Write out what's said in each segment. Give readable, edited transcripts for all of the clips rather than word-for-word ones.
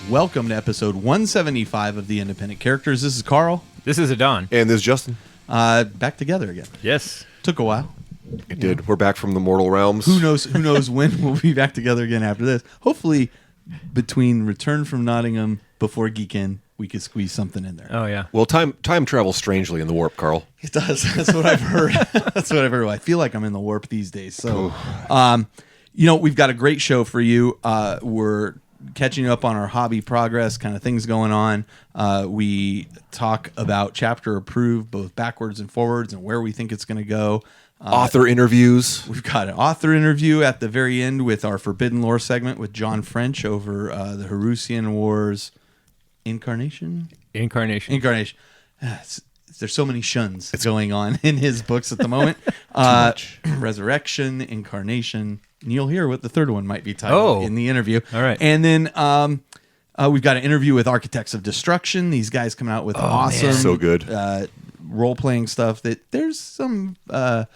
Welcome to episode 175 of The Independent Characters. This is Carl. This is Adan. And this is Justin. Back together again. Yes. Took a while. It did. We're back from the mortal realms. Who knows when we'll be back together again after this. Hopefully, between Return from Nottingham before Geekin, we could squeeze something in there. Oh, yeah. Well, time travels strangely in the warp, Carl. It does. That's what I've heard. That's what I've heard. I feel like I'm in the warp these days. So, we've got a great show for you. We're catching up on our hobby progress, kind of things going on. We talk about chapter approved, both backwards and forwards, and where we think it's going to go. Author interviews. We've got an author interview at the very end with our Forbidden Lore segment with John French over the Horusian War's Incarnation. There's so many shuns going on in his books at the moment. Resurrection, Incarnation. And you'll hear what the third one might be titled in the interview. All right. And then we've got an interview with Architects of Destruction. These guys coming out with awesome, so good role-playing stuff that there's some Zo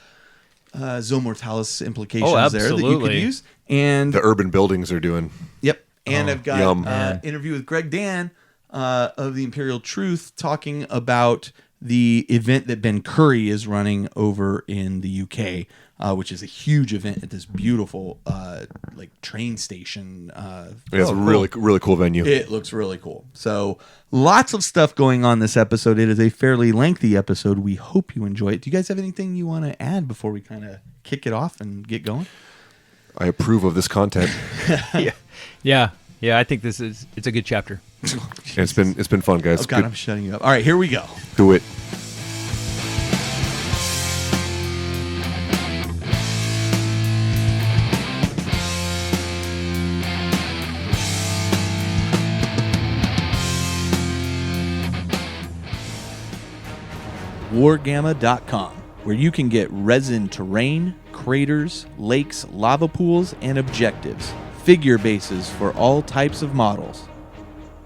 Mortalis implications there that you could use. And the urban buildings are doing. Yep. And I've got an yum. interview with Greg Dann of the Imperial Truth talking about the event that Ben Curry is running over in the UK, which is a huge event at this beautiful train station. It's a really cool venue. It looks really cool. So lots of stuff going on this episode. It is a fairly lengthy episode. We hope you enjoy it. Do you guys have anything you want to add before we kind of kick it off and get going? I approve of this content. Yeah. I think it's a good chapter. It's been fun, guys. Oh God, I'm shutting you up. All right, here we go. Do it. Wargamma.com, where you can get resin terrain, craters, lakes, lava pools, and objectives. Figure bases for all types of models.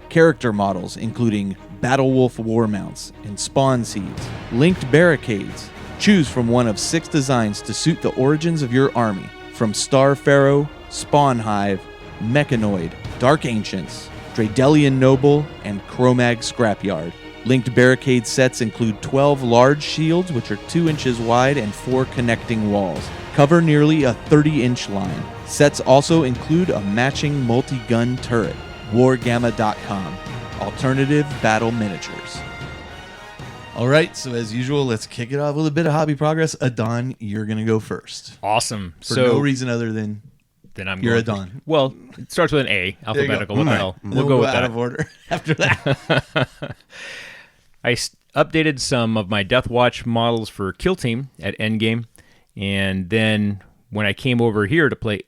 Character models including Battle Wolf war mounts and spawn seeds. Linked barricades. Choose from one of 6 designs to suit the origins of your army. From Star Pharaoh, Spawn Hive, Mechanoid, Dark Ancients, Dradelian Noble, and Chromag Scrapyard. Linked barricade sets include 12 large shields, which are 2 inches wide and 4 connecting walls. Cover nearly a 30-inch line. Sets also include a matching multi-gun turret. Wargamma.com. Alternative battle miniatures. All right, so as usual, let's kick it off with a bit of hobby progress. Adan, you're going to go first. Awesome. For no reason other than you're Adan. Well, it starts with an A, alphabetical. What the hell? We'll go with that. Out of order after that. I updated some of my Death Watch models for Kill Team at Endgame, and then when I came over here to play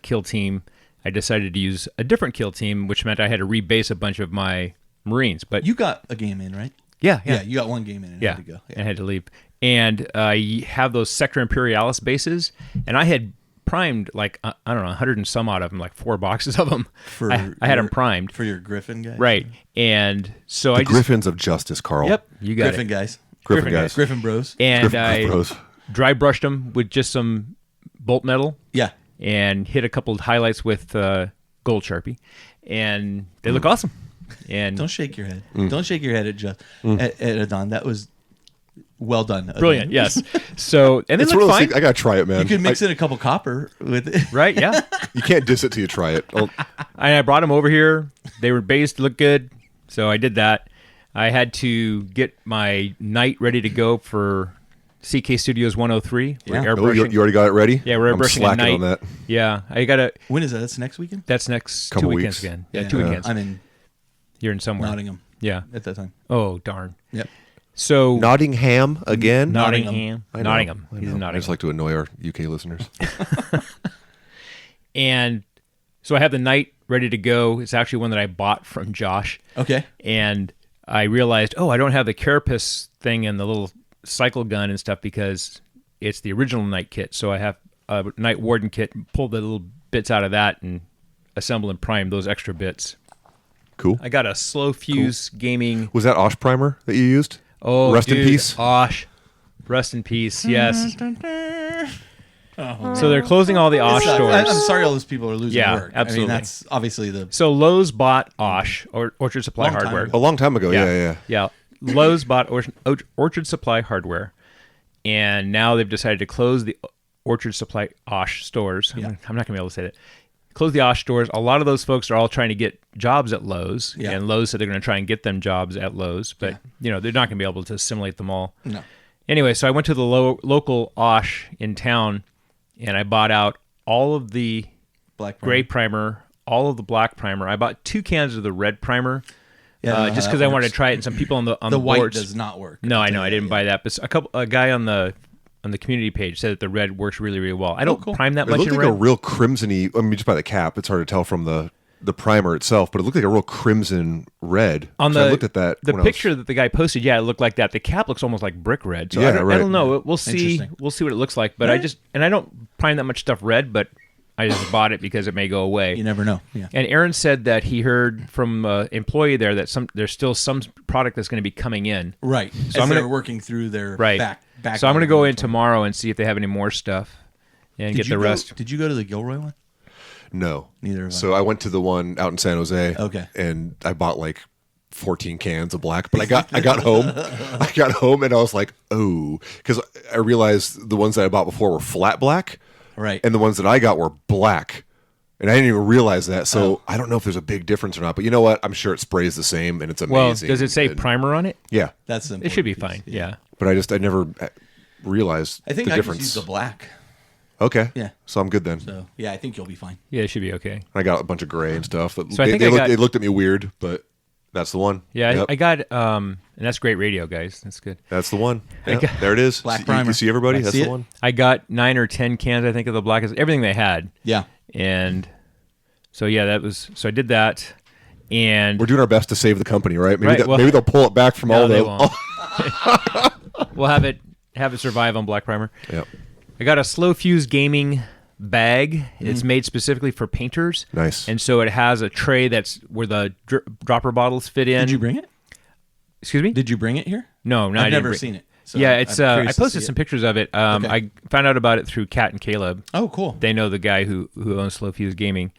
Kill Team, I decided to use a different Kill Team, which meant I had to rebase a bunch of my Marines. But you got a game in, right? Yeah. You got one game in and had to go. I had to leave. And I have those Sector Imperialis bases, and I had primed 100 and some odd of them, like 4 boxes of them. I had them primed for your Griffin guys, right? And so Griffins of Justice, Carl. Yep, you got Griffin it. guys, Griffin guys, Griffin bros, and Griffin bros. dry brushed them with just some bolt metal. Yeah, and hit a couple of highlights with gold Sharpie, and they look awesome. And don't shake your head. Don't shake your head at Adan. That was well done. Brilliant. Yes. So, and it looks fine. I gotta try it, man. You could mix in a couple copper with it, right? Yeah. You can't diss it till you try it. I brought them over here. They were based, looked good, so I did that. I had to get my Knight ready to go for CK Studios 103. Yeah. You already got it ready? Yeah, we're airbrushing a Knight. On that. Yeah, I gotta. When is that? That's next weekend. That's next couple 2 weeks. weekends again. Yeah, 2 weekends. I'm in. You're in somewhere. Nottingham. Yeah, at that time. Oh darn. Yep. So Nottingham again. Nottingham. I know. Nottingham. He's in Nottingham. I just like to annoy our UK listeners. And so I have the Knight ready to go. It's actually one that I bought from Josh. Okay. And I realized, I don't have the carapace thing and the little cycle gun and stuff because it's the original Knight kit. So I have a Knight Warden kit, pull the little bits out of that and assemble and prime those extra bits. Cool. I got a slow fuse gaming. Was that Osh primer that you used? Oh, Rest in peace. Osh. Rest in peace. Yes. So they're closing all the Osh stores. I'm sorry all those people are losing Yeah, work. absolutely. I mean, that's obviously the... So Lowe's bought Osh, or Orchard Supply Long time Hardware. ago. A long time ago. Yeah. Lowe's bought Orchard Supply Hardware, and now they've decided to close the Orchard Supply Osh stores. Yeah. I'm not going to be able to say that. Close the Osh stores. A lot of those folks are all trying to get jobs at Lowe's, Yeah. and Lowe's said they're going to try and get them jobs at Lowe's, but they're not going to be able to assimilate them all. No. Anyway, so I went to the local Osh in town, and I bought out all of the Black gray primer, all of the black primer. I bought 2 cans of the red primer, Yeah, I don't know just how because that I wanted works. to try it. And some people on the The white boards, does not work. No, I I'll know tell I you didn't that, buy that, but a guy on the community page said that the red works really, really well. I don't cool. prime that It much looked in like red. a real crimson-y. I mean, just by the cap, it's hard to tell from the primer itself, but it looked like a real crimson red. On So I looked at that. the when I was- picture that the guy posted, it looked like that. The cap looks almost like brick red. So Yeah, I don't right. know. We'll see. Interesting. We'll see what it looks like. But I don't prime that much stuff red, but I just bought it because it may go away. You never know. Yeah. And Aaron said that he heard from an employee there that there's still some product that's going to be coming in. Right. So I'm they're gonna- working through their Right. back. So I'm going to go in tomorrow and see if they have any more stuff and get the rest. Did you go to the Gilroy one? No. Neither have I. So I went to the one out in San Jose. Okay. And I bought like 14 cans of black, but I got home and I was like, oh, because I realized the ones that I bought before were flat black, Right. and the ones that I got were black, and I didn't even realize that. So I don't know if there's a big difference or not, but you know what? I'm sure it sprays the same, and it's Well, amazing. does it say And- primer on it? Yeah, That's the It should be important fine. piece. Yeah. but I never realized I think the I difference. just used the black. Okay, Yeah. so I'm good then. So yeah, I think you'll be fine. Yeah, it should be okay. I got a bunch of gray and stuff. That So I think they looked at me weird, but that's the one. Yeah, Yep. I got and that's great radio, guys. That's good. That's the one. Yep, got- there it is. Black You primer. see everybody? I That's see the it. one. I got 9 or 10 cans, I think, of the black. Everything they had. Yeah. And so yeah, so I did that, and We're doing our best to save the company, right? Maybe, Right, well- maybe they'll pull it back from no, all they the. won't. We'll have it survive on black primer. Yep. I got a slow fuse gaming bag. It's made specifically for painters. Nice. And so it has a tray that's where the dropper bottles fit in. Did you bring it? Excuse me? Did you bring it here? No, no, I I've didn't never bring- seen it. So yeah, I'm it's. I curious to posted see some it. pictures of it. Okay. I found out about it through Kat and Caleb. Oh, cool. They know the guy who owns Slow Fuse Gaming.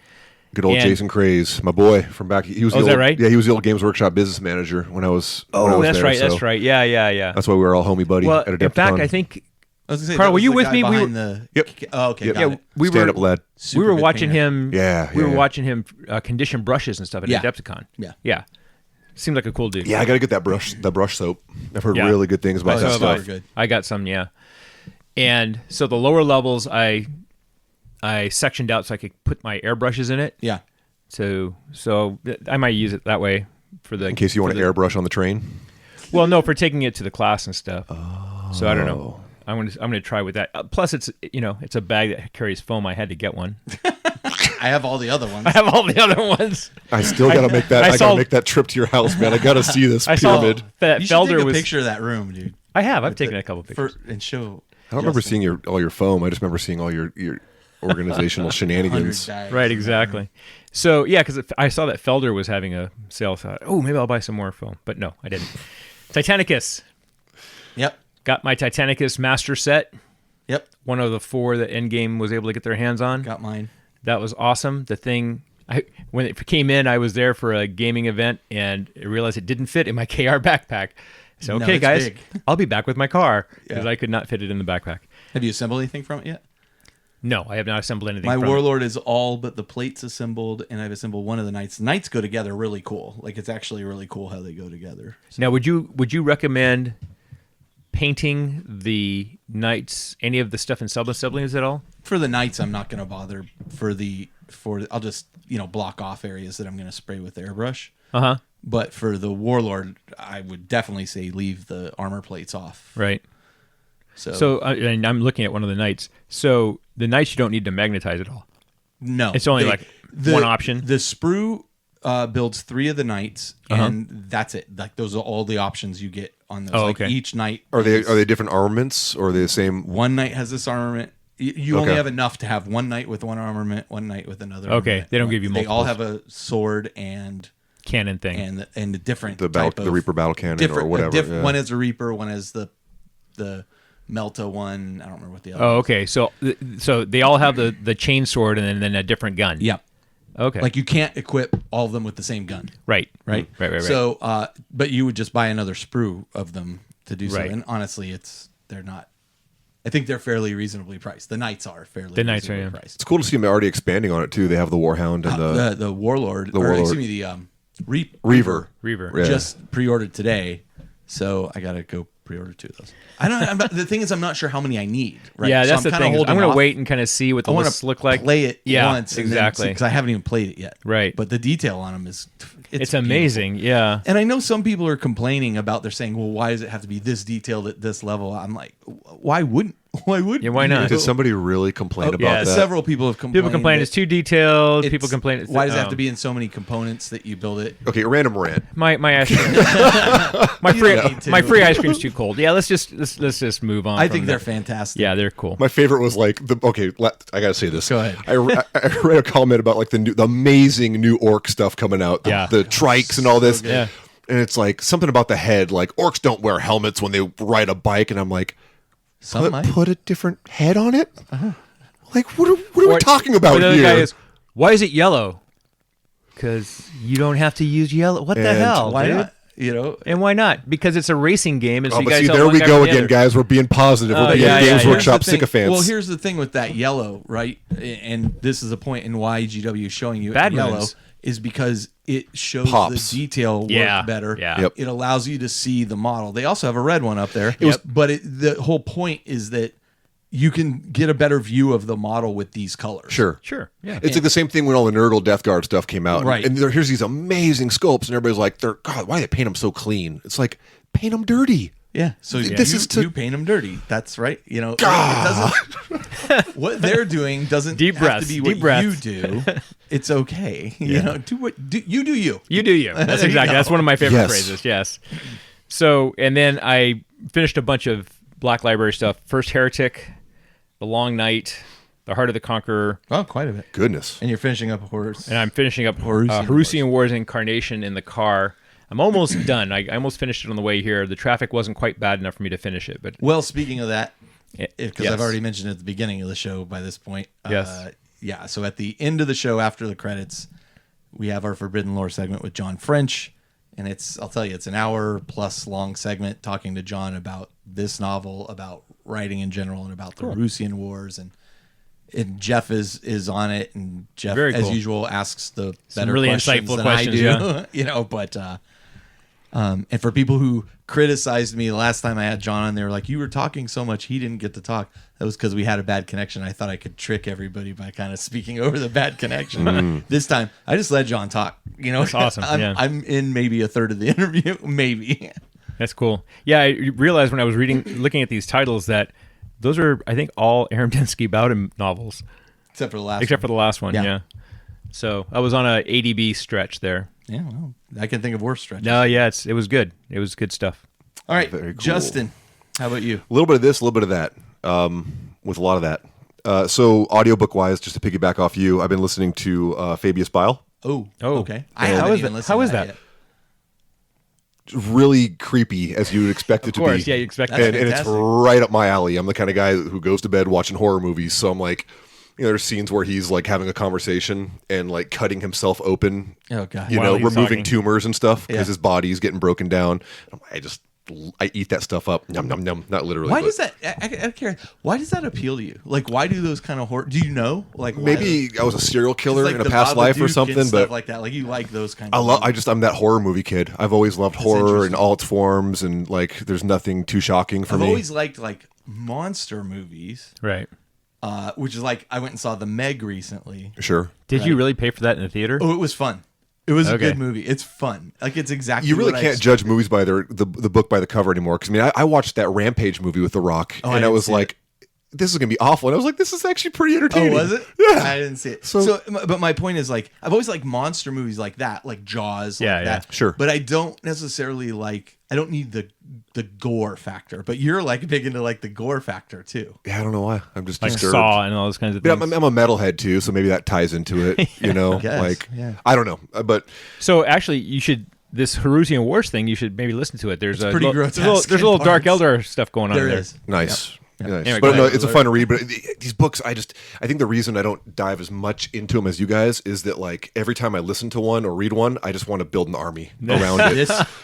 Good old And- Jason Craze, my boy from back. He was Oh, the is old, that right? Yeah, he was the old Games Workshop business manager when I was. when I Oh, was that's there, right. so That's right. Yeah, yeah, yeah. That's why we were all homie buddy Well, at in fact, Adepticon. I think I was gonna say, Carl, that were was you the with guy me? behind the. Yep. Oh, okay. Yep. Got yeah, it. we stand were up lad. Super we were good watching painter. him. Yeah, we were yeah. watching him condition brushes and stuff at Yeah. Adepticon. Yeah. yeah. Seemed like a cool dude. Yeah, I got to get that brush soap. I've heard Yeah. really good things about Oh, that so stuff. have I. Good. I got some. Yeah, and so the lower levels, I sectioned out so I could put my airbrushes in it. Yeah. So I might use it that way for the In case you want to airbrush on the train. Well, no, for taking it to the class and stuff. Oh. So I don't know. I'm gonna try with that. Plus, it's it's a bag that carries foam. I had to get one. I have all the other ones. I have all the other ones. I still got to make that. I I, got saw- to make that trip to your house, man. I got to see this I saw pyramid. that You should take Felder a was. picture of that room, dude. I have. I've taken a couple pictures. And show. I don't remember seeing all your foam. I just remember seeing all your organizational shenanigans. Right, exactly. So yeah, because I saw that Felder was having a sale. So I thought, oh, maybe I'll buy some more foam. But no, I didn't. Titanicus. Yep. Got my Titanicus master set. Yep. One of the 4 that Endgame was able to get their hands on. Got mine. That was awesome. The thing, when it came in, I was there for a gaming event and I realized it didn't fit in my KR backpack. So, No, okay, it's guys, big. I'll be back with my car because Yeah. I could not fit it in the backpack. Have you assembled anything from it yet? No, I have not assembled anything. My from it. Warlord is all but the plates assembled, and I've assembled one of the Knights. Knights go together really cool. Like, it's actually really cool how they go together. So, Now, would you recommend painting the knights, any of the stuff in sub-assemblies at all? for the Knights, I'm not going to bother. I'll just block off areas that I'm going to spray with the airbrush. Uh-huh. But for the Warlord, I would definitely say leave the armor plates off. Right. So And I'm looking at one of the knights. So the knights you don't need to magnetize at all. no, It's only one option. The sprue builds 3 of the Knights, Uh-huh. and that's it. Like, those are all the options you get on those. Oh, Like, okay. each Knight Are they different armaments or are they the same? one Knight has this armament. You only Okay. have enough to have one Knight with one armament, one Knight with another. Okay, armament. they don't give you They all multiples. have a sword and Cannon thing. a different The type of Reaper battle cannon different. or whatever. yeah. One is a Reaper. One is the Melta one. I don't remember what the other. Oh, one okay. So they all have the chain sword and then a different gun. Yeah. Okay. Like you can't equip all of them with the same gun. Right. Right. So, but you would just buy another sprue of them to do so. Right. And honestly, they're not. I think they're fairly reasonably priced. The knights are fairly reasonably priced. It's cool to see them already expanding on it too. They have the Warhound and the Warlord. Excuse me, the Reaver. Reaver. Yeah. Just pre-ordered today, so I gotta go pre-order 2 of those. I don't. The thing is, I'm not sure how many I need. Right? Yeah, so that's the thing. I'm going to wait and kind of see what the lists look like. Play it Yeah, once, exactly. Because I haven't even played it yet. Right. But the detail on them is it's amazing. Yeah. And I know some people are complaining about. They're saying, "Well, why does it have to be this detailed at this level?" I'm like, why wouldn't? Yeah, why not? Did somebody really complain about that? Several people have complained. People complain it's too detailed. People complain. Why does it have to be in so many components that you build it? Okay, random rant. My ice cream, my free ice cream's too cold. Yeah, let's just move on. I think they're fantastic. Yeah, they're cool. My favorite was like I gotta say this. Go ahead. I read a comment about like the amazing new orc stuff coming out. The trikes and all this. Yeah. And it's like something about the head. Like orcs don't wear helmets when they ride a bike, and I'm like, put a different head on it. Like what are we talking about the here? Guy is, why is it yellow? Because you don't have to use yellow. What the hell? Why dude? not? You know, and why not? Because it's a racing game. And so you but guys see, don't there one we guy go from the again, other. guys. We're being positive. We're being Games Workshop sycophants. Well, here's the thing with that yellow, right? And this is a point in why GW is showing you Bad yellow moons. is because it shows Pops. the detail work better. Yeah. Yep. It allows you to see the model. They also have a red one up there. Yep. But the whole point is that you can get a better view of the model with these colors. Sure. Yeah. It's like the same thing when all the Nurgle Death Guard stuff came out. Right. And here's these amazing sculpts, and everybody's like, God, why do they paint them so clean? It's like, paint them dirty. Yeah. So you paint them dirty. That's right. You know, it doesn't, what they're doing doesn't Deep have breaths, to be deep what you breaths. do. It's okay. You know, you do you. You do you. That's exactly. That's one of my favorite phrases. Yes. So, and then I finished a bunch of Black Library stuff. First Heretic, The Long Night, The Heart of the Conqueror. Oh, quite a bit. Goodness. And you're finishing up Horus. And I'm finishing up Horusian War's Incarnation in the car. I'm almost done. I almost finished it on the way here. The traffic wasn't quite bad enough for me to finish it. But well, speaking of that, because yes. I've already mentioned it at the beginning of the show by this point. Yes. Yeah, so at the end of the show, after the credits, we have our Forbidden Lore segment with John French. And I'll tell you, it's an hour plus long segment talking to John about this novel, about writing in general, and about the Horusian Wars. And Jeff is on it, and Jeff, Very as cool. usual, asks the Some better really questions insightful than questions, I do. yeah. You know, but and for people who criticized me the last time I had John on, they were like, "You were talking so much, he didn't get to talk." That was because we had a bad connection. I thought I could trick everybody by kind of speaking over the bad connection. This time, I just let John talk. You know, That's awesome. I'm in maybe a third of the interview, maybe. That's cool. Yeah, I realized when I was looking at these titles that those are, I think, all Aaron Densky Bowden novels. Except for the last for the last one, yeah. So I was on a ADB stretch there. Yeah, well, I can think of worse stretches. No, yeah, it was good. It was good stuff. All right, Very cool. Justin, how about you? A little bit of this, a little bit of that, with a lot of that. So audiobook-wise, just to piggyback off you, I've been listening to Fabius Bile. Oh, okay. I How haven't is even that? listened How to is that that? yet. Really creepy, as you would expect it to course, be. yeah, you expect That's that. And it's fantastic. right up my alley. I'm the kind of guy who goes to bed watching horror movies, so I'm like, there's scenes where he's like having a conversation and like cutting himself open, Oh, God. you While know, he's removing talking. tumors and stuff because Yeah. his body's getting broken down. I eat that stuff up. Yum, yum, yum. Not literally. Why but does that? I don't care. Why does that appeal to you? Like, why do those kind of horror? Do you know? Like, why Maybe I was a serial it's killer like in a the past life or Babadook and something, stuff but like that. Like, you like those kind I of. love. I'm that horror movie kid. I've always loved horror in interesting. all its forms, and like, there's nothing too shocking for I've me. always liked like monster movies, Right. which is like I went and saw The Meg recently. Sure. Did you really pay for that in the theater? Oh, it was fun. It was a Okay. good movie. It's fun. Like, it's exactly. You really what I can't judge movies by the book by the cover anymore. Because I mean, I watched that Rampage movie with The Rock, I and I didn't was see like, "This is gonna be awful." And I was like, "This is actually pretty Oh, entertaining." was it? Yeah. I didn't see it. So- But my point is, like, I've always liked monster movies like that, like Jaws, Yeah, like yeah. that. Sure. But I don't necessarily like. I don't need the gore factor. But you're like big into like the gore factor too. Yeah, I don't know why. I'm just Like disturbed. Saw and all those kinds of But things. I'm a metalhead too, so maybe that ties into it. You know, guess, like yeah. I don't know, but So actually, you should this Horusian War thing, you should maybe listen to it. There's a pretty there's grotesque a little Dark parts. Elder stuff going on There there. is. Nice. Yep. Nice. Anyway, But go no, ahead. it's a fun to read. But these books, I think the reason I don't dive as much into them as you guys is that like every time I listen to one or read one, I just want to build an army around it.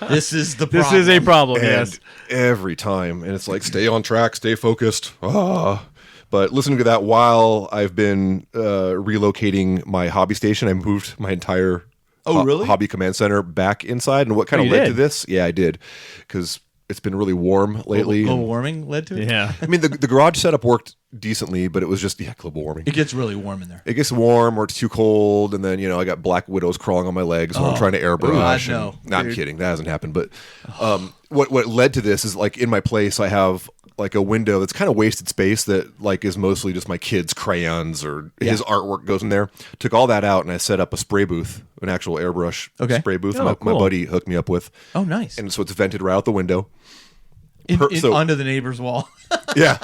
This is the problem. This is a problem. And Yes. every time, and it's like stay on track, stay focused. But listening to that while I've been relocating my hobby station, I moved my entire really? hobby command center back inside. And what kind of you led to did? this? Yeah, I did, because it's been really warm lately. Global and- warming led to it? Yeah. I mean, the garage setup worked decently, but it was just global warming. It gets really warm in there. It gets warm or it's too cold, and then I got black widows crawling on my legs while I'm trying to airbrush. God, no. I'm Dude. kidding, that hasn't happened. But what led to this is like in my place, I have like a window that's kind of wasted space that like is mostly just my kids' crayons or his artwork goes in there. Took all that out and I set up a spray booth, an actual airbrush spray booth. Oh, my cool. buddy hooked me up with, Oh, nice. and so it's vented right out the window. In onto the neighbor's wall. Yeah.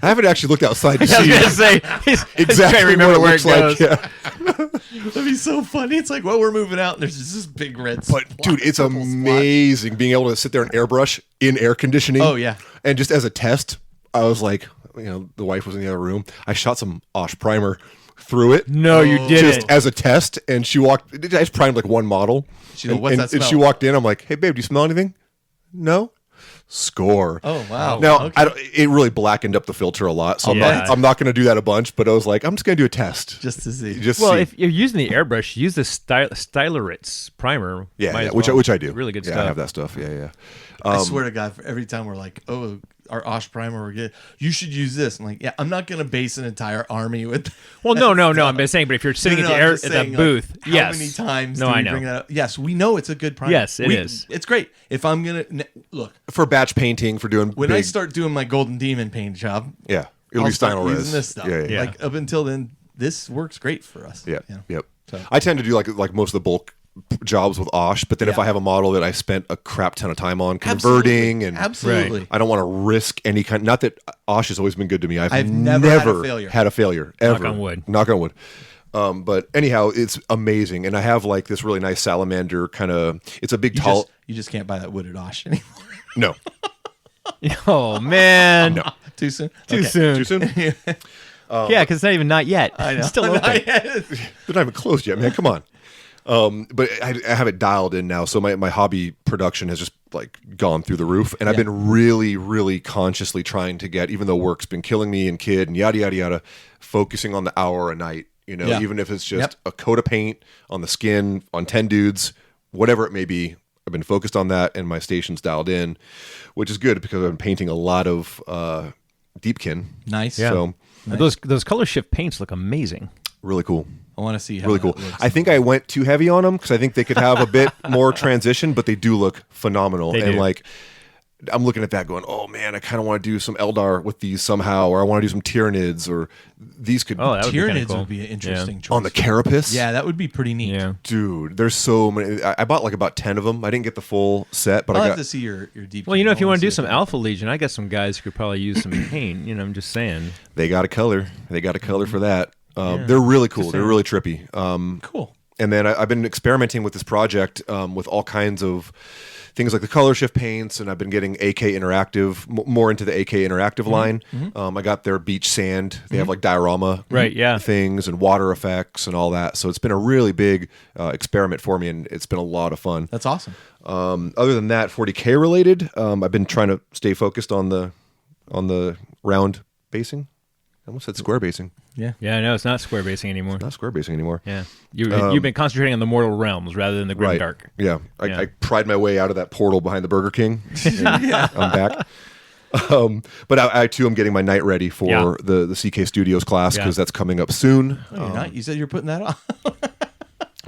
I haven't actually looked outside to I was see gonna say he's exactly trying to remember what it where it looks goes. like. Yeah. That'd be so funny. It's like, well, we're moving out, and there's just this big red But spot, dude, it's purple spot. amazing being able to sit there and airbrush in air conditioning. Oh, yeah. And just as a test, I was like, the wife was in the other room. I shot some Osh primer through it. No, you didn't. Just as a test, and she walked. I just primed like one model. She's like, "What's that and she smell?" walked in. I'm like, "Hey, babe, do you smell anything?" No. Score. Oh, wow. Now Okay. it really blackened up the filter a lot, so Yeah. I'm not going to do that a bunch. But I was like, I'm just going to do a test. Just to see. Well, see. if you're using the airbrush, use the Styleritz primer. Yeah, Might yeah, as which well. I do. Really good yeah, stuff. I have that stuff. Yeah, yeah. I swear to God, for every time we're like, oh, our Osh primer, we're good. You should use this. I'm like, yeah, I'm not going to base an entire army with. Well, no. I'm just saying, but if you're sitting No, at I'm the just at saying, the like, booth, how yes. many times No, do we I know. bring that up? Yes, we know it's a good primer. Yes, it is. It's great. If I'm going to look, For batch painting, for doing when I big, start doing my Golden Demon paint job, yeah, it'll I'll be start Stynylrez. using this stuff. Yeah, yeah, Yeah. Like up until then, this works great for us. yeah, You know? yep. So- I tend to do like most of the bulk jobs with Osh, but then if Yeah. I have a model that I spent a crap ton of time on converting, and Absolutely. I don't want to risk any kind. Not that Osh has always been good to me. I've never had a failure. had a failure ever. on wood. Knock on wood. But anyhow, it's amazing, and I have like this really nice salamander kind of. It's a big tall. You just can't buy that wooded Osh anymore. No, Oh man, no, Too soon. too Okay. soon. too soon. Yeah, because it's not even not yet. I know. It's still open. They're not even closed yet, man. Come on. But I have it dialed in now, so my hobby production has just like gone through the roof, and I've been really, really consciously trying to get, even though work's been killing me and kid and yada yada yada, focusing on the hour a night. Yeah. Even if it's just Yep. a coat of paint on the skin on 10 dudes, whatever it may be. I've been focused on that, and my station's dialed in, which is good because I've been painting a lot of deepkin. Nice. Yeah. So Those color shift paints look amazing. really cool. I want to see how Really that cool. looks. I think I went too heavy on them because I think they could have a bit more transition, but they do look phenomenal. They and do. like, I'm looking at that going, oh man, I kind of want to do some Eldar with these somehow, or I want to do some Tyranids, or these could Oh, that would be kinda Tyranids cool. would be an interesting choice. on the Carapace. Yeah, that would be pretty neat. Yeah. Dude, there's so many. I bought like about 10 of them. I didn't get the full set, but I'll I have got. to see your deep. Well, if you want to do some alpha, Alpha Legion, I got some guys who could probably use some paint. I'm just saying. They got a color. They got a color for that. They're really cool. They're really trippy. cool. And then I've been experimenting with this project with all kinds of things like the color shift paints, and I've been getting AK Interactive, more into the AK Interactive line. I got their beach sand. They have like diorama Right, yeah. things and water effects and all that. So it's been a really big experiment for me, and it's been a lot of fun. That's awesome. Other than that, 40K related, I've been trying to stay focused on the round basing. I almost said square basing. Yeah. Yeah, no, it's not square basing anymore. Not square basing anymore. Yeah, you've been concentrating on the mortal realms rather than the grim dark. Yeah. Yeah. I pried my way out of that portal behind the Burger King. I'm back. But I too am getting my night ready for Yeah. the CK Studios class because Yeah. that's coming up soon. Oh, you're not. You said you're putting that on.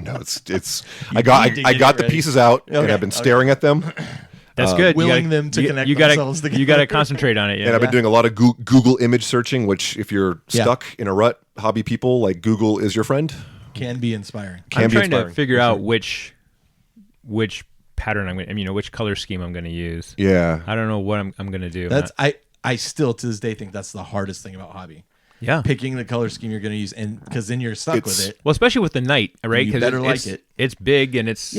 No, it's I got need to get the ready. pieces out and Okay, I've been staring at them. That's good. willing them to connect you gotta, themselves together. You got to concentrate on it. Yeah. And I've been doing a lot of Google image searching, which if you're Yeah. stuck in a rut, hobby people, like Google is your friend. Can be inspiring. Can I'm be trying inspiring. to figure out which pattern I'm going to, which color scheme I'm going to use. Yeah. I don't know what I'm going to do. That's I still to this day think that's the hardest thing about hobby. picking the color scheme you're going to use, and because then you're stuck with it. Well, especially with the knight, right? You better like it. It's big and it's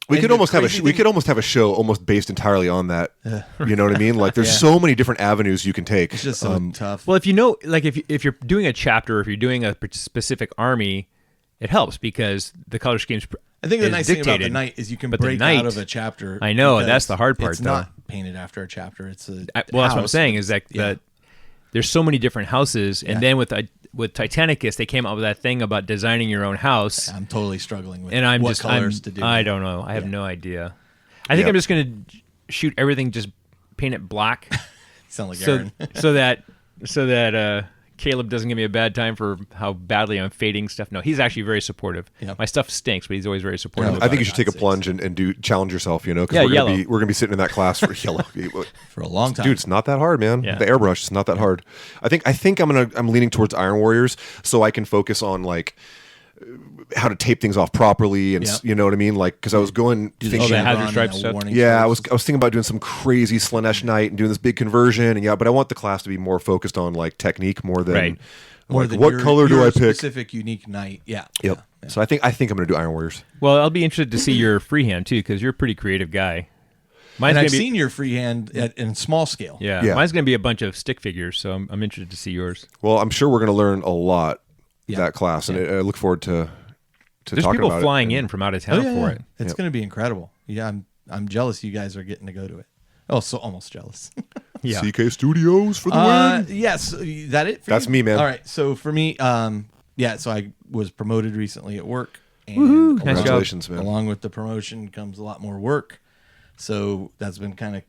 We could almost have a show almost based entirely on that. You know what I mean? Like there's so many different avenues you can take. It's just so tough. Well, if you know, like if you're doing a chapter, if you're doing a specific army, it helps because the color schemes. I think the nice thing about the knight is you can break out of a chapter. I know that's the hard part. It's not painted after a chapter. It's a that's what I'm saying is that there's so many different houses, and then with Titanicus, they came up with that thing about designing your own house. I'm totally struggling with what colors to do. I don't know. I have no idea. I think I'm just going to shoot everything, just paint it black. Sound like Aaron. so that Caleb doesn't give me a bad time for how badly I'm fading stuff. No, he's actually very supportive. Yep. My stuff stinks, but he's always very supportive. I think you should take a plunge and challenge yourself. You know, because we're gonna be sitting in that class for yellow for a long time. Dude, it's not that hard, man. Yeah. The airbrush is not that hard. I think I'm leaning towards Iron Warriors so I can focus on like how to tape things off properly, and you know what I mean, like because I was thinking the hazard stripe stuff. Yeah, I was thinking about doing some crazy Slanesh Knight and doing this big conversion, and but I want the class to be more focused on like technique more than what color do I pick? Specific unique knight. Yeah. Yep. Yeah. So I think I'm going to do Iron Warriors. Well, I'll be interested to see your freehand too because you're a pretty creative guy. I've seen your freehand in small scale. Yeah. Mine's going to be a bunch of stick figures, so I'm interested to see yours. Well, I'm sure we're going to learn a lot that class, and I look forward to There's talking people about flying in from out of town for it. It's going to be incredible. Yeah, I'm jealous you guys are getting to go to it. Oh, so almost jealous. Yeah. CK Studios for the win. Yes, is that it for That's you? me, man. All right, so for me, so I was promoted recently at work. And Woohoo, nice congratulations, man. Along with the promotion comes a lot more work. So that's been kind of...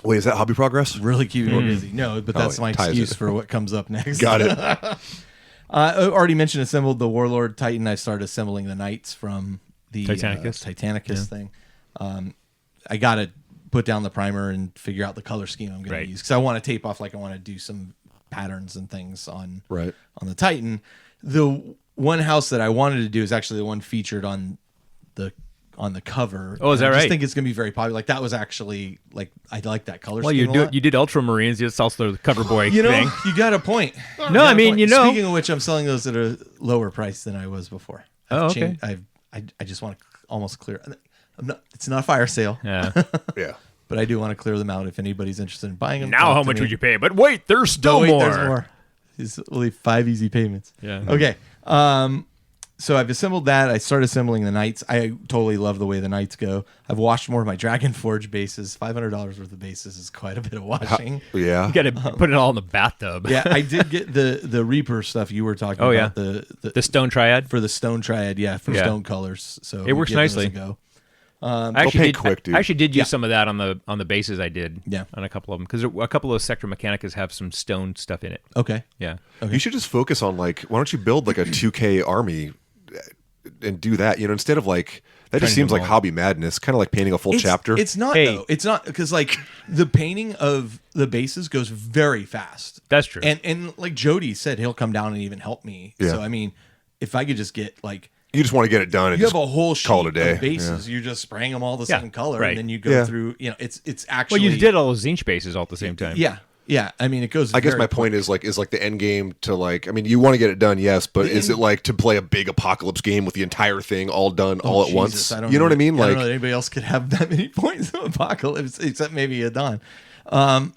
Wait, is that hobby progress? Really keeping me busy. No, but that's my excuse for what comes up next. Got it. I already mentioned assembled the Warlord Titan. I started assembling the knights from the Titanicus thing. I got to put down the primer and figure out the color scheme I'm going to use because I want to tape off, like I want to do some patterns and things on the Titan. The one house that I wanted to do is actually the one featured on the cover. Oh, is that right? I just think it's going to be very popular. Like that was actually like I like that color well, scheme. You did Ultramarines. It's also the cover boy thing. You got a point. No, I mean, Speaking of which, I'm selling those at a lower price than I was before. Okay. I just want to almost clear. It's not a fire sale. Yeah. Yeah. But I do want to clear them out if anybody's interested in buying them. Now, how much would you pay? But wait, there's still more. There's more. It's only 5 easy payments. Yeah. Okay. So I've assembled that. I started assembling the knights. I totally love the way the knights go. I've washed more of my Dragon Forge bases. $500 worth of bases is quite a bit of washing. Yeah. You got to put it all in the bathtub. Yeah, I did get the Reaper stuff you were talking about. The Stone Triad? For the Stone Triad, for stone colors. So it works nicely. I actually did use some of that on the bases I did. Yeah. On a couple of them because a couple of Sector Mechanicas have some stone stuff in it. Okay. Yeah. Okay. You should just focus on why don't you build like a 2K army and do that? Instead of like that just seems like hobby madness. Kind of like painting a full chapter. It's not though. It's not because like the painting of the bases goes very fast. That's true. And like Jody said, he'll come down and even help me. Yeah. So I mean, if I could just get like. You just want to get it done. And you have a whole sheet call it a day. of bases. You're just spraying them all the same color, and then you go through. It's actually. Well, you did all those Zinch bases all at the same time. Yeah. I mean, it goes. I guess my point is like the end game to like. I mean, you want to get it done, yes, but is it like to play a big apocalypse game with the entire thing all done all at once? You know what I mean? I don't know that anybody else could have that many points of apocalypse except maybe Adan. That's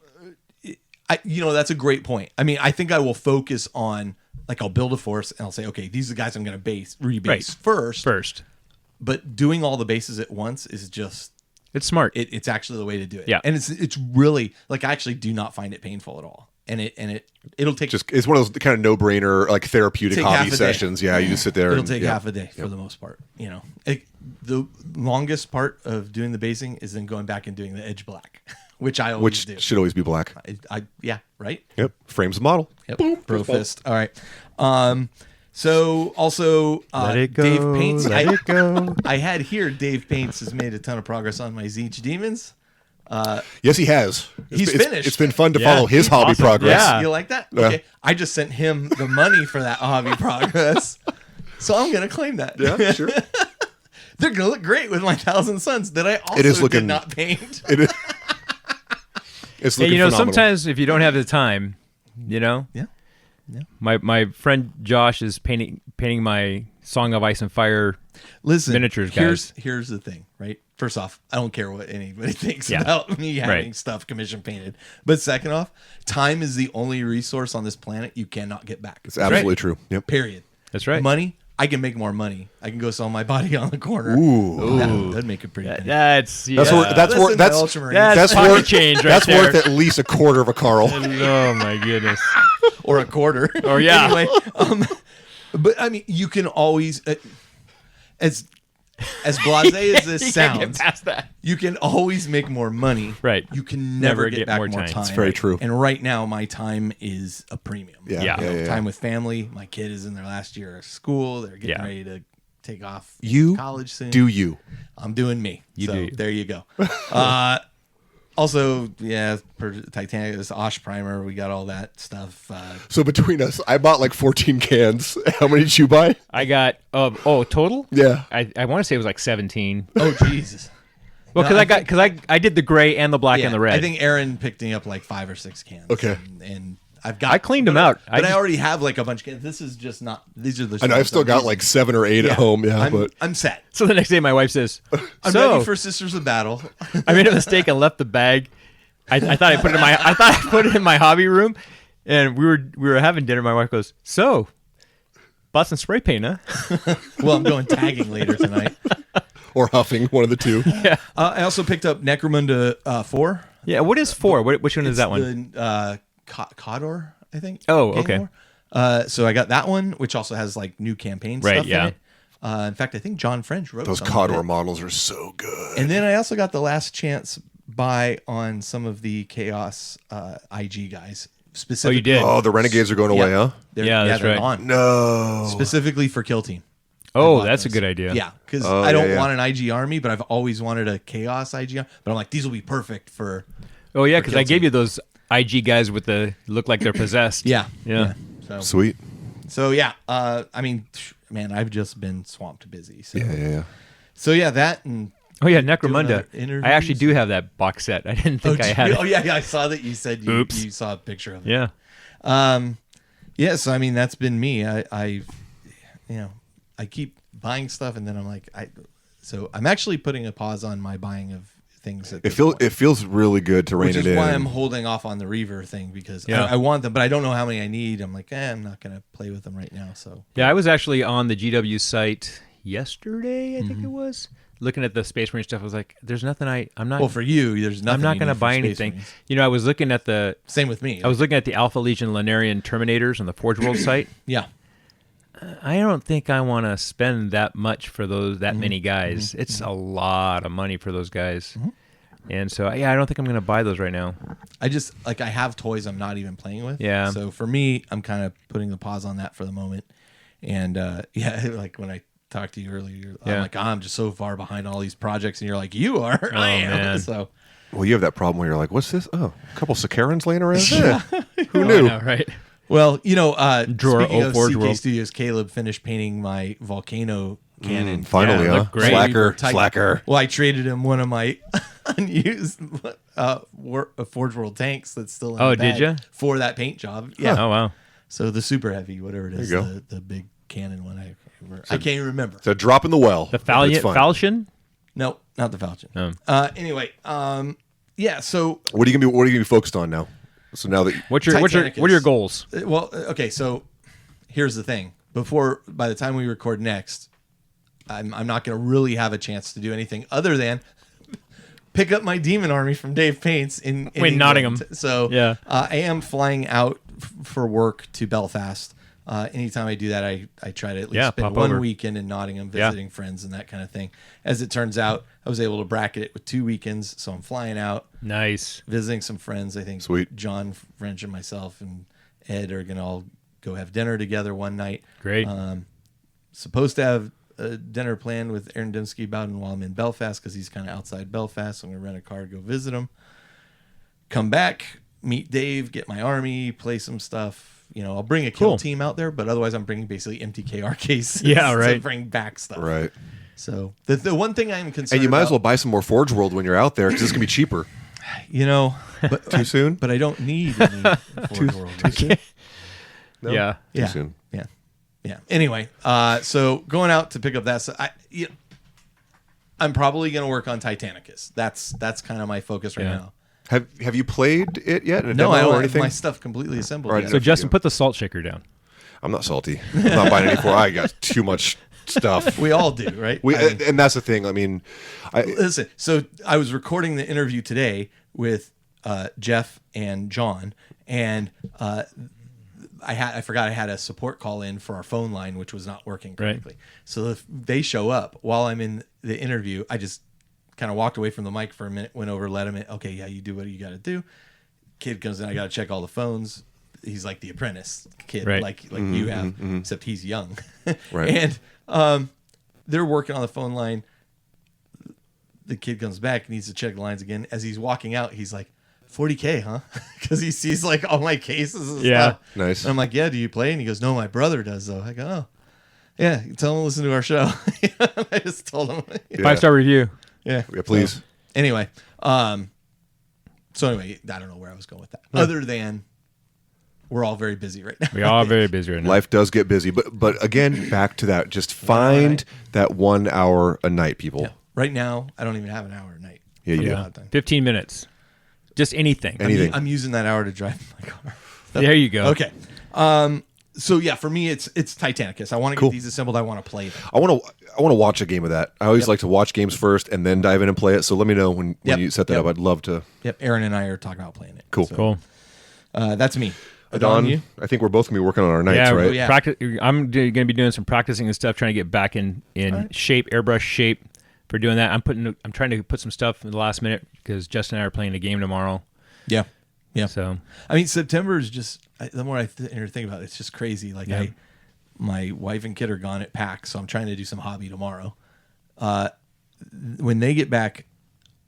a great point. I mean, I think I will focus on. Like I'll build a force and I'll say, okay, these are the guys I'm going to rebase first. But doing all the bases at once is just it's smart. It's actually the way to do it. Yeah, and it's really like I actually do not find it painful at all. And it'll take it's one of those kind of no brainer like therapeutic hobby sessions. Yeah, you just sit there. It'll take half a day for the most part. The longest part of doing the basing is then going back and doing the edge black. Which I always do. Should always be black. Right? Yep. Frames the model. Yep. Boom. Pro fist. All right. So also Dave Paints. I had here Dave Paints has made a ton of progress on my Zeech Demons. Yes, he has. He's finished. It's been fun to follow his hobby progress. Yeah. You like that? Yeah. Okay. I just sent him the money for that hobby progress. So I'm going to claim that. Yeah, sure. They're going to look great with my Thousand Suns that I also did not paint. It is. It's looking phenomenal. Sometimes if you don't have the time, Yeah. My friend Josh is painting my Song of Ice and Fire miniatures, guys. Here's the thing, right? First off, I don't care what anybody thinks about me having stuff commission painted. But second off, time is the only resource on this planet you cannot get back. It's absolutely true. Yep. Period. That's right. Money, I can make more money. I can go sell my body on the corner. Ooh. That'd make it pretty penny. That's worth change. That's worth at least a quarter of a Carl. Oh my goodness. Or a quarter. Or yeah. Anyway, but I mean, you can always, as blasé as this sounds, get past that. you can always make more money. Right. You can never get back more time. It's very true. And right now, my time is a premium. Yeah. Time with family. My kid is in their last year of school. They're getting ready to take off college soon. Do you? I'm doing me. Do. There you go. Also, per Titanic, this Osh primer, we got all that stuff. So between us, I bought like 14 cans. How many did you buy? I got total. Yeah. I want to say it was like 17. Oh Jesus. Well, because I did the gray and the black and the red. I think Aaron picked me up like 5 or 6 cans. Okay. And I've got. I cleaned them out. But I already have like a bunch of cans. This is just not. These are the. I know. I've still got like 7 or 8 at home. Yeah, but I'm set. So the next day, my wife says, I'm ready for Sisters of Battle. I made a mistake and left the bag. I thought I put it in my. I thought I put it in my hobby room, and we were having dinner. My wife goes, "So, bought some spray paint, huh?" Well, I'm going tagging later tonight. Or huffing, one of the two. Yeah. I also picked up Necromunda 4. Yeah. What is 4? Which one is that one? The Cawdor, I think. Oh, okay. So I got that one, which also has like new campaign stuff in it. In fact, I think John French wrote those Cawdor models are so good. And then I also got the last chance buy on some of the Chaos IG guys. Specifically. Oh, you did? Oh, the Renegades are going away, huh? That's they're right. Gone. No. Specifically for Kill Team. Oh, that's a good idea. Yeah, because I don't want an IG army, but I've always wanted a Chaos IG army. But I'm like, these will be perfect for. Oh yeah, because I gave you those IG guys with the look like they're possessed. Yeah. So. Sweet. So yeah, I mean, man, I've just been swamped busy. So. Yeah. So yeah, that and. Oh yeah, Necromunda. I actually do have that box set. I didn't think I had it. Oh yeah, I saw that you said you saw a picture of it. Yeah. Yeah. So I mean, that's been me. I keep buying stuff, and then I'm like, so I'm actually putting a pause on my buying of things. It feels really good to rein it in. Which is why I'm holding off on the Reaver thing, because I want them, but I don't know how many I need. I'm like, I'm not going to play with them right now. So yeah, I was actually on the GW site yesterday, I think it was, looking at the Space Marine stuff. I was like, there's nothing I'm not. Well, for you, there's nothing. I'm not going to buy anything. Marines. I was looking at the. Same with me. I was looking at the Alpha Legion Lunarian Terminators on the Forge World site. Yeah. I don't think I want to spend that much for that many guys. It's a lot of money for those guys. And so, I don't think I'm going to buy those right now. I just, I have toys I'm not even playing with. Yeah. So for me, I'm kind of putting the pause on that for the moment. And like when I talked to you earlier, I'm like, I'm just so far behind all these projects. And you're like, you are. Oh, I am. man. So. Well, you have that problem where you're like, what's this? Oh, a couple Sakarans laying around? Yeah. Who knew? I know, right? Well, speaking of Forge CK World. Studios, Caleb finished painting my volcano cannon. Finally, huh? Great. Slacker. Well, I traded him one of my unused Forge World tanks that's still in the bag did you? for that paint job. Yeah. Oh, wow. So the super heavy, whatever it is, There you the big cannon one. I can't even remember. It's a drop in the well. The Falchion? No, not the Falchion. Oh. Anyway, yeah. So what are you gonna be focused on now? So now that what are your goals? Well, okay. So here's the thing. By the time we record next, I'm not going to really have a chance to do anything other than pick up my demon army from Dave Paints in Nottingham. So yeah, I am flying out for work to Belfast. Anytime I do that, I try to at least spend one weekend in Nottingham visiting friends and that kind of thing. As it turns out, I was able to bracket it with 2 weekends, so I'm flying out. Nice. Visiting some friends. I think Sweet. John French and myself and Ed are going to all go have dinner together one night. Great. Supposed to have a dinner planned with Aaron Dembski Bowden while I'm in Belfast because he's kind of outside Belfast. So I'm going to rent a car to go visit him. Come back, meet Dave, get my army, play some stuff. I'll bring a kill team out there, but otherwise I'm bringing basically empty KR cases to bring back stuff. Right. So the one thing I'm concerned and you might as well buy some more Forge World when you're out there because it's going to be cheaper. But Too soon? But I don't need any Forge World. Too soon? No? Yeah. Too Yeah. soon. Yeah. Anyway, so going out to pick up that, I'm probably going to work on Titanicus. That's kind of my focus right now. Have you played it yet? In a No, demo I don't or have anything? my stuff completely assembled Right. yet. So Justin, put the salt shaker down. I'm not salty. I'm not buying any for. I got too much stuff. We all do, right? And that's the thing. I mean, Listen, so I was recording the interview today with Jeff and John, and I forgot I had a support call in for our phone line, which was not working correctly. Right. So if they show up while I'm in the interview, I just kind of walked away from the mic for a minute, went over, let him in. Okay, yeah, you do what you got to do. Kid comes in, I got to check all the phones. He's like the apprentice kid, right. like you have, except he's young. Right. And they're working on the phone line. The kid comes back, needs to check the lines again. As he's walking out, he's like, 40K, huh? Because he sees like all my cases and stuff. Nice. And I'm like, yeah, do you play? And he goes, no, my brother does though. I go, oh, yeah, tell him to listen to our show. I just told him. Yeah. 5-star review. Yeah, please. So, anyway, I don't know where I was going with that. Other than we're all very busy right now. We are very busy right now. Life does get busy, but again, back to that. Just find that 1 hour a night, people. Yeah. Right now, I don't even have an hour a night. Yeah, you do. 15 minutes. Just anything. I'm using that hour to drive my car. There you go. Okay. So yeah, for me, it's Titanicus. I want to get these assembled. I want to play them. I want to watch a game of that. I always like to watch games first and then dive in and play it. So let me know when you set that up. I'd love to. Yep. Aaron and I are talking about playing it. Cool. So, Cool. That's me. Adan, you? I think we're both gonna be working on our nights, right? Yeah. I'm going to be doing some practicing and stuff, trying to get back in shape, airbrush shape for doing that. I'm trying to put some stuff in the last minute because Justin and I are playing a game tomorrow. Yeah. Yeah. So I mean, September is just the more I think about it, it's just crazy. Like my wife and kid are gone at PAX, so I'm trying to do some hobby tomorrow. When they get back,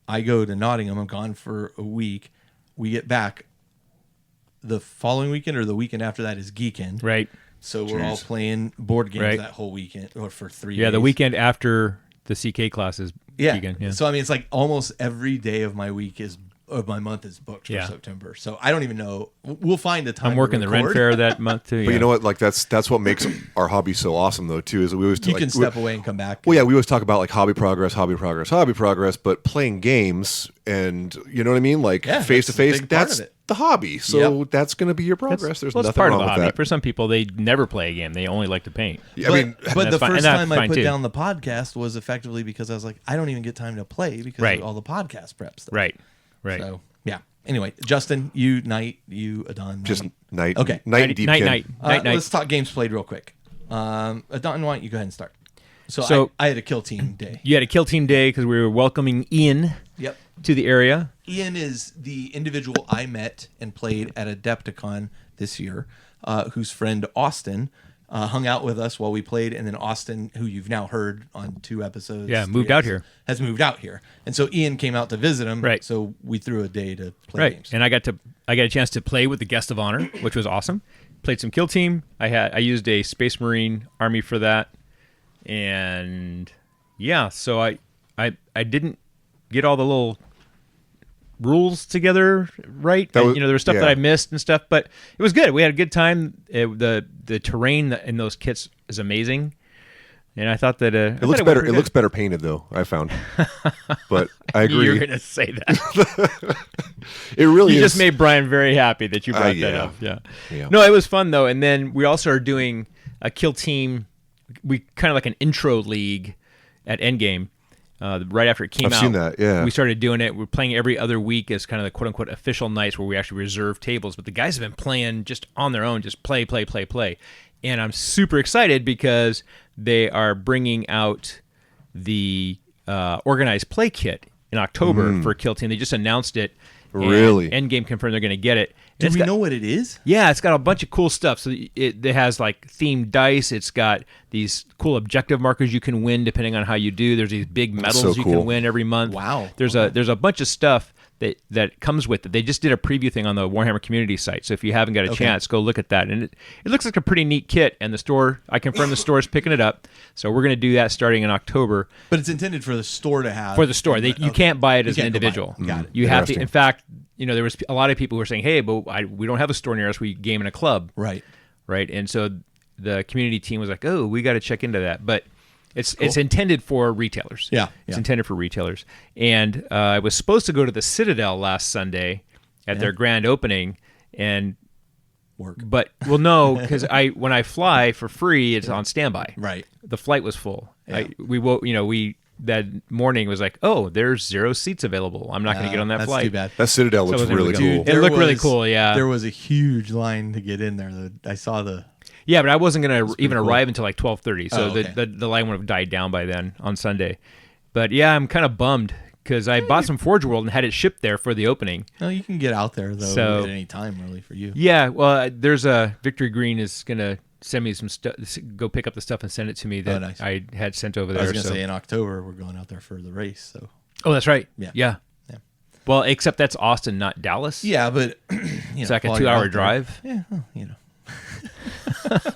I go to Nottingham. I'm gone for a week. We get back. The following weekend or the weekend after that is Geekend. Right. So we're all playing board games that whole weekend or for 3 days. Yeah, the weekend after the CK classes. Yeah. Weekend. Yeah. So I mean, it's like almost every day of my week of my month is booked for September. So I don't even know. We'll find a time. I'm working the Ren Fair that month too. But you know what? Like that's what makes our hobby so awesome, though. Too is we always can step away and come back. Well, yeah, we always talk about like hobby progress, but playing games and you know what I mean, like face to face. That's the hobby. So that's going to be your progress. There's nothing part wrong of the with hobby. that. For some people, they never play a game; they only like to paint. Yeah, but the first time I put too. down the podcast was effectively because I was like, I don't even get time to play because of all the podcast prep stuff. Right. So yeah. Anyway, Justin, you Adan. Just night. Okay. Night and deep. Night. Let's talk games played real quick. Adan, why don't you go ahead and start? So I had a kill team day. You had a kill team day because we were welcoming Ian to the area. Ian is the individual I met and played at Adepticon this year, whose friend Austin hung out with us while we played, and then Austin, who you've now heard on 2 episodes, moved out here. Has moved out here, and so Ian came out to visit him. Right. So we threw a day to play games. And I got a chance to play with the guest of honor, which was awesome. Played some kill team. I used a Space Marine army for that, and so I didn't get all the little rules together right. There was stuff that I missed and stuff, but it was good. We had a good time. The terrain in those kits is amazing, and I thought that it looks better. It looks better painted, though. I found, but I agree. You're gonna say that. It really you is. just made Brian very happy that you brought that up. Yeah. No, it was fun though, and then we also are doing a kill team. We kind of like an intro league at Endgame. Right after it came out. I've seen that, yeah. We started doing it. We're playing every other week as kind of the quote-unquote official nights where we actually reserve tables. But the guys have been playing just on their own, just play. And I'm super excited because they are bringing out the organized play kit in October for Kill Team. They just announced it. Really? Endgame confirmed they're going to get it. Do we know what it is? Yeah, it's got a bunch of cool stuff. So it has like themed dice. It's got these cool objective markers you can win depending on how you do. There's these big medals you can win every month. Wow. There's a bunch of stuff that comes with it. They just did a preview thing on the Warhammer community site. So if you haven't got a chance, go look at that. And it looks like a pretty neat kit. And the store, I confirm the store is picking it up. So we're going to do that starting in October. But it's intended for the store to have. For the store. You can't buy it as an individual. Got it. You have to. In fact, there was a lot of people who were saying, hey, but we don't have a store near us. We game in a club. Right. right? And so the community team was like, "Oh, we got to check into that." But it's intended for retailers. Yeah, it's intended for retailers. And I was supposed to go to the Citadel last Sunday at their grand opening and work. But no, because when I fly for free, it's on standby. Right. The flight was full. Yeah. We that morning was like, oh, there's 0 seats available. I'm not going to get on that flight. That's too bad. That Citadel looks really cool. It looked really cool. Yeah. There was a huge line to get in there. I saw the. Yeah, but I wasn't going to even cool. arrive until like 12:30, so the line would have died down by then on Sunday. But yeah, I'm kind of bummed because I bought some Forge World and had it shipped there for the opening. No, you can get out there though at any time, really, for you. Yeah, well, there's a Victory Green is going to send me some stuff. Go pick up the stuff and send it to me that nice. I had sent over there. I was going to say in October we're going out there for the race. So. Oh, that's right. Yeah. Yeah. Well, except that's Austin, not Dallas. Yeah, but it's like a 2-hour drive. Yeah, well,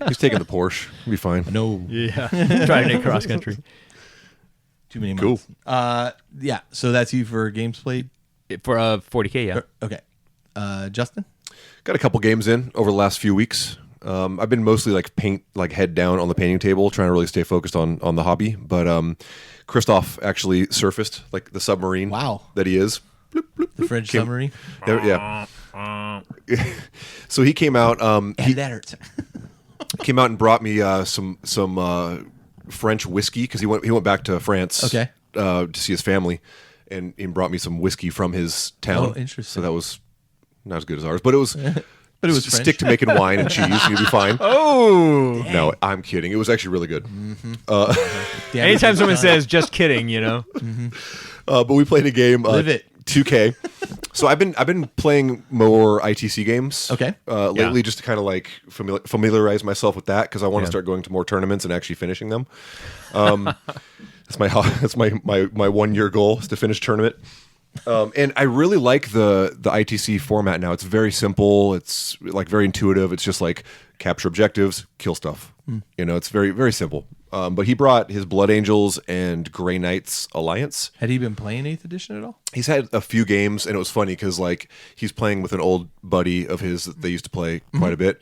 He's taking the Porsche. He'll be fine. No. Yeah. Trying to cross country. Too many months. Cool. Yeah. So that's you for games played for 40K. Yeah. Okay. Justin. Got a couple games in over the last few weeks. I've been mostly head down on the painting table, trying to really stay focused on the hobby. But Christoph actually surfaced like the submarine. Wow. That he is. Bloop, bloop, bloop. The French submarine. Yeah. So he came out. That hurts. Came out and brought me some French whiskey because he went back to France. Okay. To see his family, and he brought me some whiskey from his town. Oh, interesting. So that was not as good as ours, but it was. But it was French. Stick to making wine and cheese. You'll be fine. Oh no, I'm kidding. It was actually really good. Mm-hmm. Anytime someone says "just kidding," Mm-hmm. But we played a game. Live it. 2K. So I've been playing more ITC games. Okay. Lately, just to kind of like familiarize myself with that because I want to start going to more tournaments and actually finishing them. That's my 1 year goal is to finish tournament. And I really like the ITC format now. It's very simple. It's like very intuitive. It's just like capture objectives, kill stuff. It's very, very simple. But he brought his Blood Angels and Grey Knights Alliance. Had he been playing 8th edition at all? He's had a few games, and it was funny because like he's playing with an old buddy of his that they used to play quite a bit.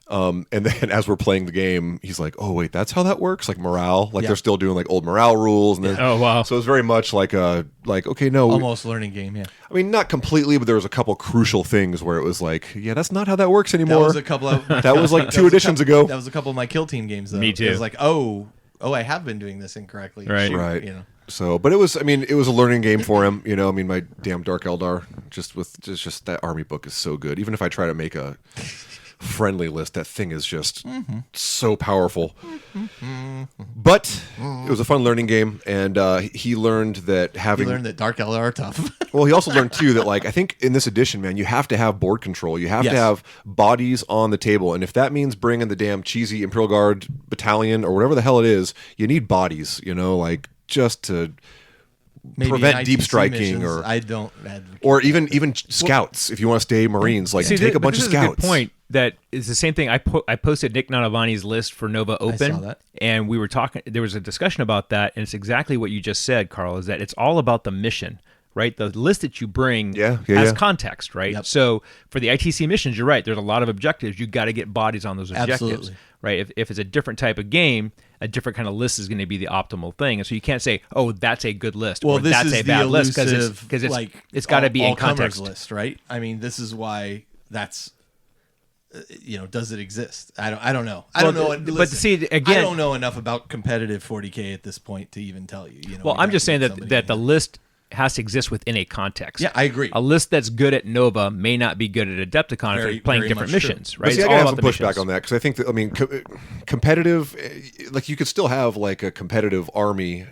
And then as we're playing the game, he's like, "Oh wait, that's how that works." Like morale, they're still doing like old morale rules. And then, oh wow! So it's very much like okay, no, almost learning game. Yeah. I mean, not completely, but there was a couple crucial things where it was like, yeah, that's not how that works anymore. That was a couple of that was like 2 editions ago. That was a couple of my Kill Team games though. Me too. It was like, oh, I have been doing this incorrectly. Right. Shoot, Right. So, but it was a learning game for him. My damn Dark Eldar, just that army book is so good. Even if I try to make a friendly list, that thing is just so powerful. But it was a fun learning game, and he learned that He learned that Dark Eldar are tough. Well, he also learned too that I think in this edition, man, you have to have board control. You have to have bodies on the table, and if that means bringing the damn cheesy Imperial Guard battalion or whatever the hell it is, you need bodies. Just to prevent deep striking, missions, I don't advocate or even scouts. If you want to stay Marines, take a bunch of scouts. This is a good point. That is the same thing. I posted Nick Nanavani's list for Nova Open, I saw that. And we were talking. There was a discussion about that, and it's exactly what you just said, Carl. Is that it's all about the mission, right? The list that you bring has context, right? Yep. So for the ITC missions, you're right. There's a lot of objectives. You got to get bodies on those objectives, Absolutely. right? If it's a different type of game, a different kind of list is going to be the optimal thing. And so you can't say, "Oh, that's a good list," well, or this that's is a bad list because it's got to be in context. List, right? I mean, this is why that's. Does it exist? I don't know. I don't know. Listen, but see, again, I don't know enough about competitive 40K at this point to even tell you. Well, I'm just saying that the list has to exist within a context. Yeah, I agree. A list that's good at Nova may not be good at Adepticon if they're playing different missions, right? But see, I have some pushback on that because I think that competitive, you could still have a competitive army,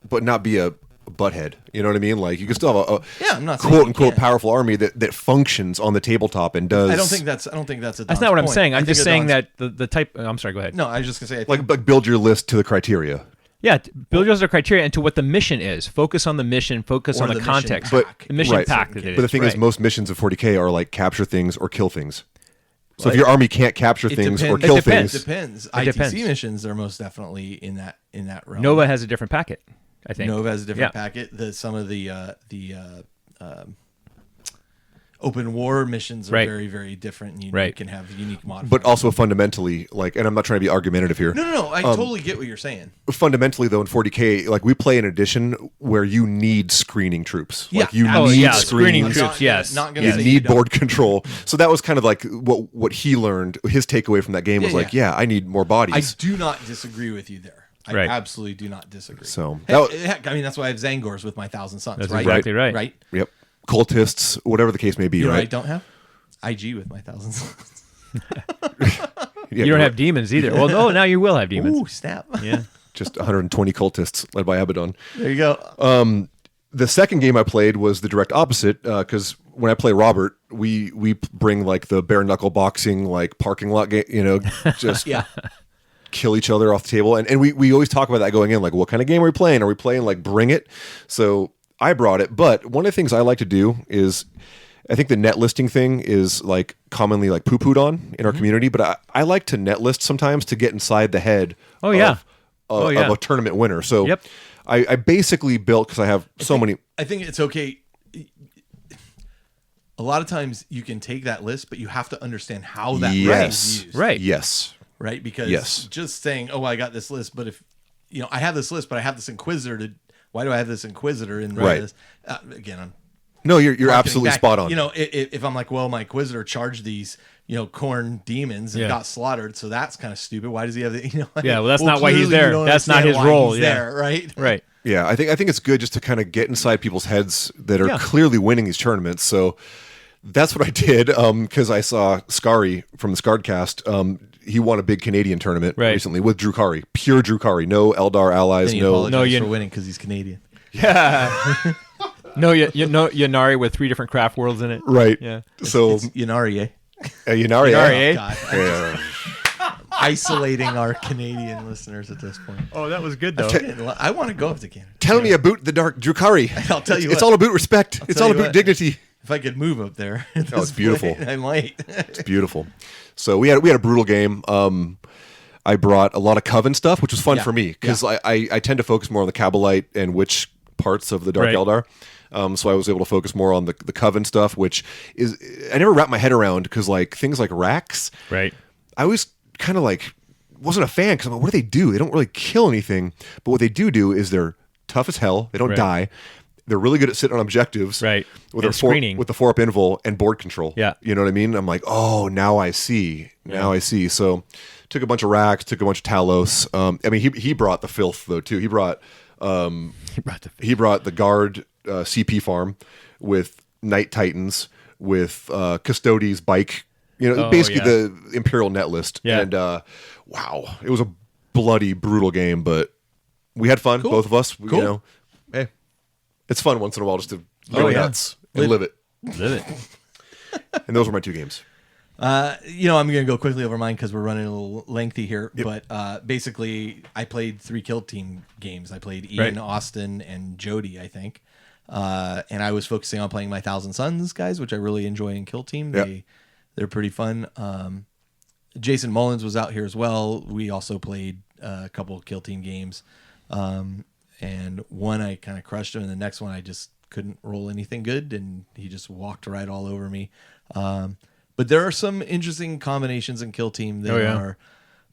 but not be a butthead. You know what I mean? You can still have I'm not quote unquote powerful army that functions on the tabletop and does. I don't think that's a. That's not what I'm saying. I'm just saying that the type. I'm sorry. Go ahead. No, I was just gonna say build your list to the criteria. Yeah, build your criteria into what the mission is. Focus on the mission. Focus on the context. The mission pack that it is. But the thing is, most missions of 40K are capture things or kill things. So if your army can't capture things or kill things, it depends. ITC missions are most definitely in that realm. Nova has a different packet. I think Nova has a different packet. Some of the open war missions are Right. very, very different, and you Right. can have unique modifiers. But also fundamentally, like, and I'm not trying to be argumentative here. No. I totally get what you're saying. Fundamentally, though, in 40K, like, we play an edition where you need screening troops. Yeah. Like, you Oh, need yeah, screening screening troops, yes. Not gonna You say need don't. board control. So that was kind of like what he learned. His takeaway from that game was like, I need more I bodies. do not disagree with you there. I Right. absolutely do not disagree. So, Heck, I mean, that's why I have Zangors with my Thousand Suns, That's right? exactly right. Right? Yep. Cultists, whatever the case may be, You know what I right? don't have? IG with my Thousand Suns. Yeah, You don't have demons either. Well, no, now you will have demons. Ooh, snap. Yeah. just 120 cultists led by Abaddon. There you go. The second game I played was the direct opposite, because when I play Robert, we bring like the bare knuckle boxing, like parking lot game, just Yeah. kill each other off the table. And we always talk about that going in, like, what kind of game are we playing? Are we playing like Bring It? So I brought it. But one of the things I like to do is, I think the net listing thing is like commonly like poo-pooed on in our community, but I like to net list sometimes to get inside the head of a tournament winner. So Yep. I basically built, because I have many. I think it's okay. A lot of times you can take that list, but you have to understand how that list is used. Right. Yes. Right? Because just saying, oh, I got this list, but if, I have this list, but I have this Inquisitor why do I have this Inquisitor in Right. this? Again, I'm No, you're marketing absolutely back. spot on. If I'm like, well, my Inquisitor charged these, corn demons and Yeah. got slaughtered, so that's kind of stupid. Why does he have the, Yeah, well, that's not why he's clearly you there. don't That's not understand his why role, he's yeah. there, right? Right. Yeah, I think it's good just to kind of get inside people's heads that are Yeah. clearly winning these tournaments. So that's what I did, because I saw Scary from the Scardcast. He won a big Canadian tournament recently with Drukari, pure Drukari, no Eldar allies, And he no. apologized for winning because he's Canadian. Yeah. No, Yanari with 3 different craft worlds in it. Right. Yeah. So It's Yanari, eh? Yanari, Yanari, eh? God, yeah. isolating our Canadian listeners at this point. Oh, that was good though. I want to go up to Canada. Tell me about the Dark Drukari. I'll tell you It's what. all about respect. It's tell all you about what. dignity. If I could move up there, at Oh, it's this beautiful. point, I might. It's beautiful. So we had a brutal game. I brought a lot of Coven stuff, which was fun for me, because I tend to focus more on the Kabbalite and which parts of the Dark Right. Eldar. So I was able to focus more on the Coven stuff, which is, I never wrapped my head around, because like things like Racks, Right. I always kind of like wasn't a fan, because I'm like, what do they do? They don't really kill anything, but what they do is they're tough as hell. They don't Right. die. They're really good at sitting on objectives, Right. With And their screening. with the 4-up invul and board control. Yeah. You know what I mean? I'm like, oh, now I see. I see. So took a bunch of Racks, took a bunch of Talos. I mean, he brought the filth though too. He brought the guard CP farm with Night Titans, with Custodes bike. Basically yeah. the Imperial net list. Yeah. And wow, it was a bloody, brutal game, but we had fun, both of us. Cool. Hey, it's fun once in a while just to go yeah. nuts and live it. Live it. And those were my 2 games. I'm going to go quickly over mine because we're running a little lengthy here. But basically, I played 3 Kill Team games. I played Ian, Right. Austin, and Jody, I think. And I was focusing on playing my Thousand Suns guys, which I really enjoy in Kill Team. Yep. They're pretty fun. Jason Mullins was out here as well. We also played a couple of Kill Team games. And one I kind of crushed him, and the next one I just couldn't roll anything good, and he just walked right all over me. But there are some interesting combinations in Kill Team that are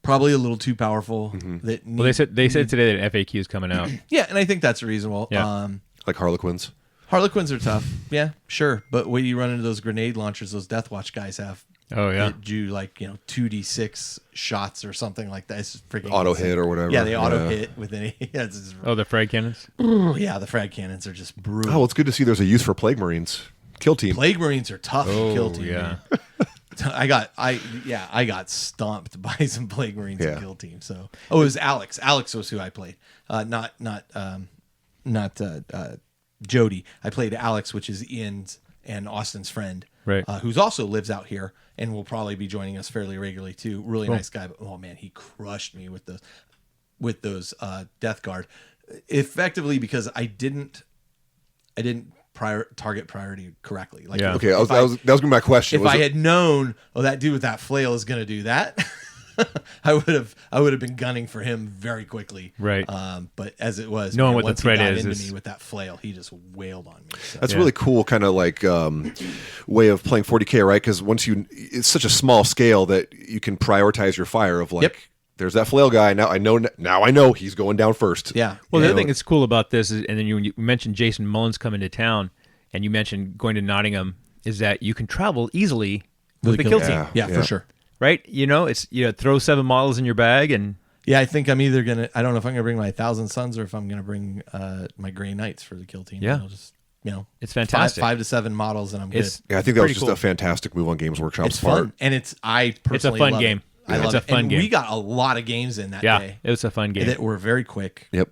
probably a little too powerful. That Well, they said today that FAQ is coming out. yeah, and I think that's reasonable. Yeah. Like Harlequins. Harlequins are tough, yeah, sure. But when you run into those grenade launchers, those Death Watch guys have, Oh yeah. that do 2d6 shots or something like that. It's freaking Auto insane. hit or whatever. Yeah, they auto hit with any. Yeah, it's just, Oh, the frag cannons. yeah, the frag cannons are just brutal. Oh, well, it's good to see there's a use for Plague Marines. Kill Team. Plague Marines are tough in Kill Team. yeah. man. I got stomped by some Plague Marines Yeah. in Kill Team. So it was Alex. Alex was who I played. Not Jody. I played Alex, which is Ian's and Austin's friend, Right. Who's also lives out here and will probably be joining us fairly regularly too. Really nice guy, but oh man, he crushed me with those Death Guard, effectively because I didn't target priority correctly. Like, Yeah. Okay, that was gonna be my question. if Was I it- had known, oh, that dude with that flail is going to do that, I would have been gunning for him very quickly. Right. But as it was, knowing what once the threat he got is into me with that flail, he just wailed on me. So. That's really cool, kind of like way of playing 40K, right? Because it's such a small scale that you can prioritize your fire of like. Yep. There's that flail guy. Now I know he's going down first. Yeah. Well, the other thing that's cool about this is, and then you mentioned Jason Mullins coming to town, and you mentioned going to Nottingham, is that you can travel easily with the kill team. Yeah, for sure. Right? It's throw 7 models in your bag and. Yeah, I think I'm either I don't know if I'm gonna bring my 1,000 Suns or if I'm gonna bring my Grey Knights for the kill team. Yeah. I'll just it's fantastic. 5 to 7 models and I'm good. Yeah, I think that was just a fantastic move on Games Workshop's part. Fun, and I personally it's a fun love game. It. I love it's a fun and game. We got a lot of games in that day. It was a fun game. That were very quick. Yep.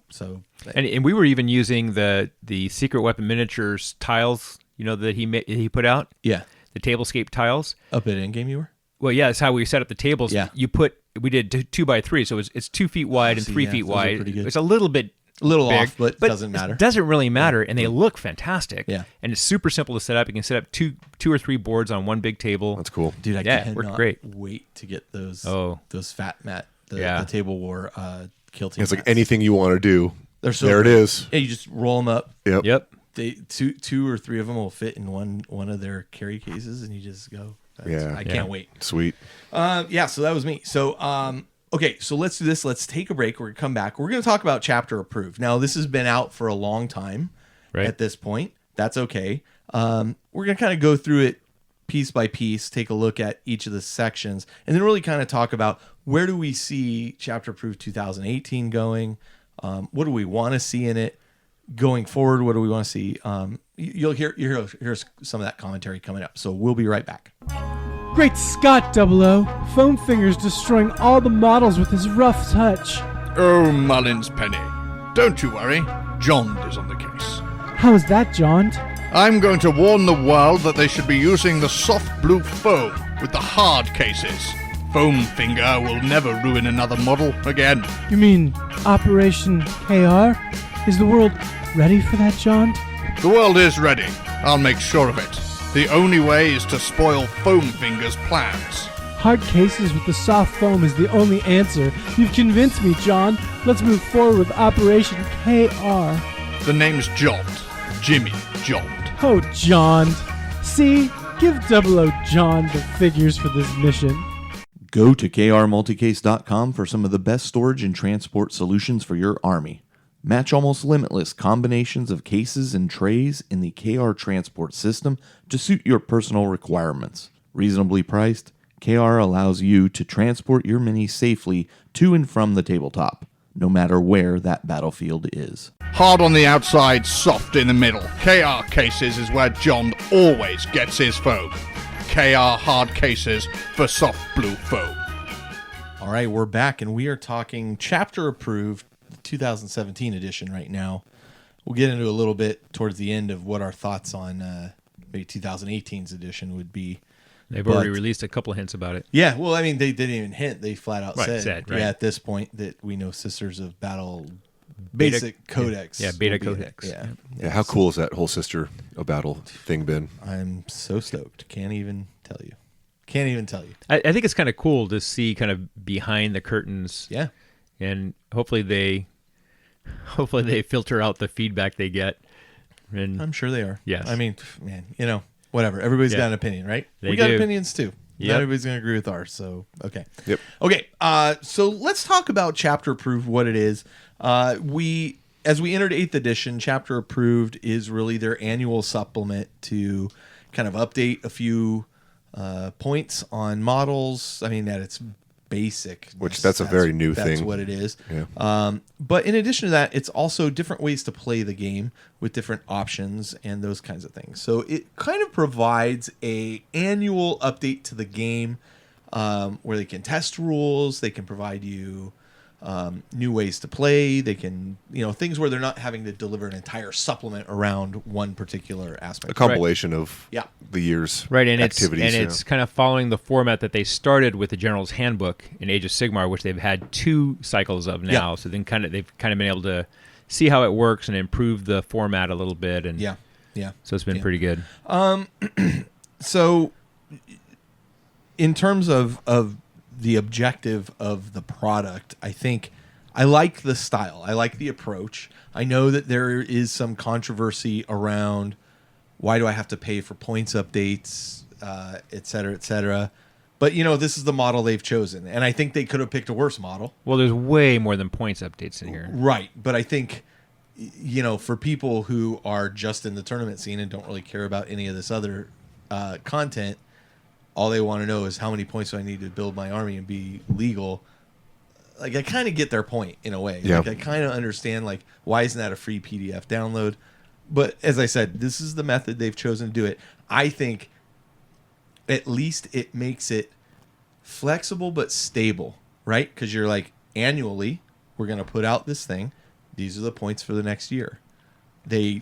So and we were even using the Secret Weapon miniatures tiles, that he put out. Yeah. The tablescape tiles. Up at Endgame you were? Well, yeah, that's how we set up the tables. Yeah. We did 2x3, so it's 2 feet wide and 3 feet wide. It's a little bit off, but it doesn't matter. It doesn't really matter, and they look fantastic. Yeah. And it's super simple to set up. You can set up two or three boards on one big table. That's cool. Dude, I cannot cannot great. wait to get those fat mat, the table war kill team. It's like anything you want to do. They're so there great. it is. Yeah, you just roll them up. Yep. They two or three of them will fit in one of their carry cases, and you just go. I can't wait. Sweet. So that was me. So okay, so let's do this. Let's take a break. We're gonna come back. We're gonna talk about Chapter Approved. Now this has been out for a long time. Right. At this point, that's okay. We're gonna kind of go through it piece by piece, take a look at each of the sections, and then really kind of talk about where do we see Chapter Approved 2018 going. What do we want to see in it going forward? What do we want to see? You'll hear some of that commentary coming up. So we'll be right back. Great Scott, 00. Foam Finger's destroying all the models with his rough touch. Oh, Mullins Penny. Don't you worry. John is on the case. How is that, John? I'm going to warn the world that they should be using the soft blue foam with the hard cases. Foam Finger will never ruin another model again. You mean Operation KR? Is the world ready for that, John? The world is ready. I'll make sure of it. The only way is to spoil Foam Finger's plans. Hard cases with the soft foam is the only answer. You've convinced me, John. Let's move forward with Operation KR. The name's Jont. Jimmy Jont. Oh, John. See? Give 00 John the figures for this mission. Go to krmulticase.com for some of the best storage and transport solutions for your army. Match almost limitless combinations of cases and trays in the KR transport system to suit your personal requirements. Reasonably priced, KR allows you to transport your minis safely to and from the tabletop, no matter where that battlefield is. Hard on the outside, soft in the middle. KR Cases is where John always gets his foam. KR hard cases for soft blue foam. All right, we're back, and we are talking Chapter Approved 2017 edition right now. We'll get into a little bit towards the end of what our thoughts on maybe 2018's edition would be. They've already released a couple of hints about it. Yeah, well, I mean, they didn't even hint. They flat out said right. at this point that we know Sisters of Battle basic codex. Yeah, beta codex. Yeah, how cool has that whole Sister of Battle thing been? I'm so stoked. Can't even tell you. I think it's kind of cool to see kind of behind the curtains. Yeah. And hopefully they filter out the feedback they get. And I'm sure they are. Yes. I mean, man, whatever. Everybody's got an opinion, right? We got opinions too. Yep. Not everybody's going to agree with ours. So, okay. Yep. Okay. So let's talk about Chapter Approved, what it is. As we entered 8th edition, Chapter Approved is really their annual supplement to kind of update a few points on models. I mean, at its basic. Which that's a very new thing. That's what it is. Yeah. But in addition to that, it's also different ways to play the game with different options and those kinds of things. So it kind of provides a annual update to the game where they can test rules. They can provide you new ways to play. They can, things where they're not having to deliver an entire supplement around one particular aspect. A compilation of the year's activities. It's kind of following the format that they started with the General's Handbook in Age of Sigmar, which they've had 2 cycles of now. Yeah. So then they've kind of been able to see how it works and improve the format a little bit. And yeah. So it's been pretty good. So in terms of the objective of the product. I think I like the style. I like the approach. I know that there is some controversy around why do I have to pay for points updates, et cetera, et cetera. But, this is the model they've chosen. And I think they could have picked a worse model. Well, there's way more than points updates in here. Right. But I think, for people who are just in the tournament scene and don't really care about any of this other content, all they want to know is how many points do I need to build my army and be legal. Like, I kind of get their point in a way. Yeah. Like, I kind of understand, like, why isn't that a free PDF download? But as I said, this is the method they've chosen to do it. I think at least it makes it flexible but stable, right? Because you're like, annually, we're going to put out this thing. These are the points for the next year. They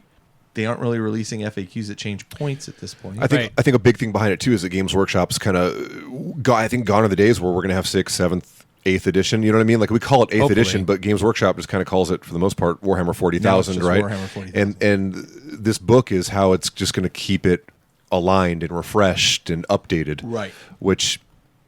aren't really releasing FAQs that change points at this point. I think a big thing behind it too is that Games Workshop's kind of gone are the days where we're going to have 6th, 7th, 8th edition. You know what I mean? Like we call it 8th Hopefully. edition, but Games Workshop just kind of calls it for the most part Warhammer 40,000, No, right? Warhammer 40,000. And this book is how it's just going to keep it aligned and refreshed and updated. Right.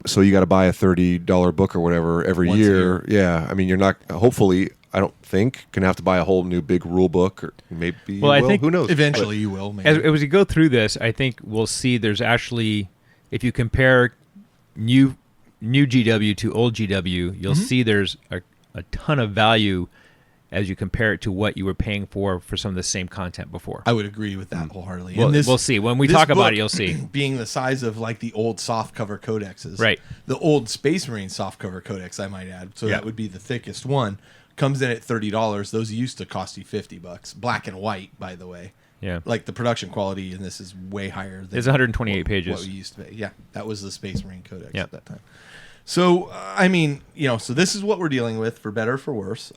So you got to buy a $30 book or whatever every Once a year. Yeah. I mean, you're not. Hopefully, I don't think gonna have to buy a whole new big rule book, or maybe. Well, I will. think Who knows? Eventually you will, maybe. As we go through this, I think we'll see there's actually, if you compare new GW to old GW, you'll see there's a ton of value as you compare it to what you were paying for some of the same content before. I would agree with that wholeheartedly. Well, And we'll see. When we this talk about book it, you'll see. Being the size of like the old softcover codexes. Right. The old Space Marine softcover codex, I might add. So Yeah. that would be the thickest one. Comes in at $30. Those used to cost you $50. Black and white, by the way. Yeah. Like the production quality in this is way higher than It's 128 pages. what we used to pay. Yeah. That was the Space Marine codex Yeah. at that time. So, I mean, so this is what we're dealing with, for better or for worse.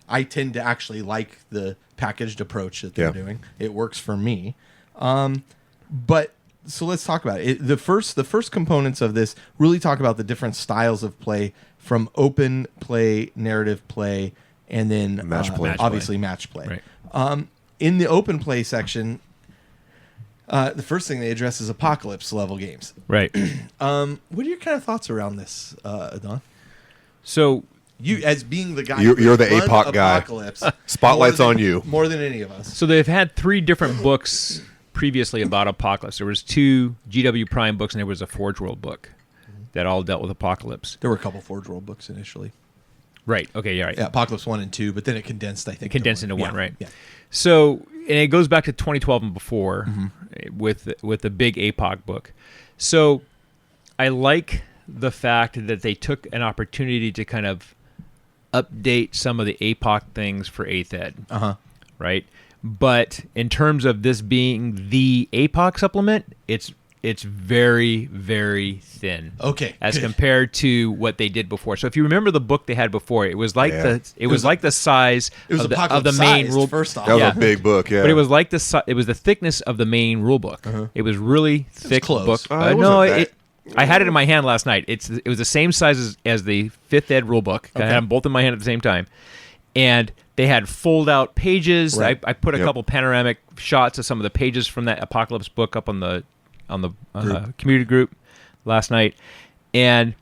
I tend to actually like the packaged approach that they're Yeah. doing. It works for me. But so let's talk about it. The first components of this really talk about the different styles of play, from open play, narrative play, and then Match play. obviously match play. Right. In the open play section, the first thing they address is apocalypse level games. Right. What are your kind of thoughts around this, Adan? So You, as being the guy, You're the who run APOC guy. Apocalypse, Spotlight's more on than- you. more than any of us. So they've had 3 different books previously about Apocalypse. There was 2 GW Prime books, and there was a Forge World book that all dealt with Apocalypse. There were a couple Forge World books initially. Right. Okay. Yeah. Right. Yeah, Apocalypse 1 and 2, but then it condensed, I think. Condensed into one, Yeah, right? Yeah. So, and it goes back to 2012 and before with the big APOC book. So, I like the fact that they took an opportunity to kind of update some of the APOC things for 8th Ed. Right? But in terms of this being the APOC supplement, it's very, very thin. Okay, As good. compared to what they did before. So if you remember the book they had before, it was like Yeah. it was like the size It was of the Apocalypse main sized, rule. first off. That was Yeah. a big book, yeah. But it was like it was the thickness of the main rule book. It was really thick close. book. It No, wasn't I had it in my hand last night. It was the same size as the 5th Ed rule book. I had them both in my hand at the same time, and they had fold out pages. Right. I put a Yep. couple panoramic shots of some of the pages from that Apocalypse book up on the community group last night, and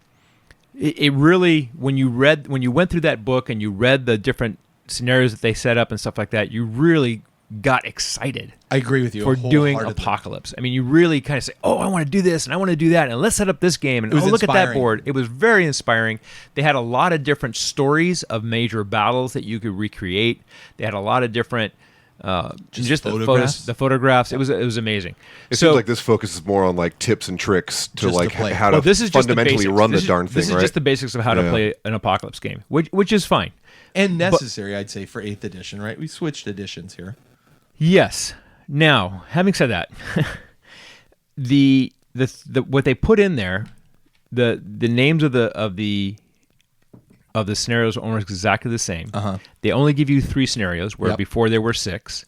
it really, when you went through that book and you read the different scenarios that they set up and stuff like that, you really got excited I agree with you for doing wholeheartedly. Apocalypse. I mean, you really kind of say, "Oh, I want to do this and I want to do that, and let's set up this game." And It was look at that inspiring. board. It was very inspiring. They had a lot of different stories of major battles that you could recreate. They had a lot of different just photographs? the photographs. It was amazing. It seems like this focuses more on like tips and tricks to Just like to play. how well, to this is just the fundamentally basics. run This the is- darn thing, This is right? just the basics of how to Yeah. play an Apocalypse game, which is fine. And necessary, I'd say, for 8th edition, right? We switched editions here. Yes. Now, having said that, the what they put in there, the names of the scenarios are almost exactly the same. They only give you 3 scenarios, where Yep. before there were 6.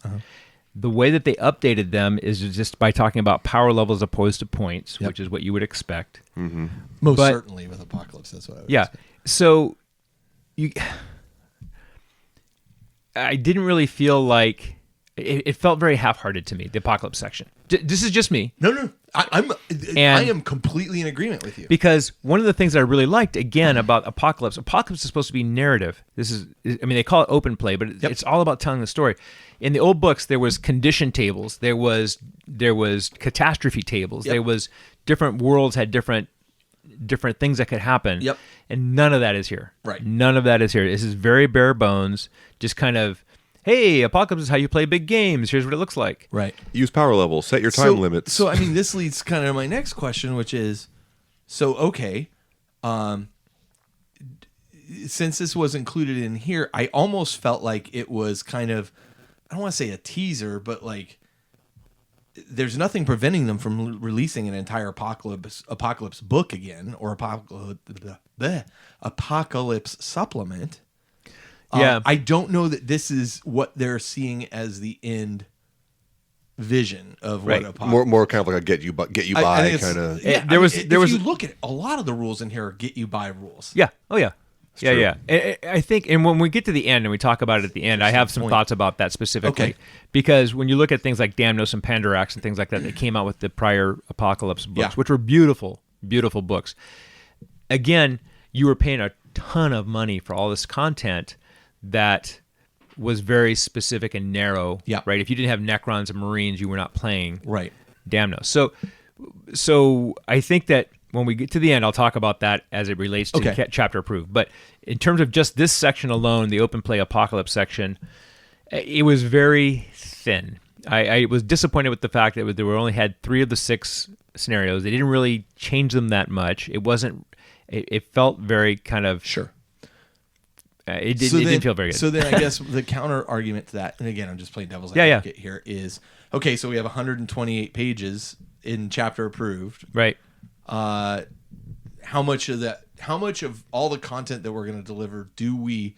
The way that they updated them is just by talking about power levels opposed to points, Yep. which is what you would expect. Most But- certainly with Apocalypse, that's what I would Yeah. say. So I didn't really feel like it felt very half-hearted to me, the Apocalypse section. This is just me. No. I am completely in agreement with you. Because one of the things that I really liked, again, about Apocalypse is supposed to be narrative. They call it open play, but it's all about telling the story. In the old books, there was condition tables, there was catastrophe tables, there was different worlds had different things that could happen. Yep. And none of that is here. Right. None of that is here. This is very bare bones, just kind of, hey, Apocalypse is how you play big games. Here's what it looks like. Right. Use power levels, set your time limits. So, I mean, this leads kind of to my next question, which is, okay, since this was included in here, I almost felt like it was kind of, I don't want to say a teaser, but like, there's nothing preventing them from releasing an entire apocalypse book again, or apocalypse supplement. Yeah. I don't know that this is what they're seeing as the end vision of what apocalypse. More kind of like a get you by kind of. Yeah, if you look at it, a lot of the rules in here are get you by rules. Yeah. Oh, yeah. true. Yeah. I think, and when we get to the end and we talk about it at the end, I have some thoughts about that specifically. Okay. Because when you look at things like Damnos and Pandarax and things like that, they came out with the prior Apocalypse books, Yeah. which were beautiful, beautiful books. Again, you were paying a ton of money for all this content that was very specific and narrow. Yeah. Right? If you didn't have Necrons and Marines, you were not playing Right. Damnos. So I think that when we get to the end, I'll talk about that as it relates to chapter approved. But in terms of just this section alone, the open play Apocalypse section, it was very thin. I was disappointed with the fact that they only had 3 of the 6 scenarios. They didn't really change them that much. It wasn't. It felt very kind of Sure. It didn't feel very good. So then I guess the counter argument to that, and again, I'm just playing devil's advocate here, is, okay, so we have 128 pages in chapter approved. Right. How much of all the content that we're going to deliver do we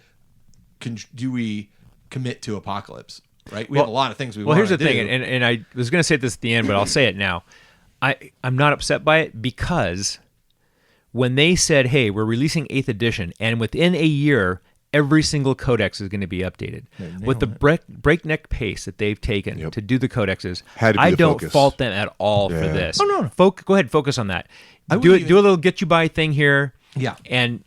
commit to Apocalypse? Right. We have a lot of things we want to do. Well, here's the thing, and I was going to say this at the end, but I'll say it now. I'm not upset by it because when they said, hey, we're releasing 8th edition, and within a year, every single codex is going to be updated. With the breakneck pace that they've taken to do the codexes, I don't fault them at all for this. Oh, no. Go ahead, focus on that. Do a little get you by thing here. Yeah. And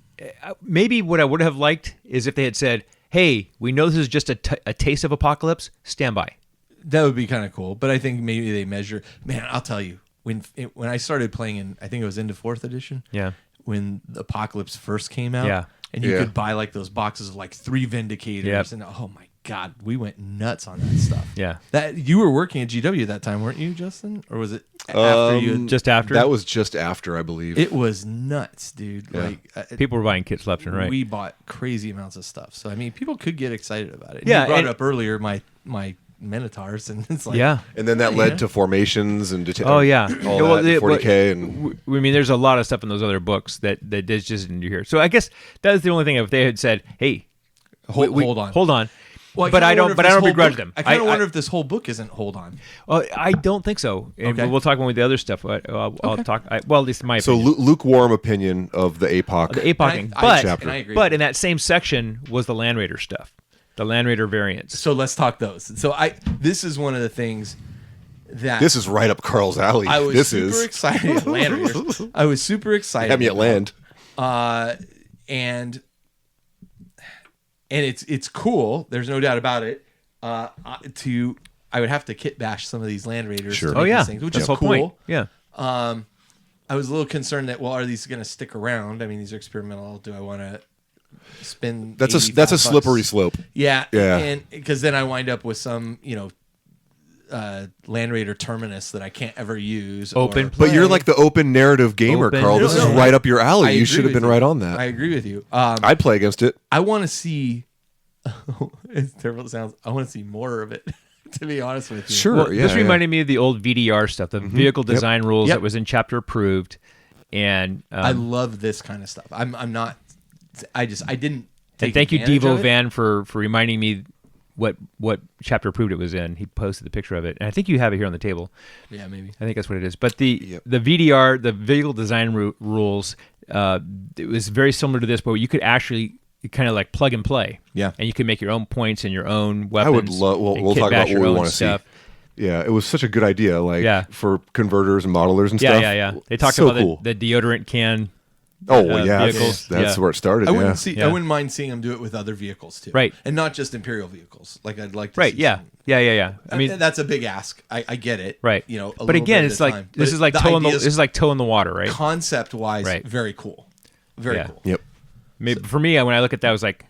maybe what I would have liked is if they had said, hey, we know this is just a taste of Apocalypse, stand by. That would be kind of cool. But I think maybe they measure. Man, I'll tell you, when I started playing in, I think it was into 4th edition. Yeah. When the Apocalypse first came out. Yeah. And you could buy like those boxes of like 3 Vindicators, and oh my God, we went nuts on that stuff. Yeah. That you were working at GW at that time, weren't you, Justin? Or was it after you? Just after? That was just after, I believe. It was nuts, dude. Yeah. Like people were buying kits left and right. We bought crazy amounts of stuff. So I mean, people could get excited about it. Yeah, you brought up earlier my Minotaurs, and it's like, and then that led to formations and all that 40K, and I mean, there's a lot of stuff in those other books that just isn't here. So I guess that is the only thing. If they had said, "Hey, hold on," well, but I don't begrudge them. I kind of wonder if this whole book isn't hold on. I don't think so. And we'll talk about the other stuff. I'll talk. At least in my so opinion. lukewarm opinion of the APOC. But I agree. But in that same section was the Land Raider stuff. The Land Raider variants. So let's talk those. So this is one of the things that this is right up Carl's alley. I was this super excited. Land Raiders. I was super excited. Have me at land. And it's cool. There's no doubt about it. I would have to kit bash some of these Land Raiders. Sure. To make these things, which That's is the whole cool. point. Yeah. I was a little concerned that are these going to stick around? I mean, these are experimental. Do I want to spend? That's a slippery slope. Yeah. Yeah. And because then I wind up with some Land Raider terminus that I can't ever use. Open But you're like the open narrative gamer, Carl. This is right up your alley. You should have been right on that. I agree with you. I'd play against it. I want to see. It's terrible. It sounds. I want to see more of it. To be honest with you. Sure. Well, this reminded me of the old VDR stuff, the vehicle design rules that was in chapter approved, and I love this kind of stuff. I'm not. I didn't. And thank you, Devo Van, for reminding me what chapter approved it was in. He posted the picture of it, and I think you have it here on the table. Yeah, maybe. I think that's what it is. But the VDR, the vehicle design rules, it was very similar to this, but you could actually kind of like plug and play. Yeah. And you can make your own points and your own weapons. I would love. and We'll kit talk about bash what your we own want to see. stuff. Yeah, it was such a good idea. Like Yeah. for converters and modelers and Yeah, stuff. yeah. They talked so about cool. the deodorant can. Oh well, yeah, vehicles. that's Yeah. where it started. I yeah. wouldn't Yeah. I wouldn't mind seeing them do it with other vehicles too. Right. And not just Imperial vehicles. Like I'd like to Right. see Yeah. some- Yeah. I mean, that's a big ask. I get it. right. You know, a but little again, bit it's at a like time. this But is like the toe in the ideas, this is like toe in the water, right? concept wise, Right. very cool. Very Yeah. cool. Yep. Maybe, for me, when I look at that, I was like,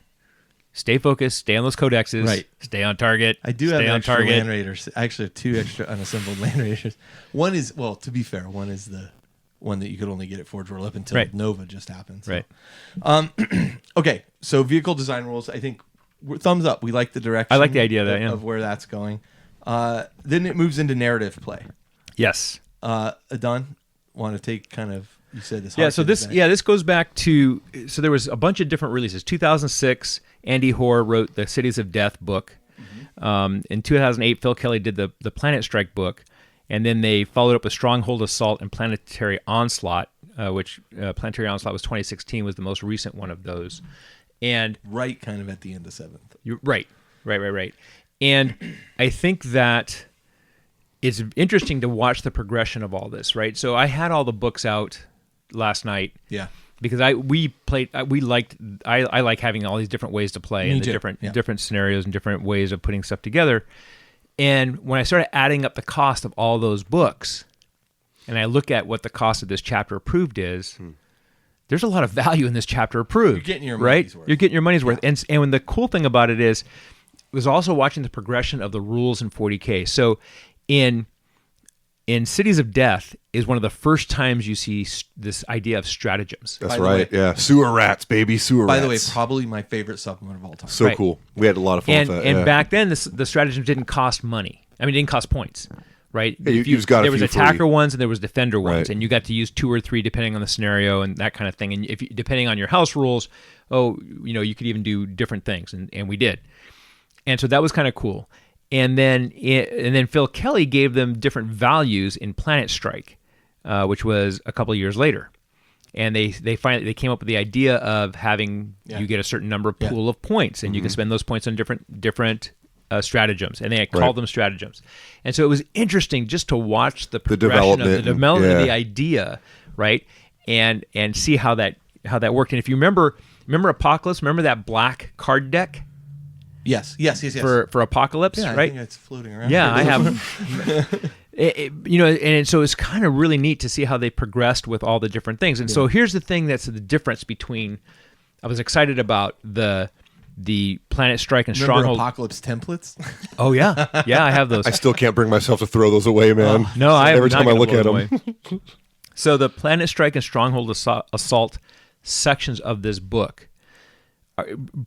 stay focused, stay on those codexes, Right. stay on target. I do have stay on extra target. land raiders. I actually have 2 extra unassembled land raiders. One is, well, to be fair, one is the one that you could only get at Forge World up until Right. Nova just happened. So. Right. Okay, so vehicle design rules. I think thumbs up. We like the direction. I like the idea of that, yeah. of where that's going. Then it moves into narrative play. Yes. Adan, want to take kind of, you said this. Yeah. So harkens this, back. this goes back to. So there was a bunch of different releases. 2006, Andy Hoare wrote the Cities of Death book. In 2008, Phil Kelly did the Planet Strike book, and then they followed up with Stronghold Assault and Planetary Onslaught, which Planetary Onslaught was 2016, was the most recent one of those. And Right, kind of at the end of 7th. you're right. And I think that it's interesting to watch the progression of all this, right? So I had all the books out last night Yeah. because I like having all these different ways to play Me and the too. different Yeah. different scenarios and different ways of putting stuff together. And when I started adding up the cost of all those books, and I look at what the cost of this chapter approved is, there's a lot of value in this chapter approved. You're getting your right? money's worth. You're getting your money's worth. And when the cool thing about it is, was also watching the progression of the rules in 40K. So in Cities of Death is one of the first times you see this idea of stratagems. That's By the right. way- Yeah. Sewer rats, baby. Sewer By rats. the way, probably my favorite supplement of all time. so Right. cool. We had a lot of fun And with that. and yeah. back then, the stratagems didn't cost money. I mean, it didn't cost points, right? Yeah, you just got a there was few attacker free. ones and there was defender ones, Right. and you got to use 2 or 3 depending on the scenario and that kind of thing. And if you, depending on your house rules, you could even do different things, and we did. And so that was kind of cool. And then Phil Kelly gave them different values in Planet Strike, which was a couple of years later. And they finally came up with the idea of having you get a certain number of pool of points, and you can spend those points on different stratagems, and they had called them stratagems. And so it was interesting just to watch the progression of the development of the idea, right? And see how that worked. And if you remember Apocalypse, remember that black card deck Yes. for Apocalypse, yeah, I right? think it's floating around. Yeah, I have. And so it's kind of really neat to see how they progressed with all the different things. And so here's the thing that's the difference between. I was excited about the Planet Strike and Remember Stronghold. Apocalypse templates? Oh yeah, I have those. I still can't bring myself to throw those away, man. No, I every am time not I gonna look blow at them them. away. So the Planet Strike and Stronghold Assault sections of this book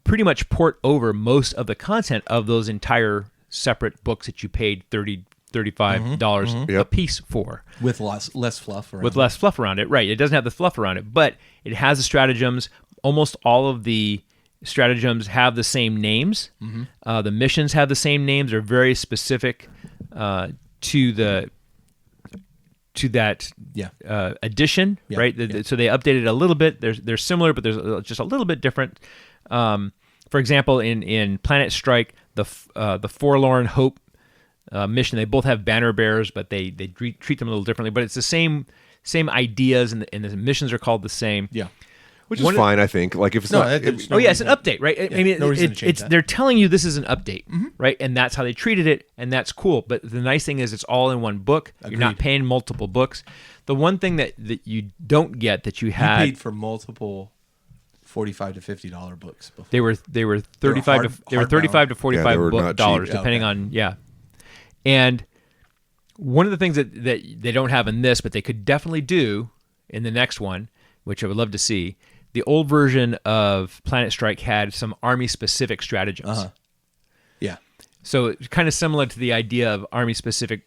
pretty much port over most of the content of those entire separate books that you paid $35 a Yep. piece for. With less fluff around. With less fluff around it, right? It doesn't have the fluff around it, but it has the stratagems. Almost all of the stratagems have the same names. The missions have the same names. They're very specific to that edition, right? So they updated a little bit. They're similar, but there's just a little bit different. For example, in Planet Strike, the Forlorn Hope mission, they both have banner bearers, but they treat them a little differently. But it's the same ideas, and the missions are called the same. Yeah. Which is fine, I think. Like if it's not. there's Oh yeah, it's an update, right? I mean, no reason to change that. they're telling you this is an update, right? And that's how they treated it, and that's cool. But the nice thing is, it's all in one book. You're not Agreed. paying multiple books. The one thing that you don't get that you You had, paid for multiple $45 to $50 books before. they were $35 to $45 Yeah, they were not dollars, cheap. depending on And one of the things that they don't have in this, but they could definitely do in the next one, which I would love to see. The old version of Planet Strike had some army-specific stratagems. Yeah. So it's kind of similar to the idea of army-specific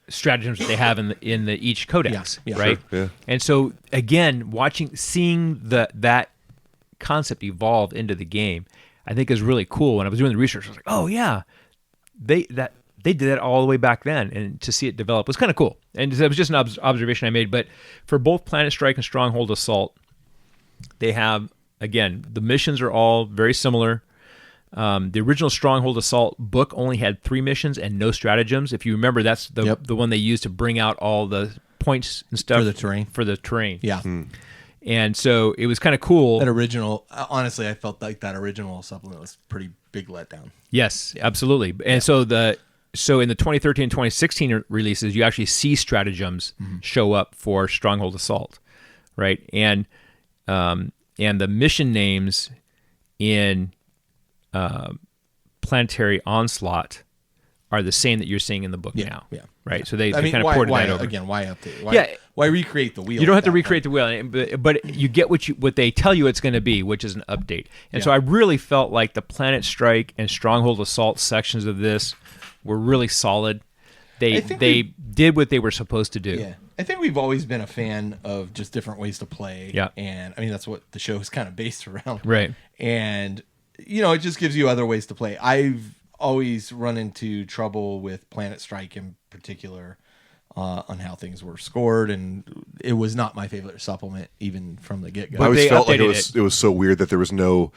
stratagems that they have in the each codex, Yeah, right? sure, yeah. And so again, seeing that concept evolve into the game, I think is really cool. When I was doing the research, I was like, oh yeah, they did that all the way back then, and to see it develop was kind of cool. And it was just an observation I made. But for both Planet Strike and Stronghold Assault, they have again, the missions are all very similar. The original Stronghold Assault book only had 3 missions and no stratagems. If you remember, that's the one they used to bring out all the points and stuff For the terrain. Yeah. And so it was kind of cool. That original, honestly, I felt like that original supplement was a pretty big letdown. Yes, absolutely. And so in the 2013 and 2016 releases, you actually see stratagems show up for Stronghold Assault, right? And the mission names in Planetary Onslaught are the same that you're seeing in the book now. Yeah. Right. So they kind of ported that over. Again, why update? Why recreate the wheel? You don't have to recreate the wheel, but you get what they tell you it's going to be, which is an update. And so I really felt like the Planet Strike and Stronghold Assault sections of this were really solid. They did what they were supposed to do. Yeah. I think we've always been a fan of just different ways to play. Yeah. And I mean, that's what the show is kind of based around. Right. And, it just gives you other ways to play. I've always run into trouble with Planet Strike in particular on how things were scored, and it was not my favorite supplement even from the get-go. I always felt like it was so weird that there was no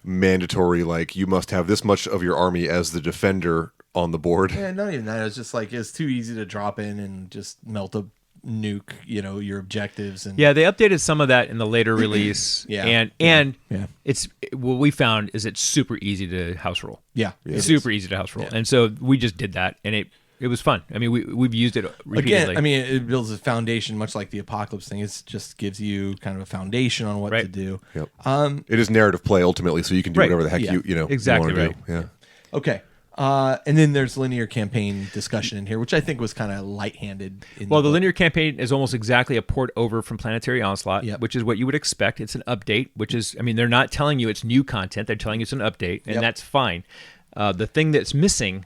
mandatory, like, you must have this much of your army as the defender on the board. Yeah, not even that. It was just like, it's too easy to drop in and just melt a nuke, your objectives. And yeah, they updated some of that in the later release. And it's what we found is it's super easy to house roll. Yeah, it's super easy to house roll. And so we just did that, and it was fun. I mean, we've used it repeatedly. Again, I mean, it builds a foundation, much like the Apocalypse thing. It just gives you kind of a foundation on what to do. Yep. It is narrative play ultimately, so you can do whatever the heck you exactly want to right. do. Yeah. Okay. And then there's linear campaign discussion in here, which I think was kind of light-handed. The linear campaign is almost exactly a port over from Planetary Onslaught, which is what you would expect. It's an update, which is, I mean, they're not telling you it's new content. They're telling you it's an update, and that's fine. The thing that's missing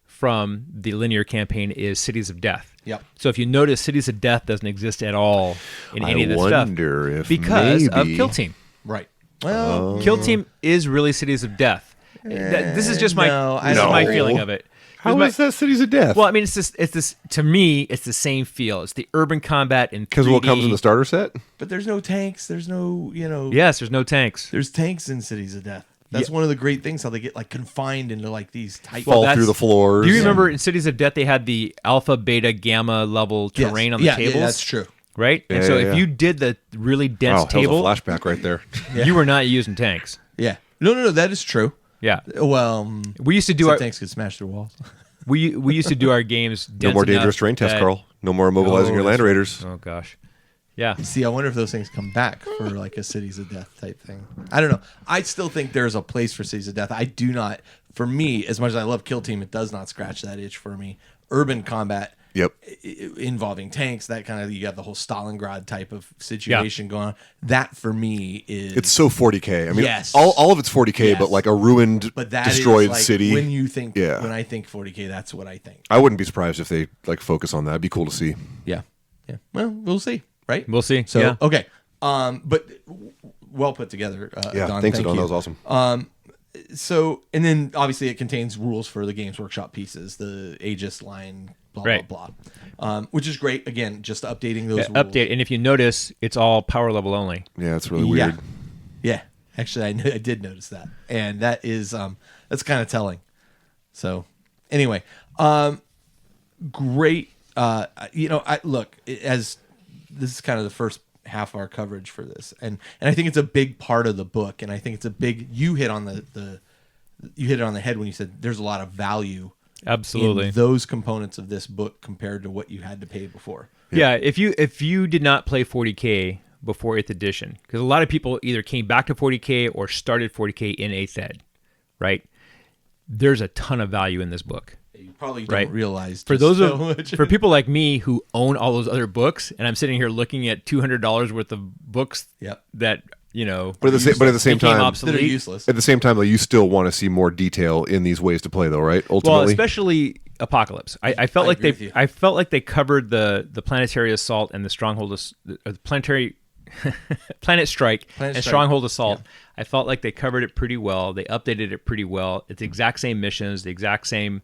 from the linear campaign is Cities of Death. Yep. So if you notice, Cities of Death doesn't exist at all in any of this stuff. I wonder if because of Kill Team. Right. Well, Kill Team is really Cities of Death. This is just my feeling of it. How is that Cities of Death? Well, I mean, it's this. To me, it's the same feel. It's the urban combat in 3D. Because what comes in the starter set? But there's no tanks. There's no, Yes, there's no tanks. There's tanks in Cities of Death. That's one of the great things, how they get like confined into like these tight fall through the floors. Do you remember in Cities of Death they had the alpha, beta, gamma level terrain on the tables? Yeah, that's true. Right? And so if you did the really dense table, that was a flashback right there. You were not using tanks. Yeah. No, that is true. Yeah. Well, we used to do tanks could smash through walls. we used to do our games No more dangerous terrain tests, Carl. No more immobilizing your land raiders. Oh gosh. Yeah. See, I wonder if those things come back for like a Cities of Death type thing. I don't know. I still think there's a place for Cities of Death. I do not, for me, as much as I love Kill Team, it does not scratch that itch for me. Urban combat involving tanks, that kind of, you have the whole Stalingrad type of situation going on. That for me is... It's so 40K. I mean, all of it's 40K, but like a ruined, destroyed city. When you think, when I think 40K, that's what I think. I wouldn't be surprised if they like focus on that. It'd be cool to see. Yeah. Well, we'll see. Right? We'll see. So okay, but well put together. Don, thanks, Adan. That was awesome. So, and then obviously it contains rules for the Games Workshop pieces, the Aegis line, blah blah, which is great. Again, just updating those rules. Update, and if you notice, it's all power level only. Yeah, it's really weird. Yeah, actually, I did notice that, and that is that's kind of telling. So, anyway, great. As this is kind of the first half of our coverage for this, and I think it's a big part of the book, and I think it's a big. You hit on you hit it on the head when you said there's a lot of value, absolutely, in those components of this book compared to what you had to pay before. Yeah, if you did not play 40K before 8th edition, because a lot of people either came back to 40K or started 40K in 8th ed, right? There's a ton of value in this book. You probably don't realize for for people like me who own all those other books, and I'm sitting here looking at $200 worth of books that but at the same time, obsolete. That are useless. At the same time, though, you still want to see more detail in these ways to play, though, right? Ultimately, well, especially Apocalypse. I felt like they covered the Planetary Assault and the Stronghold, the Planetary Planet Strike and Stronghold Assault. Yeah. I felt like they covered it pretty well. They updated it pretty well. It's the exact same missions, the exact same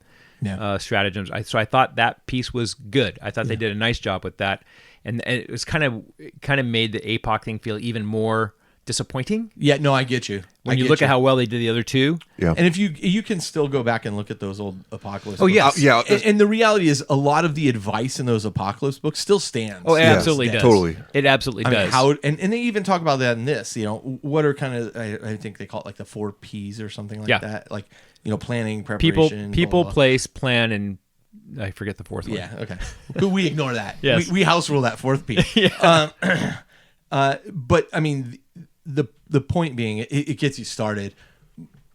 stratagems. So I thought that piece was good. I thought they did a nice job with that, and it was kind of made the APOC thing feel even more disappointing Yeah, no, I get you. when you look at how well they did the other two. Yeah. And if you can still go back and look at those old Apocalypse Oh, books. yes. Yeah. And the reality is, a lot of the advice in those Apocalypse books still stands. Oh, it Yes, absolutely does. totally. It absolutely I mean, does. how and they even talk about that in this. You know, what are kind of I think they call it like the 4 P's or something like Yeah. that. Like, you know, planning, people, preparation, people, blah, blah, blah. place, plan, and I forget the fourth one. Yeah, okay. We ignore that. Yes. We house rule that 4th P. But I mean, the point being, it gets you started.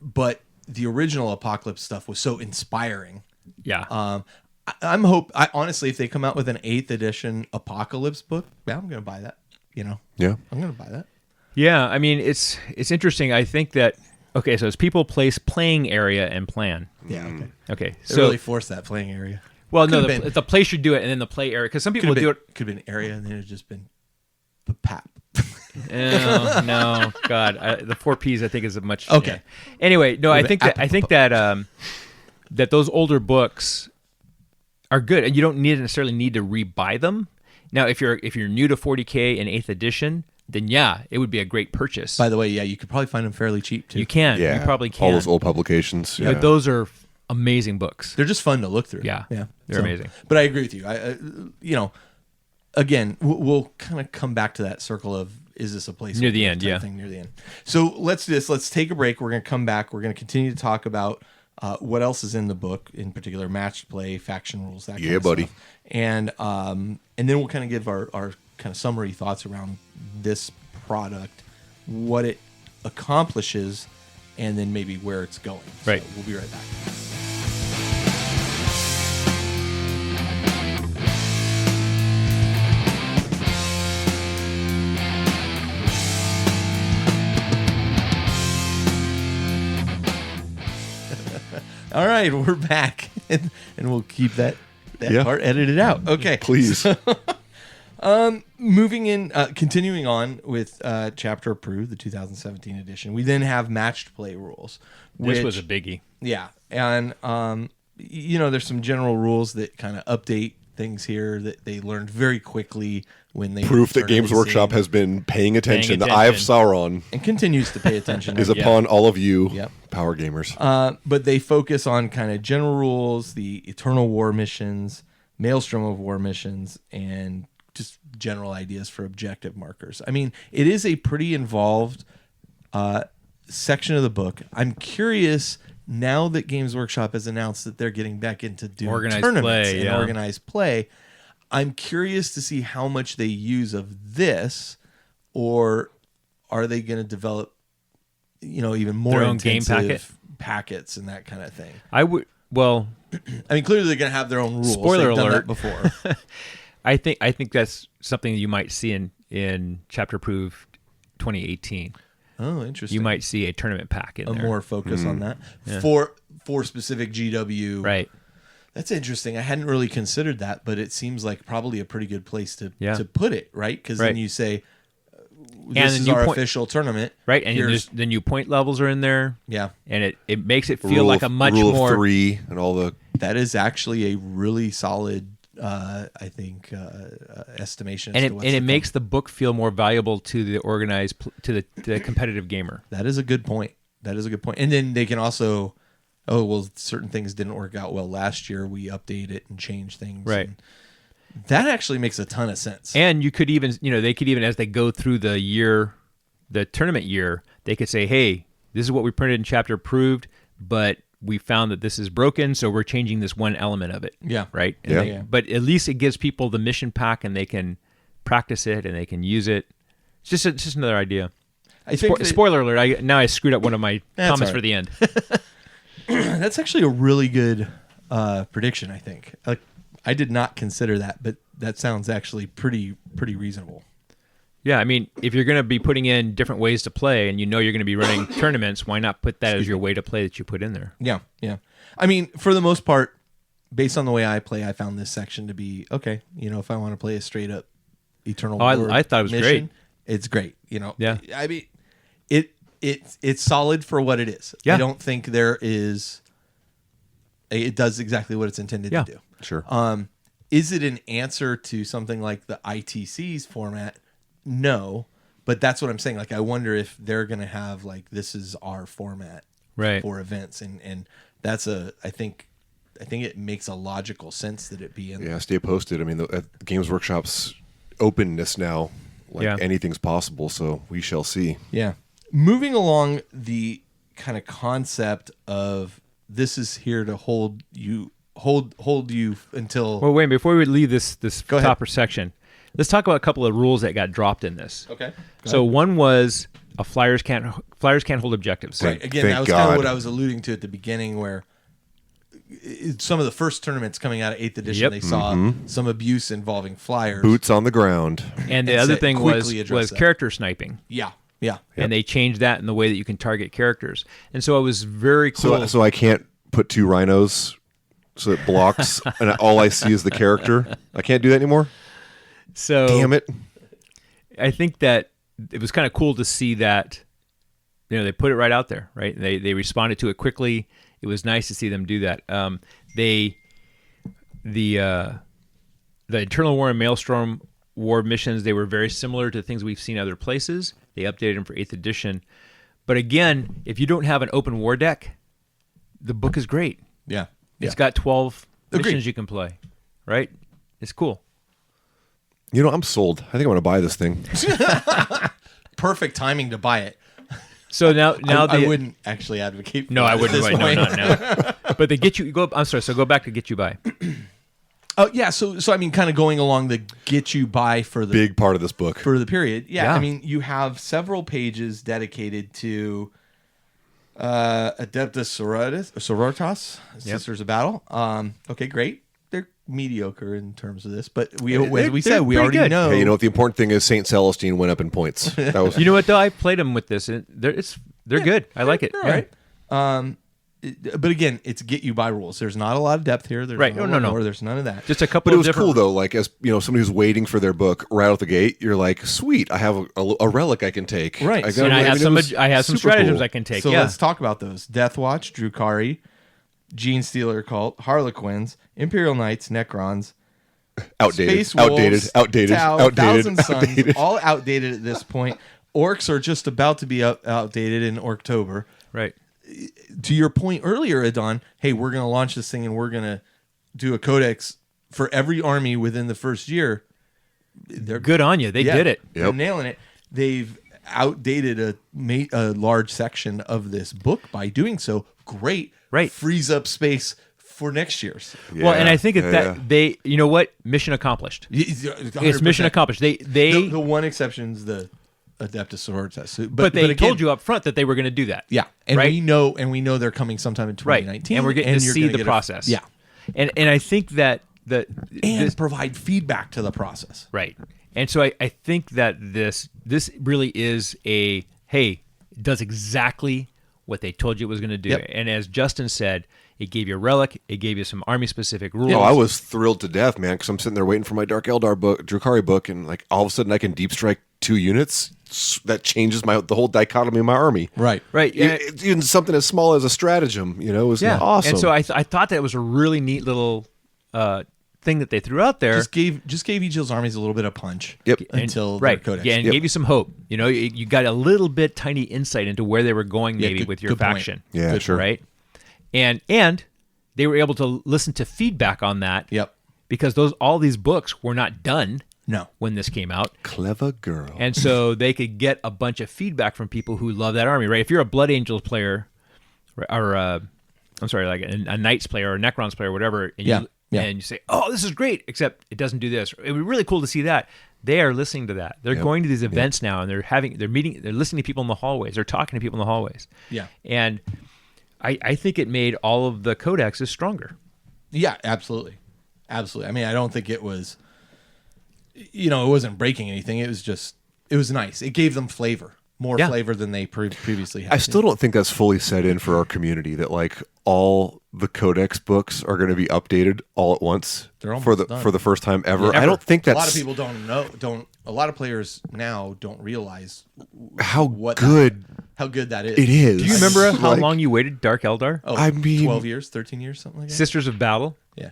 But the original Apocalypse stuff was so inspiring. Yeah. I honestly, if they come out with an 8th edition Apocalypse book, yeah, I'm going to buy that. You know, Yeah. I'm going to buy that. Yeah, I mean, it's interesting. I think that, okay, so it's people, place, playing area, and plan. Yeah, okay. Okay, They so, really forced that playing area. well, no, could've been- the place should do it, and then the play area, because some people do it. Could have been area, and then it's just been the pap. Oh, no, God, the 4 Ps I think is a much. Okay. Yeah. Anyway, no, I Would've think been that those older books are good, and you don't necessarily need to rebuy them. Now, if you're new to 40K and 8th edition, then yeah, it would be a great purchase. By the way, yeah, you could probably find them fairly cheap too. You can, Yeah. you probably can. All those old publications. Yeah. But those are amazing books. They're just fun to look through. Yeah. yeah, They're amazing. But I agree with you. You know, again, we'll kind of come back to that circle of, is this a place Near the end, type yeah. thing near the end. So let's do this. Let's take a break. We're going to come back. We're going to continue to talk about what else is in the book, in particular, matched play, faction rules, that kind Yeah, of buddy. stuff. And then we'll kind of give our kind of summary thoughts around this product, what it accomplishes, and then maybe where it's going. So Right. we'll be right back. All right, we're back, and we'll keep that Yeah. part edited out. Okay, Please. moving in, continuing on with chapter approved, the 2017 edition. We then have matched play rules. This was a biggie. Yeah, and you know, there's some general rules that kind of update things here that they learned very quickly when they Proof that started Games releasing, Workshop has been paying attention. The attention. Eye of Sauron and continues to pay attention is Yeah. upon all of you, Yep. power gamers. But they focus on kind of general rules, the Eternal War missions, Maelstrom of War missions, and just general ideas for objective markers. I mean, it is a pretty involved section of the book. I'm curious, now that Games Workshop has announced that they're getting back into doing Organized tournaments play, and yeah. organized play, I'm curious to see how much they use of this, or are they going to develop, you know, even more Their own game intensive packets and that kind of thing. I would. Well, I mean, clearly they're going to have their own rules. Spoiler They've done alert. that before. I think that's something you might see in chapter approved 2018. Oh, interesting. You might see a tournament pack in a there. more focus on that Yeah. for specific GW. Right. That's interesting. I hadn't really considered that, but it seems like probably a pretty good place to put it, right? Because Right. then you say, And this then is you our point- official tournament. Right. And Here's- the new point levels are in there. Yeah, And it makes it feel Rule like of- a much rule of more. 3 and all the that is actually a really solid, I think, estimation. And as it to what's and to it come. makes the book feel more valuable to the organized to the competitive gamer. That is a good point. That is a good point. And then they can also, oh, well, certain things didn't work out well last year. We update it and change things. Right. And that actually makes a ton of sense. And you could even, they could even, as they go through the year, the tournament year, they could say, hey, this is what we printed in chapter approved, but we found that this is broken, so we're changing this one element of it. Yeah. Right? And Yeah. they- but at least it gives people the mission pack and they can practice it and they can use it. It's just another idea. I think that- Spoiler alert, now I screwed up one of my That's comments all for right. the end. that's actually a really good prediction, I think. I did not consider that, but that sounds actually pretty reasonable. Yeah, I mean, if you're going to be putting in different ways to play and you know you're going to be running tournaments, why not put that as your way to play that you put in there? Yeah, yeah. I mean, for the most part, based on the way I play, I found this section to be okay. You know, if I want to play a straight up Eternal War I thought it was mission, great. It's great. You know, Yeah. I mean, it's solid for what it is. Yeah. I don't think there is. It does exactly what it's intended Yeah. to do. sure. Is it an answer to something like the ITC's format? No, But that's what I'm saying. Like, I wonder if they're going to have like, this is our format for events. And that's I think it makes a logical sense that it be in there. Yeah, stay posted. I mean, the Games Workshop's openness now, anything's possible. So we shall see. Yeah. Moving along the kind of concept of this is here to hold you until. Well, wait, before we leave this Go ahead. topper section, let's talk about a couple of rules that got dropped in this. Okay. So one was flyers can't hold objectives. Right. Again, Thank that was God. kind of what I was alluding to at the beginning, where some of the first tournaments coming out of 8th edition, Yep. they saw some abuse involving flyers. Boots on the ground. And the And other so thing quickly was address that. character sniping. Yeah. Yeah. And they changed that in the way that you can target characters. And so it was very cool. So I can't put 2 rhinos so it blocks, and all I see is the character. I can't do that anymore. So Damn it! I think that it was kind of cool to see that, they put it right out there, right? They responded to it quickly. It was nice to see them do that. The Eternal War and Maelstrom War missions, they were very similar to things we've seen other places. They updated them for 8th edition. But again, if you don't have an open war deck, the book is great. Yeah. It's got 12 Agreed. missions you can play, right? It's cool. I'm sold. I think I'm going to buy this thing. Perfect timing to buy it. So now I wouldn't actually advocate for No, I it at wouldn't. this No, point. not now. But they get you. I'm sorry. So go back to get you by. Oh yeah, so I mean, kind of going along the get you by for the Big part of this book. for the period. Yeah, Yeah. I mean, you have several pages dedicated to Adeptus Sororitas, Sisters of Battle. Okay, great. They're mediocre in terms of this, but as we they're said, we pretty already good. know. Hey, what the important thing is? Saint Celestine went up in points. That was You know what though? I played them with this. And they're good. I like it. All right. But again, it's get you by rules. There's not a lot of depth here. There's Right. no, No. lore. There's none of that. Just a couple But it of was different. cool though. Like as somebody who's waiting for their book right out the gate, you're like, sweet, I have a relic I can take. Right. got- So- And I have mean, it some. was I have some super stratagems cool. I can take. So yeah. let's talk about those. Death Watch, Drukari, Gene Stealer Cult, Harlequins, Imperial Knights, Necrons, Outdated. Space Wolves, Outdated. Tau, Outdated. Thousand Suns, Outdated. all outdated at this point. Orcs are just about to be outdated in October. right. To your point earlier, Adan, hey, we're going to launch this thing and we're going to do a codex for every army within the first year. They're Good on you. They did it. They're Yep. nailing it. They've outdated a large section of this book by doing so. Great. Right. Frees up space for next year's. Well, and I think Yeah. that they, you know what, mission accomplished. It's mission accomplished. They The one exception is the Adeptus Sororitas. but they again, told you up front that they were going to do that. Yeah, and right? we know they're coming sometime in Right. 2019, And we're getting to you're see gonna the get process. Yeah, And I think that and provide feedback to the process. right. And so I think that this really is it does exactly what they told you it was going to do. Yep. And as Justin said, it gave you a relic, it gave you some army specific rules. Oh, I was thrilled to death, man, because I'm sitting there waiting for my Dark Eldar book, Drukari book, and like all of a sudden I can deep strike 2 units. That changes the whole dichotomy of my army. Right. Right. Yeah. Even something as small as a stratagem, was awesome. And so I thought that was a really neat little thing that they threw out there. Just gave each of those armies a little bit of punch. Yep. Until right. their codex. Yeah, and Yep. gave you some hope. You got a little bit tiny insight into where they were going Yeah, maybe good- with your good point. faction. Yeah, Good, sure. Right. And they were able to listen to feedback on that. Yep. Because all these books were not done No. when this came out. Clever girl. And so they could get a bunch of feedback from people who love that army, right? If you're a Blood Angels player, or like a Knights player or a Necrons player, or whatever, and Yeah, yeah. and you say, "Oh, this is great," except it doesn't do this. It would be really cool to see that. They are listening to that. They're going to these events now, and they're meeting, they're listening to people in the hallways, they're talking to people in the hallways. Yeah. And I think it made all of the codexes stronger. Yeah, absolutely. Absolutely. I mean, I don't think it was, it wasn't breaking anything. It was nice. It gave them flavor, more Yeah. flavor than they previously had. I still don't think that's fully set in for our community that like all the codex books are going to be updated all at once They're almost for the done. for the first time ever. Yeah, I don't think A that's lot of people a lot of players now don't realize how what good how good that is. it is. Do you remember how Like, long you waited, Dark Eldar? Oh, I mean- 12 years, 13 years, something like that. Sisters of Battle? Yeah.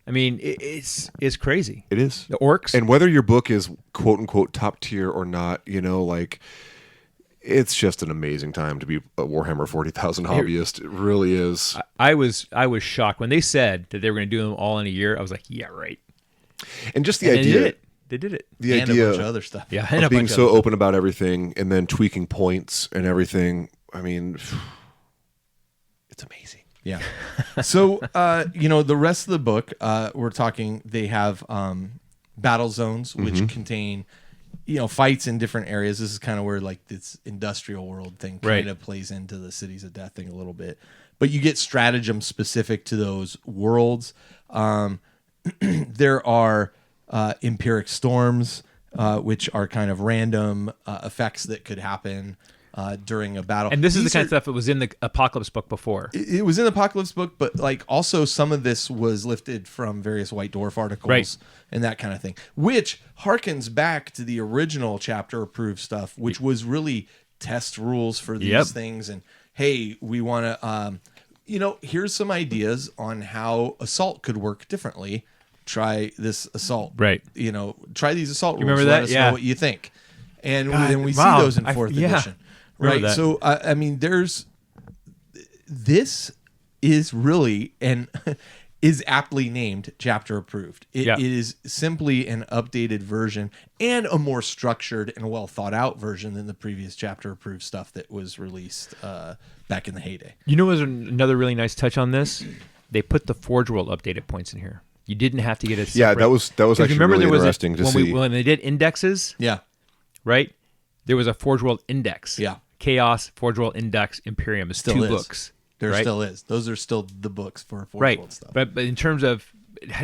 I mean, it's crazy. It is. The orcs. And whether your book is quote unquote top tier or not, like it's just an amazing time to be a Warhammer 40,000 hobbyist. It really is. I was shocked when they said that they were going to do them all in a year. I was like, yeah, right. And just the idea. They did it. The and idea a bunch of other stuff. Yeah, and of being so open about everything and then tweaking points and everything. I mean, it's amazing. Yeah. So, the rest of the book, we're talking, they have battle zones, which contain, fights in different areas. This is kind of where like this industrial world thing kind of plays into the Cities of Death thing a little bit. But you get stratagem specific to those worlds. There are empiric storms, which are kind of random effects that could happen during a battle. And this is the kind of stuff that was in the Apocalypse book before. It was in the Apocalypse book, but like also some of this was lifted from various White Dwarf articles and that kind of thing, which harkens back to the original chapter approved stuff, which was really test rules for these things. And hey, we want to, here's some ideas on how assault could work differently. Try this assault. Right. Try these assault rules. Remember that? Let us know what you think. And then we see those in 4th edition. Right. That. So, this is really is aptly named chapter approved. It is simply an updated version and a more structured and well thought out version than the previous chapter approved stuff that was released back in the heyday. Was another really nice touch on this? They put the Forge World updated points in here. You didn't have to get a separate... Yeah, that was actually really interesting to see. When they did indexes, right? There was a Forge World index. Yeah. Chaos, Forge World Index, Imperium is Still 2 is. books. There right? still is. Those are still the books for Forge World stuff. But in terms of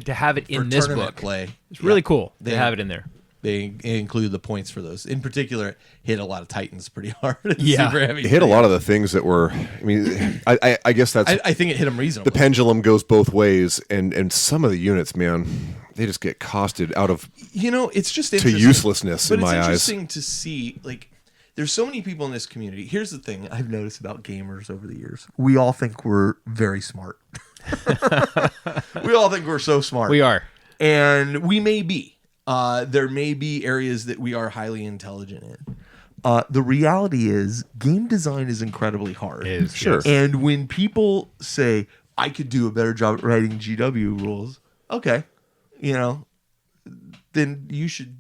to have it For in this tournament book, play, it's really cool to have it in there. They include the points for those. In particular, it hit a lot of Titans pretty hard. Yeah. Super heavy. It hit a lot of the things that were... I guess that's... I think it hit them reasonably. The pendulum goes both ways, and some of the units, man, they just get costed out of... it's just to interesting. Uselessness in my eyes. But it's interesting to see, like... There's so many people in this community. Here's the thing I've noticed about gamers over the years. We all think we're very smart. We all think we're so smart. We are. And we may be. There may be areas that we are highly intelligent in. The reality is game design is incredibly hard. It is. Sure. Yes. And when people say, I could do a better job at writing GW rules, okay, then you should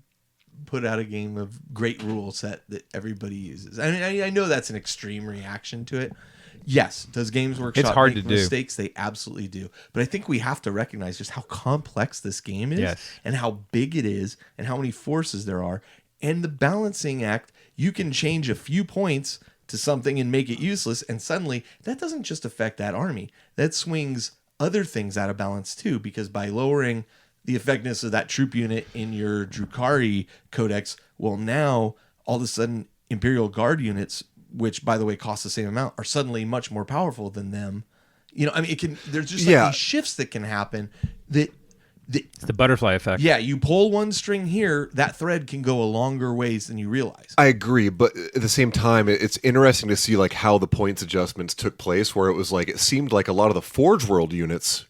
put out a game of great rule set that everybody uses. I mean, I know that's an extreme reaction to it. Yes, does Games Workshop It's hard make to do. mistakes? They absolutely do. But I think we have to recognize just how complex this game is Yes. and how big it is and how many forces there are. And the balancing act, you can change a few points to something and make it useless, and suddenly that doesn't just affect that army. That swings other things out of balance too, because by lowering the effectiveness of that troop unit in your Drukhari codex, well, now all of a sudden Imperial Guard units, which by the way cost the same amount, are suddenly much more powerful than them. It can. There's just like these shifts that can happen. It's the butterfly effect. Yeah, you pull one string here, that thread can go a longer ways than you realize. I agree, but at the same time, it's interesting to see like how the points adjustments took place, where it was like it seemed like a lot of the Forge World units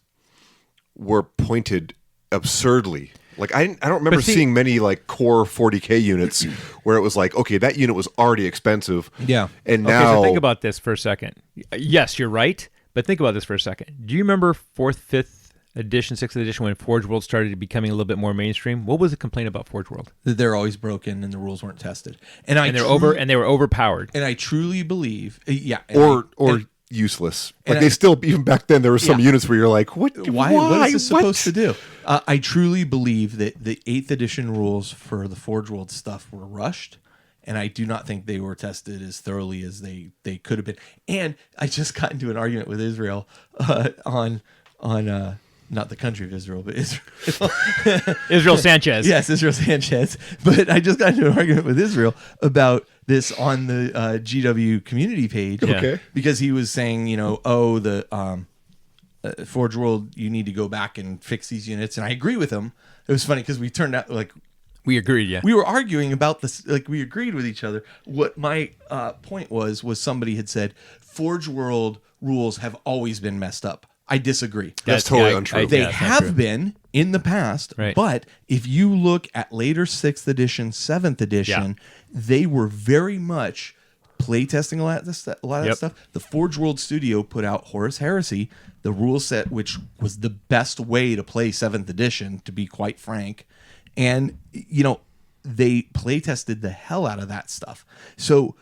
were pointed absurdly. Like I don't remember seeing many like core 40k units where it was like, okay, that unit was already expensive. Yeah. And now so think about this for a second. Yes, you're right, but think about this for a second. Do you remember 4th, 5th edition, 6th edition when Forge World started becoming a little bit more mainstream? What was the complaint about Forge World? That they're always broken and the rules weren't tested. They were overpowered. And I truly believe, or useless. Like they still, even back then, there were some units where you're like, what? Why? What is this supposed to do? I truly believe that the 8th edition rules for the Forge World stuff were rushed, and I do not think they were tested as thoroughly as they could have been. And I just got into an argument with Israel on not the country of Israel, but Israel. Israel Sanchez. Yes, Israel Sanchez. But I just got into an argument with Israel about this on the GW community page. Okay. Because he was saying, the Forge World, you need to go back and fix these units. And I agree with him. It was funny because we turned out like... We agreed, yeah. We were arguing about this, like we agreed with each other. What my point was somebody had said, Forge World rules have always been messed up. I disagree. That's totally untrue. They have been in the past. Right. But if you look at later 6th edition, 7th edition, they were very much playtesting a lot of that stuff. The Forge World Studio put out Horus Heresy, the rule set, which was the best way to play 7th edition, to be quite frank. And, they playtested the hell out of that stuff. So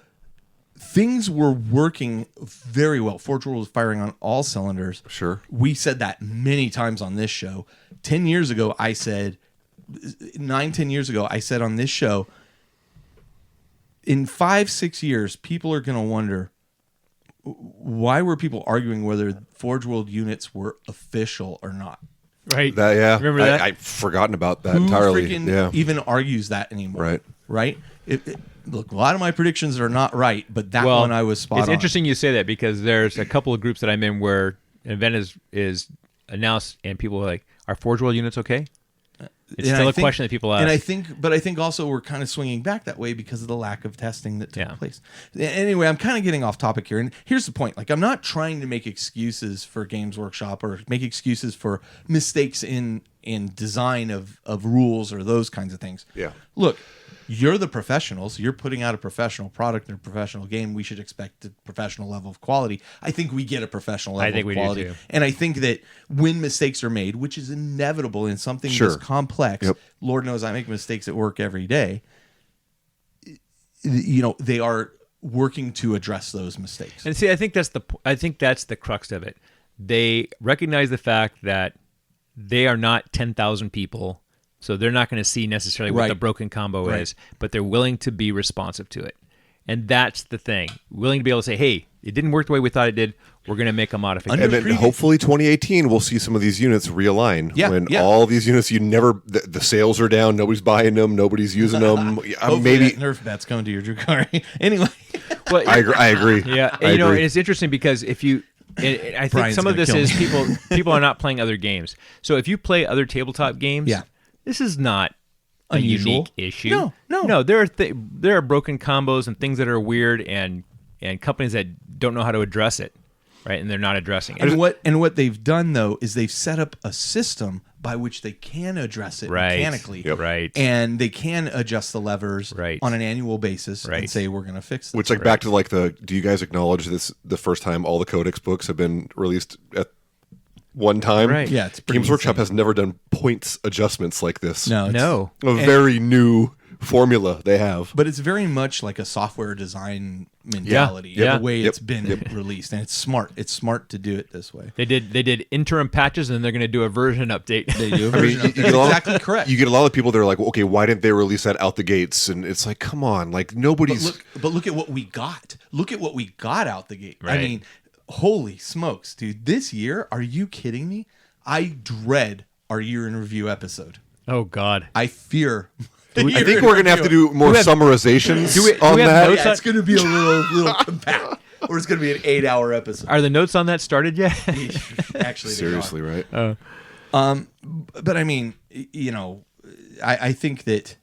things were working very well. Forge World was firing on all cylinders. Sure. We said that many times on this show. 10 years ago, I said, 10 years ago, I said on this show, in 5-6 years, people are going to wonder, why were people arguing whether Forge World units were official or not? Right. Remember that? I've forgotten about that Who entirely. freaking even argues that anymore? Right. Look, a lot of my predictions are not right, but that one I was spot on. It's interesting you say that because there's a couple of groups that I'm in where an event is announced and people are like, are Forge World units okay? It's still a question that people ask. And I think also we're kind of swinging back that way because of the lack of testing that took place. Anyway, I'm kind of getting off topic here. And here's the point. Like, I'm not trying to make excuses for Games Workshop or make excuses for mistakes in design of rules or those kinds of things. Yeah. Look, you're the professionals. You're putting out a professional product and a professional game. We should expect a professional level of quality. I think we get a professional level of quality. Do too. And I think that when mistakes are made, which is inevitable in something this complex, Lord knows I make mistakes at work every day, they are working to address those mistakes. And see, I think that's the crux of it. They recognize the fact that they are not 10,000 people. So they're not going to see necessarily what the broken combo is, but they're willing to be responsive to it. And that's the thing. Willing to be able to say, hey, it didn't work the way we thought it did. We're going to make a modification. And then hopefully 2018, we'll see some of these units realign. All these units, the sales are down. Nobody's buying them. Nobody's using them. Maybe Nerf bats coming to your Drukhari. Anyway. Well, I agree. Yeah. And, it's interesting because if you... I think Brian's some of this is me. people are not playing other games. So if you play other tabletop games... This is not a unique issue. No. There are broken combos and things that are weird, and companies that don't know how to address it, right? And they're not addressing it. And what they've done though is they've set up a system by which they can address it mechanically, right? And they can adjust the levers on an annual basis and say we're going to fix this. Which, back to do you guys acknowledge this? The first time all the Codex books have been released at one time. Right. Yeah, it's Games Workshop has never done points adjustments like this. No. A very new formula they have. But it's very much like a software design mentality. The way it's been released. And it's smart. It's smart to do it this way. They did interim patches and they're going to do a version update. They do a version update. That's exactly correct. You get a lot of people that are like, okay, why didn't they release that out the gates? And it's like, come on, nobody's... But look at what we got. Look at what we got out the gate. Right. I mean... Holy smokes, dude. This year, are you kidding me? I dread our year in review episode. Oh, God. I fear. I think we're going to have to do more summarizations on that. Yeah, it's going to be a little compact. Or it's going to be an 8-hour episode. Are the notes on that started yet? Actually, seriously, right? But I mean, I think that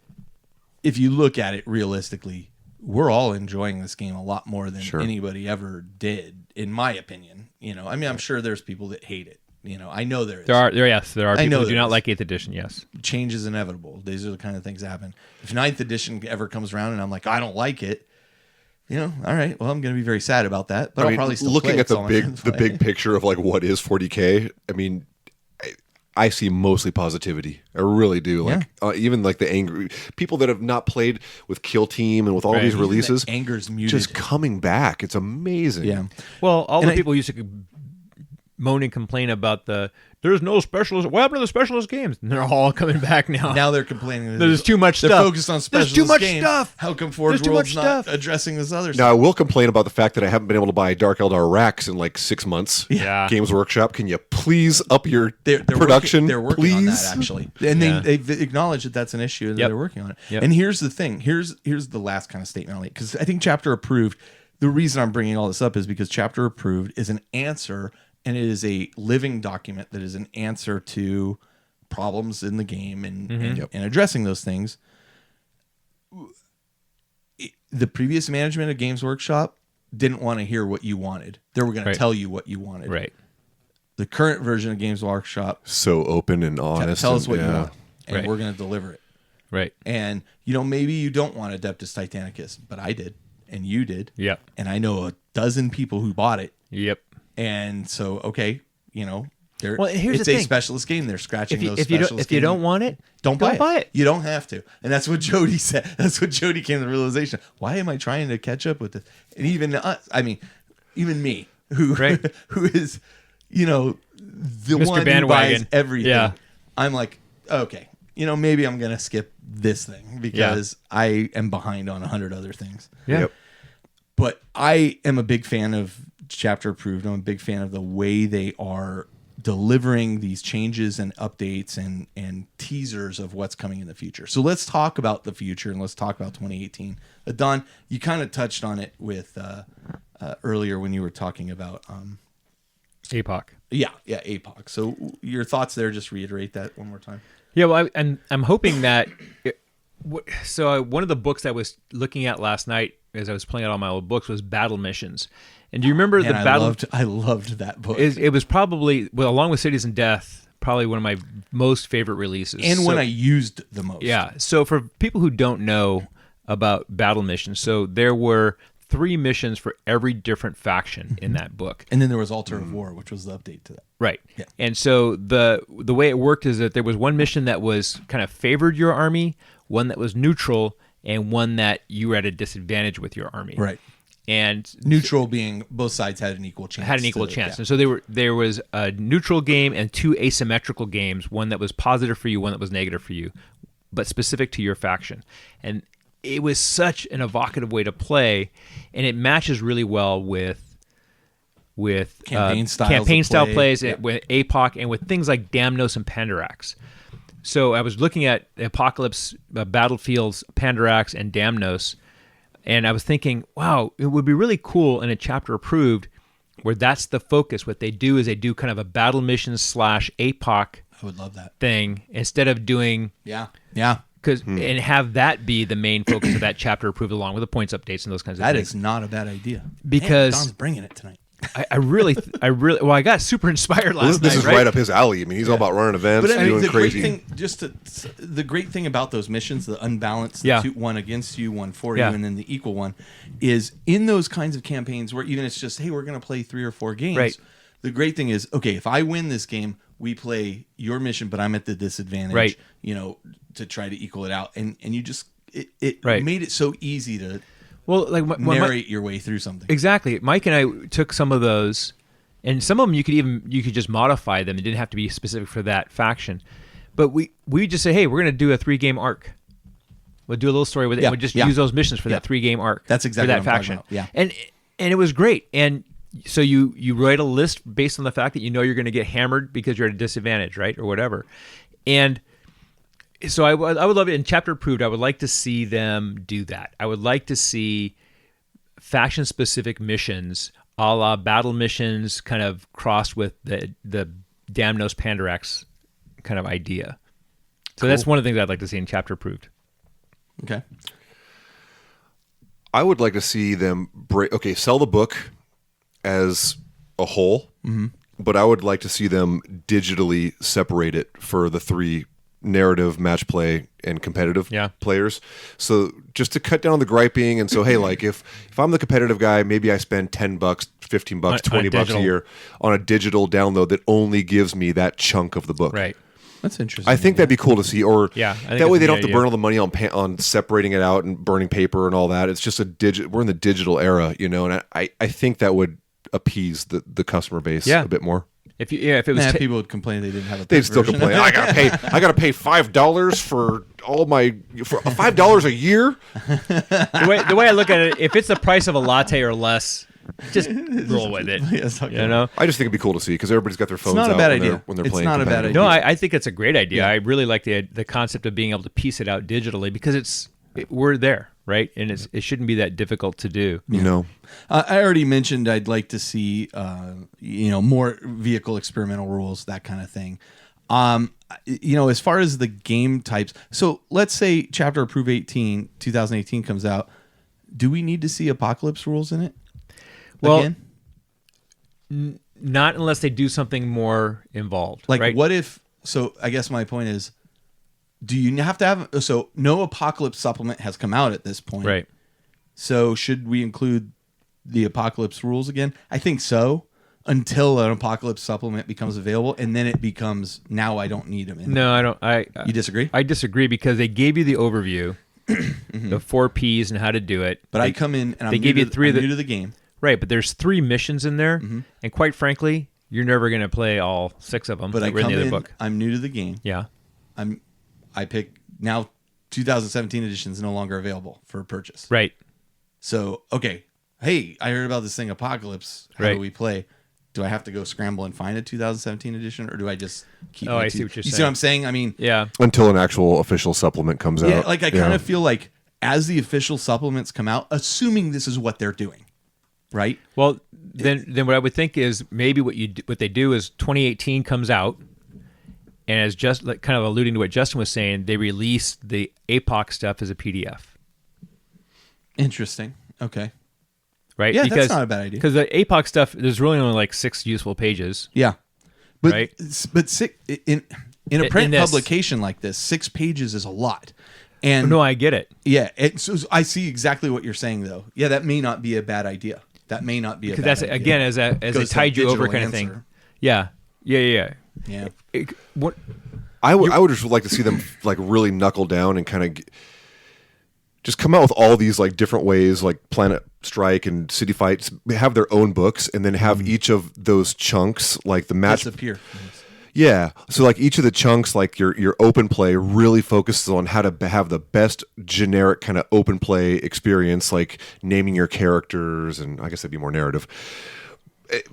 if you look at it realistically, we're all enjoying this game a lot more than anybody ever did, in my opinion. I mean, I'm sure there's people that hate it. I know there is. There are people who do not like 8th edition, yes. Change is inevitable. These are the kind of things that happen. If 9th edition ever comes around and I'm like, I don't like it, all right, well, I'm going to be very sad about that, but I'll probably still looking play at it, the big picture of what is 40K, I mean, I see mostly positivity. I really do. Even the angry people that have not played with Kill Team and with all these releases, the anger's muted. Just coming back. It's amazing. Yeah. Well, all the people used to moan and complain about there's no specialist. What happened to the specialist games? And they're all coming back now. Now they're complaining. There's too much stuff. They're focused on specialist There's too much games. stuff. How come Forge World's not addressing this other stuff? Now, I will complain about the fact that I haven't been able to buy Dark Eldar racks in 6 months. Yeah. Games Workshop, can you please up your they're production? They're working on that, actually. And they've acknowledged that that's an issue and they're working on it. Yep. And here's the thing. Here's the last kind of statement I'll make. Because I think Chapter Approved, the reason I'm bringing all this up is because Chapter Approved is an answer, and it is a living document that is an answer to problems in the game and addressing those things. The previous management of Games Workshop didn't want to hear what you wanted. They were going to tell you what you wanted. Right. The current version of Games Workshop, So open and honest. tell us what and, you yeah. want, and Right. we're going to deliver it. Right. And, maybe you don't want Adeptus Titanicus, but I did, and you did. Yep. And I know a dozen people who bought it. Yep. And so, okay, Well, here's it's the a thing. specialist game. They're scratching If you, those if you don't specialist if you games. don't want it, Don't buy it. You don't have to. And that's what Jody said. That's what Jody came to the realization. Why am I trying to catch up with this? And even us, even me, who Right. who is, the Mr. one who Bandwagon. buys everything. Yeah. I'm like, okay, maybe I'm going to skip this thing because I am behind on 100 other things. Yeah. Yep. But I am a big fan of Chapter Approved. I'm a big fan of the way they are delivering these changes and updates and teasers of what's coming in the future. So let's talk about the future and let's talk about 2018. Don, you kind of touched on it with earlier when you were talking about APOC. APOC. So your thoughts there, just reiterate that one more time. Yeah, well, I'm hoping that. One of the books I was looking at last night as I was playing out all my old books was Battle Missions. And do you remember the battle? I loved that book. It was probably, along with Cities and Death, probably one of my most favorite releases. And when I used the most. Yeah. So for people who don't know about Battle Missions, so there were 3 missions for every different faction in that book. And then there was Altar of War, which was the update to that. Right. Yeah. And so the way it worked is that there was one mission that was kind of favored your army, one that was neutral, and one that you were at a disadvantage with your army. Right. And Neutral being both sides had an equal chance. chance. And so there was a neutral game and 2 asymmetrical games, one that was positive for you, one that was negative for you, but specific to your faction. And it was such an evocative way to play, and it matches really well with Campaign style plays, Yeah. with APOC, and with things like Damnos and Pandarax. So I was looking at Apocalypse, Battlefields, Pandarax, and Damnos, and I was thinking, wow, it would be really cool in a Chapter Approved where that's the focus. What they do is they do kind of a battle mission / APOC I would love that. thing instead of doing Yeah. and have that be the main focus of that Chapter Approved, along with the points updates and those kinds of That things. is not a bad idea. Because- Don's bringing it tonight. I really, well, I got super inspired Well, last this night. is right up his alley. I mean, he's all about running events, But I mean, doing the crazy. great thing, the great thing about those missions, the unbalanced, Yeah. one against you, one for Yeah. you, and then the equal one, is in those kinds of campaigns where even it's just, hey, we're going to play 3 or 4 games. Right. The great thing is, okay, if I win this game, we play your mission, but I'm at the disadvantage, Right. To try to equal it out, and you just it Right. made it so easy to Well, like narrate your way through something. exactly. Mike and I took some of those, and some of them you could just modify them. It didn't have to be specific for that faction, but we just say, hey, we're going to do a 3-game arc. We'll do a little story with it. Yeah, And we'll just yeah. use those missions for Yeah. that 3-game arc. That's exactly for that what I'm faction. talking about. Yeah. And it was great. And so you write a list based on the fact that you're going to get hammered because you're at a disadvantage, right, or whatever. And so I would love it in Chapter Approved. I would like to see them do that. I would like to see faction-specific missions, a la battle missions, kind of crossed with the Damnos Pandarax kind of idea. So that's one of the things I'd like to see in Chapter Approved. Okay. I would like to see them sell the book as a whole, but I would like to see them digitally separate it for the 3 narrative, match play, and competitive players. So just to cut down the griping, and so hey, like if I'm the competitive guy, maybe I spend $10, $15, $20 a year on a digital download that only gives me that chunk of the book. Right. That's interesting. I think that'd be cool to see, or Yeah, I think that way that's they a don't good have to burn all the money on separating it out and burning paper and all that. It's just we're in the digital era, and I think that would appease the customer base a bit more. If it was people would complain they didn't have a They'd print still version. complain. I gotta pay $5 for $5 a year. the way I look at it, if it's the price of a latte or less, just roll with it. Yes, okay. You know. I just think it'd be cool to see because everybody's got their phones not a out bad when idea. they're It's playing. not a bad competitive. No, I think it's a great idea. I really like the concept of being able to piece it out digitally because we're there, right? And it shouldn't be that difficult to do. No. I already mentioned I'd like to see, more vehicle experimental rules, that kind of thing. As far as the game types, so let's say Chapter Approved 2018 comes out. Do we need to see Apocalypse rules in it? Well, again? Not unless they do something more involved. Like, right? what if? So, I guess my point is, do you have to have? So, no Apocalypse supplement has come out at this point, Right. So, should we include the Apocalypse rules again? I think so. Until an Apocalypse supplement becomes available, and then it becomes now I don't need them. No, I don't. You disagree? I disagree because they gave you the overview, the 4 Ps and how to do it. But I come in and they I'm gave new you to, three I'm of the, new to the game. Right, but there's 3 missions in there, and quite frankly, you're never going to play all 6 of them. But I that were in come the other in, book. I'm new to the game. Yeah. I pick now 2017 edition is no longer available for purchase. Right. So, okay. Hey, I heard about this thing Apocalypse. How Right. do we play? Do I have to go scramble and find a 2017 edition, or do I just keep? Oh, my I see what you're You see saying. what I'm saying? I mean, Yeah. Until an actual official supplement comes yeah. out. Like I kind of feel like as the official supplements come out, assuming this is what they're doing, right? Well, then what I would think is maybe what they do is 2018 comes out, and as just like kind of alluding to what Justin was saying, they release the APOC stuff as a PDF. Interesting. Okay. Right? Yeah, that's not a bad idea. Because the APOC stuff, there's really only like 6 useful pages. Yeah, but Right. but in a print In this- publication like this, 6 pages is a lot. And No, I get it. yeah, so I see exactly what you're saying though. Yeah, that may not be a bad idea. That may not be a bad Because that's idea. again as a Goes to tide you over digital kind of thing. answer. Yeah. Yeah. What? I would just like to see them like really knuckle down and kind of just come out with all these like different ways, like Planet Strike and City Fights, have their own books, and then have each of those chunks, like the match. Disappear. Yeah, so like each of the chunks, like your open play, really focuses on how to have the best generic kind of open play experience, like naming your characters, and I guess that'd be more narrative.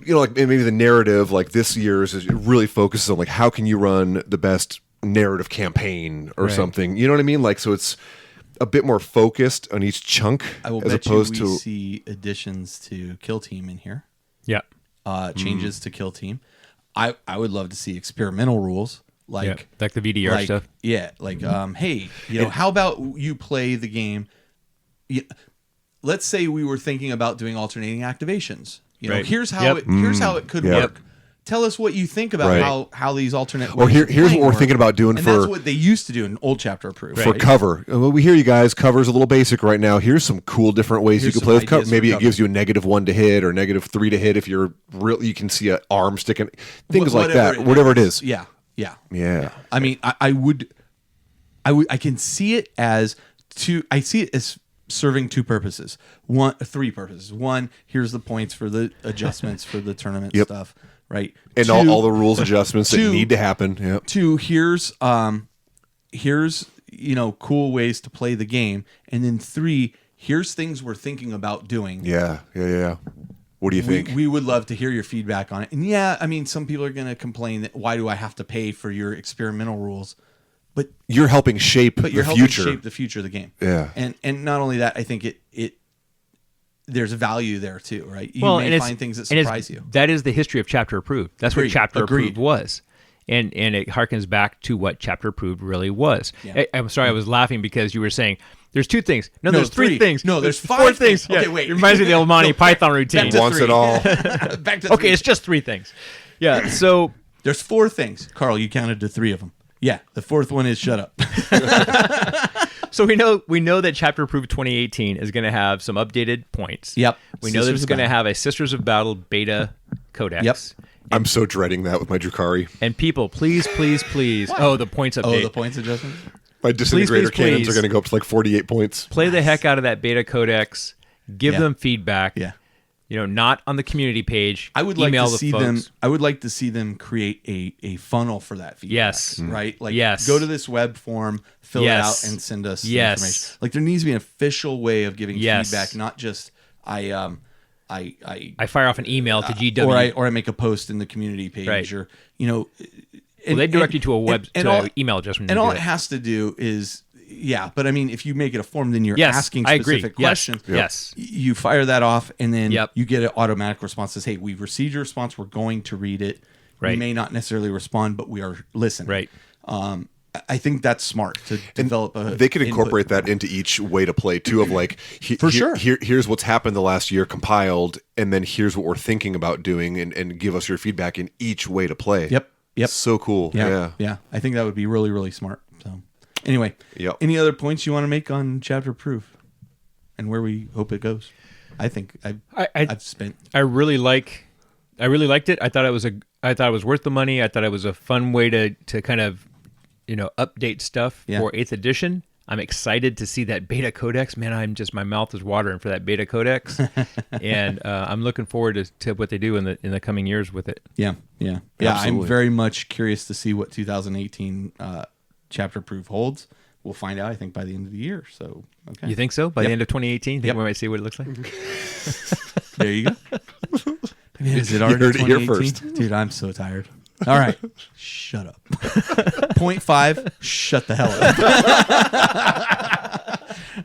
You know, like maybe the narrative, like this year's, is it really focuses on like how can you run the best narrative campaign or Right. something. You know what I mean? Like so, it's a bit more focused on each chunk I will as bet opposed you we to see additions to Kill Team in here. Yeah. Changes to Kill Team. I would love to see experimental rules Like the VDR stuff. Yeah, like hey, how about you play the game? Let's say we were thinking about doing alternating activations. Right. Here's how it could Yep. work. Tell us what you think about Right. how these alternate Or ways of here's playing what we're work. thinking about doing and for that's what they used to do in old chapter approved. for right? cover. Well, we hear you guys. Cover's a little basic right now. Here's some cool different ways Here's you can some play with cover. ideas for Maybe it cover. gives you a -1 to hit or -3 to hit if you're real. You can see an arm sticking. Things like that. Whatever it is. Yeah. Yeah. I mean, I can see it as I see it as serving 2 purposes. 3 purposes. 1, here's the points for the adjustments for the tournament Yep. stuff, right? And 2, all the rules adjustments that 2, need to happen. Yeah. 2, here's cool ways to play the game, and then 3, here's things we're thinking about doing. Yeah. What do you think? We would love to hear your feedback on it. And yeah, I mean, some people are going to complain that why do I have to pay for your experimental rules? But You're helping shape you're the helping future. shape the future of the game. Yeah. And not only that, I think it there's value there too, right? You may find things that surprise you. That is the history of Chapter Approved. That's Agreed. what Chapter Agreed. Approved was. And it harkens back to what Chapter Approved really was. Yeah. I'm sorry, I was laughing because you were saying there's 2 things. No, there's 3 3. things. No, there's 4 5 things. things. Okay, Yeah. wait. It reminds me of the old Monty Python routine. Back to Wants 3. it all. Back to 3. Okay, it's just 3 things. Yeah, so There's 4 things. Carl, you counted to 3 of them. Yeah, the 4th one is shut up. So we know that Chapter Approved 2018 is going to have some updated points. Yep. We know that Sisters it's of going to Battle. have a Sisters of Battle beta codex. Yep. I'm so dreading that with my Drukari. And people, please. Oh, the points update. Oh, the points adjustment? My disintegrator cannons please. are going to go up to like 48 points. Play the heck out of that beta codex. Give Yeah. them feedback. Yeah. Not on the community page. I would like Email to the see folks. them. I would like to see them create a funnel for that feedback. Yes. Right. Like, Yes. go to this web form, fill Yes. it out, and send us Yes. information. Like, there needs to be an official way of giving Yes. feedback, not just I I fire off an email to GW. or I make a post in the community page, Right. or well, they direct you to a web and to all, an email address. When and you all do it has to do is. Yeah, but I mean, if you make it a form, then you're Yes, asking I agree. specific Yes. questions. Yes. You fire that off, and then Yep. you get an automatic response that says, "Hey, we've received your response. We're going to read it. We Right. may not necessarily respond, but we are listening." Right. I think that's smart to develop a. They could incorporate that into each way to play too. Of like, For sure. Here's what's happened the last year compiled, and then here's what we're thinking about doing, and give us your feedback in each way to play. Yep. So cool. Yeah. I think that would be really, really smart. So, anyway, any other points you want to make on chapter proof, and where we hope it goes? I think I've spent. I really liked it. I thought it was worth the money. I thought it was a fun way to kind of, update stuff for 8th edition. I'm excited to see that beta codex. Man, my mouth is watering for that beta codex, and I'm looking forward to what they do in the coming years with it. Yeah. I'm very much curious to see what 2018 chapter proof holds. We'll find out, I think, by the end of the year. So, okay. You think so? By the end of 2018, think we might see what it looks like. There you go. Man, is it already 2018? Dude, I'm so tired. All right, shut up. Point 5, shut the hell up.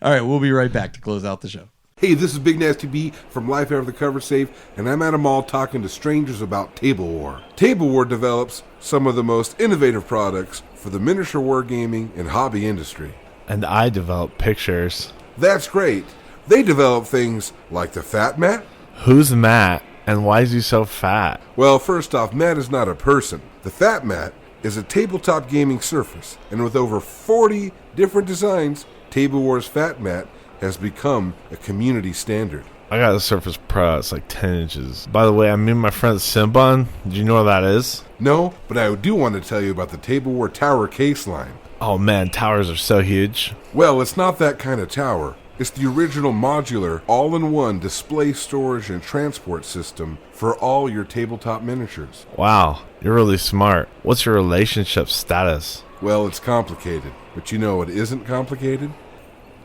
All right, we'll be right back to close out the show. Hey, this is Big Nasty B from Life After the Cover Safe, and I'm at a mall talking to strangers about Table War. Table War develops some of the most innovative products for the miniature wargaming and hobby industry. And I develop pictures. That's great. They develop things like the Fat Mat. Who's Matt, and why is he so fat? Well, first off, Mat is not a person. The Fat Mat is a tabletop gaming surface, and with over 40 different designs, Table War's Fat Mat has become a community standard. I got a Surface Pro. It's like 10 inches. By the way, I'm meeting my friend Simban. Do you know what that is? No, but I do want to tell you about the Table War Tower case line. Oh man, towers are so huge. Well, it's not that kind of tower. It's the original modular, all-in-one display, storage, and transport system for all your tabletop miniatures. Wow, you're really smart. What's your relationship status? Well, it's complicated, but you know what isn't complicated?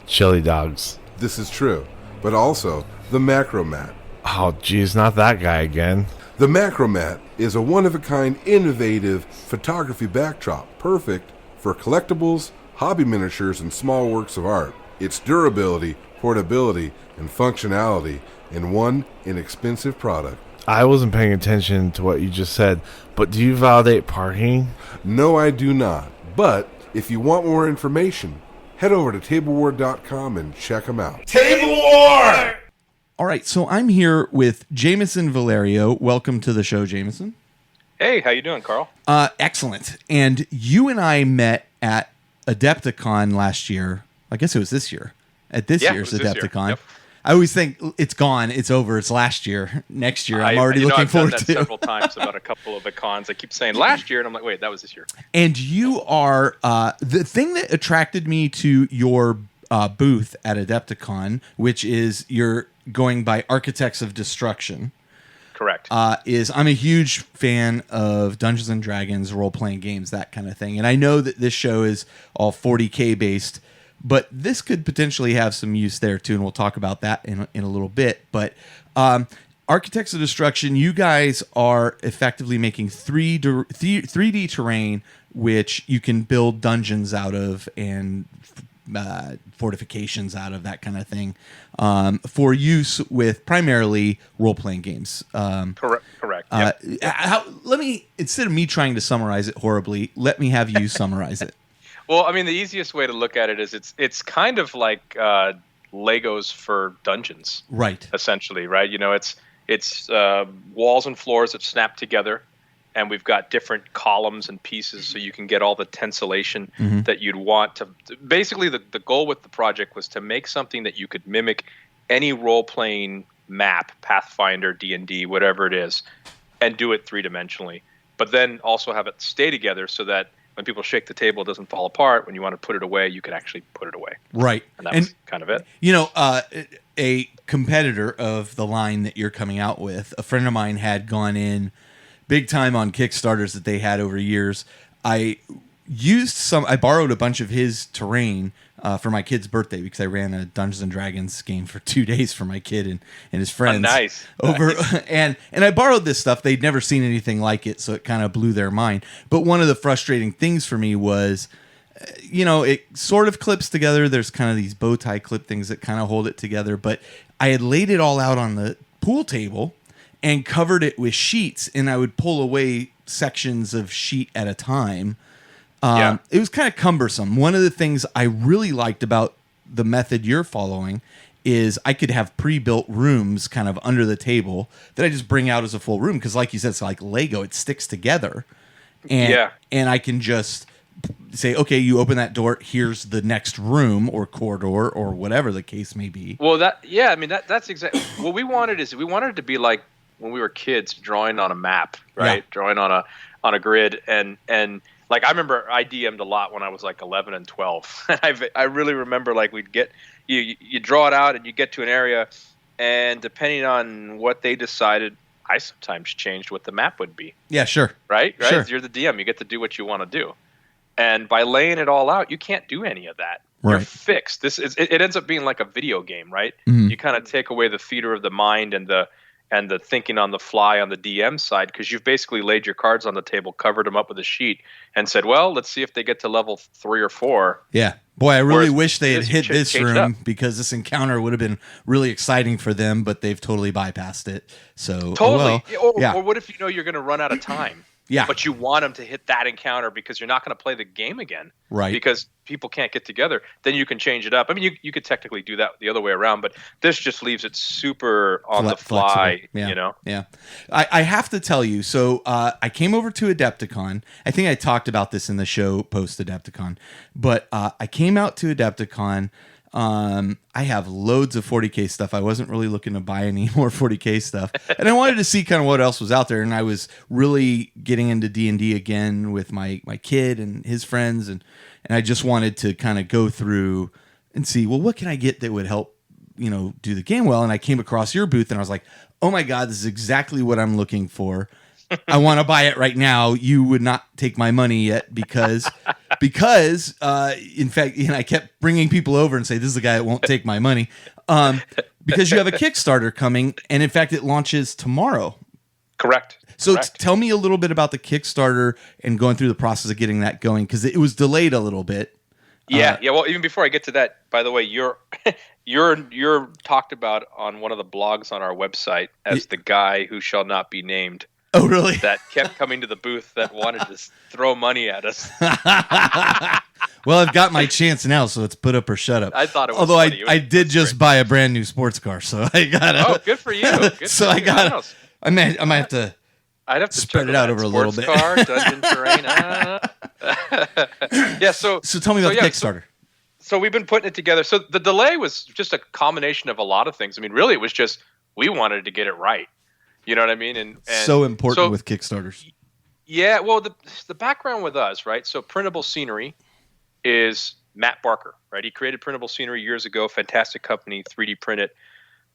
Chili dogs. This is true, but also the Macro Mat. Oh geez, not that guy again. The Macro Mat is a one-of-a-kind, innovative photography backdrop, perfect for collectibles, hobby miniatures, and small works of art. Its durability, portability, and functionality in one inexpensive product. I wasn't paying attention to what you just said, but do you validate parking? No, I do not. But if you want more information, head over to tablewar.com and check them out. Table War! All right, so I'm here with Jameson Valerio. Welcome to the show, Jameson. Hey, how you doing, Carl? Excellent. And you and I met at Adepticon last year. I guess it was this year. At this year's Adepticon. Yep. I always think it's gone, it's over, it's last year. Next year, I'm already looking forward to. I've done that several times about a couple of the cons. I keep saying last year, and I'm like, wait, that was this year. And you are the thing that attracted me to your booth at Adepticon, which is you're going by Architects of Destruction. Correct. Is I'm a huge fan of Dungeons and Dragons, role-playing games, that kind of thing. And I know that this show is all 40K based, but this could potentially have some use there too, and we'll talk about that in a little bit. But Architects of Destruction, you guys are effectively making 3D terrain, which you can build dungeons out of and fortifications out of, that kind of thing, for use with primarily role-playing games. Correct. Let me, instead of me trying to summarize it horribly, let me have you summarize it. Well, I mean, the easiest way to look at it is it's kind of like Legos for dungeons, right? Essentially, right? You know, it's walls and floors that snap together, and we've got different columns and pieces, so you can get all the tensillation that you'd want to. Basically, the goal with the project was to make something that you could mimic any role-playing map, Pathfinder, D&D, whatever it is, and do it three-dimensionally. But then also have it stay together so that when people shake the table, it doesn't fall apart. When you want to put it away, you can actually put it away. Right. And that was kind of it. You know, a competitor of the line that you're coming out with, a friend of mine had gone in big time on Kickstarters that they had over years. I borrowed a bunch of his terrain for my kid's birthday because I ran a Dungeons and Dragons game for 2 days for my kid and his friends. Nice. And I borrowed this stuff. They'd never seen anything like it, so it kind of blew their mind. But one of the frustrating things for me was, it sort of clips together. There's kind of these bow tie clip things that kind of hold it together. But I had laid it all out on the pool table and covered it with sheets, and I would pull away sections of sheet at a time. It was kind of cumbersome. One of the things I really liked about the method you're following is I could have pre-built rooms kind of under the table that I just bring out as a full room. Because like you said, it's like Lego, it sticks together. And I can just say, okay, you open that door, here's the next room or corridor or whatever the case may be. Well, that's exactly what we wanted. We wanted it to be like when we were kids, drawing on a map, right? Yeah. Drawing on a grid, and like I remember I DM'd a lot when I was like 11 and 12. I really remember like we'd get you draw it out and you get to an area, and depending on what they decided, I sometimes changed what the map would be. Yeah, sure. Right? Sure. You're the DM. You get to do what you want to do. And by laying it all out, you can't do any of that. Right. You're fixed. It ends up being like a video game, right? Mhm. You kind of take away the theater of the mind and the thinking on the fly on the DM side, because you've basically laid your cards on the table, covered them up with a sheet, and said, well, let's see if they get to level 3 or 4. Yeah. Boy, I really Whereas wish they had this, hit you this change it room up. because this encounter would have been really exciting for them, but they've totally bypassed it. So, Totally. yeah. Or what if you know you're going to run out of time? Yeah. But you want them to hit that encounter because you're not going to play the game again. Right. Because people can't get together. Then you can change it up. I mean, you could technically do that the other way around, but this just leaves it super on the fly, Flexible. Yeah. you know? Yeah. I have to tell you, so I came over to Adepticon. I think I talked about this in the show post Adepticon, but I came out to Adepticon. I have loads of 40K stuff. I wasn't really looking to buy any more 40K stuff, and I wanted to see kind of what else was out there. And I was really getting into D&D again with my kid and his friends, and I just wanted to kind of go through and see, well, what can I get that would help, do the game well. And I came across your booth, and I was like, oh my God, this is exactly what I'm looking for. I want to buy it right now. You would not take my money yet because in fact, I kept bringing people over and say, this is the guy that won't take my money. Because you have a Kickstarter coming, and in fact, it launches tomorrow. Correct. So Correct. tell me a little bit about the Kickstarter and going through the process of getting that going, because it was delayed a little bit. Yeah. Well, even before I get to that, by the way, you're talked about on one of the blogs on our website as the guy who shall not be named. Oh, really? That kept coming to the booth that wanted to throw money at us. Well, I've got my chance now, so it's put up or shut up. I thought it was Although funny. I did just buy a brand new sports car, so I got it. Oh, good for you. Good So for I you. got know. it. I might have to. I'd have to spread check it out that. over a little Sports bit. Car, dungeon terrain. Yeah. So tell me about the Kickstarter. So we've been putting it together. So the delay was just a combination of a lot of things. I mean, really, it was just we wanted to get it right. You know what I mean? And so important with Kickstarters. Yeah. Well, the background with us, right? So Printable Scenery is Matt Barker, right? He created Printable Scenery years ago. Fantastic company, 3D print it,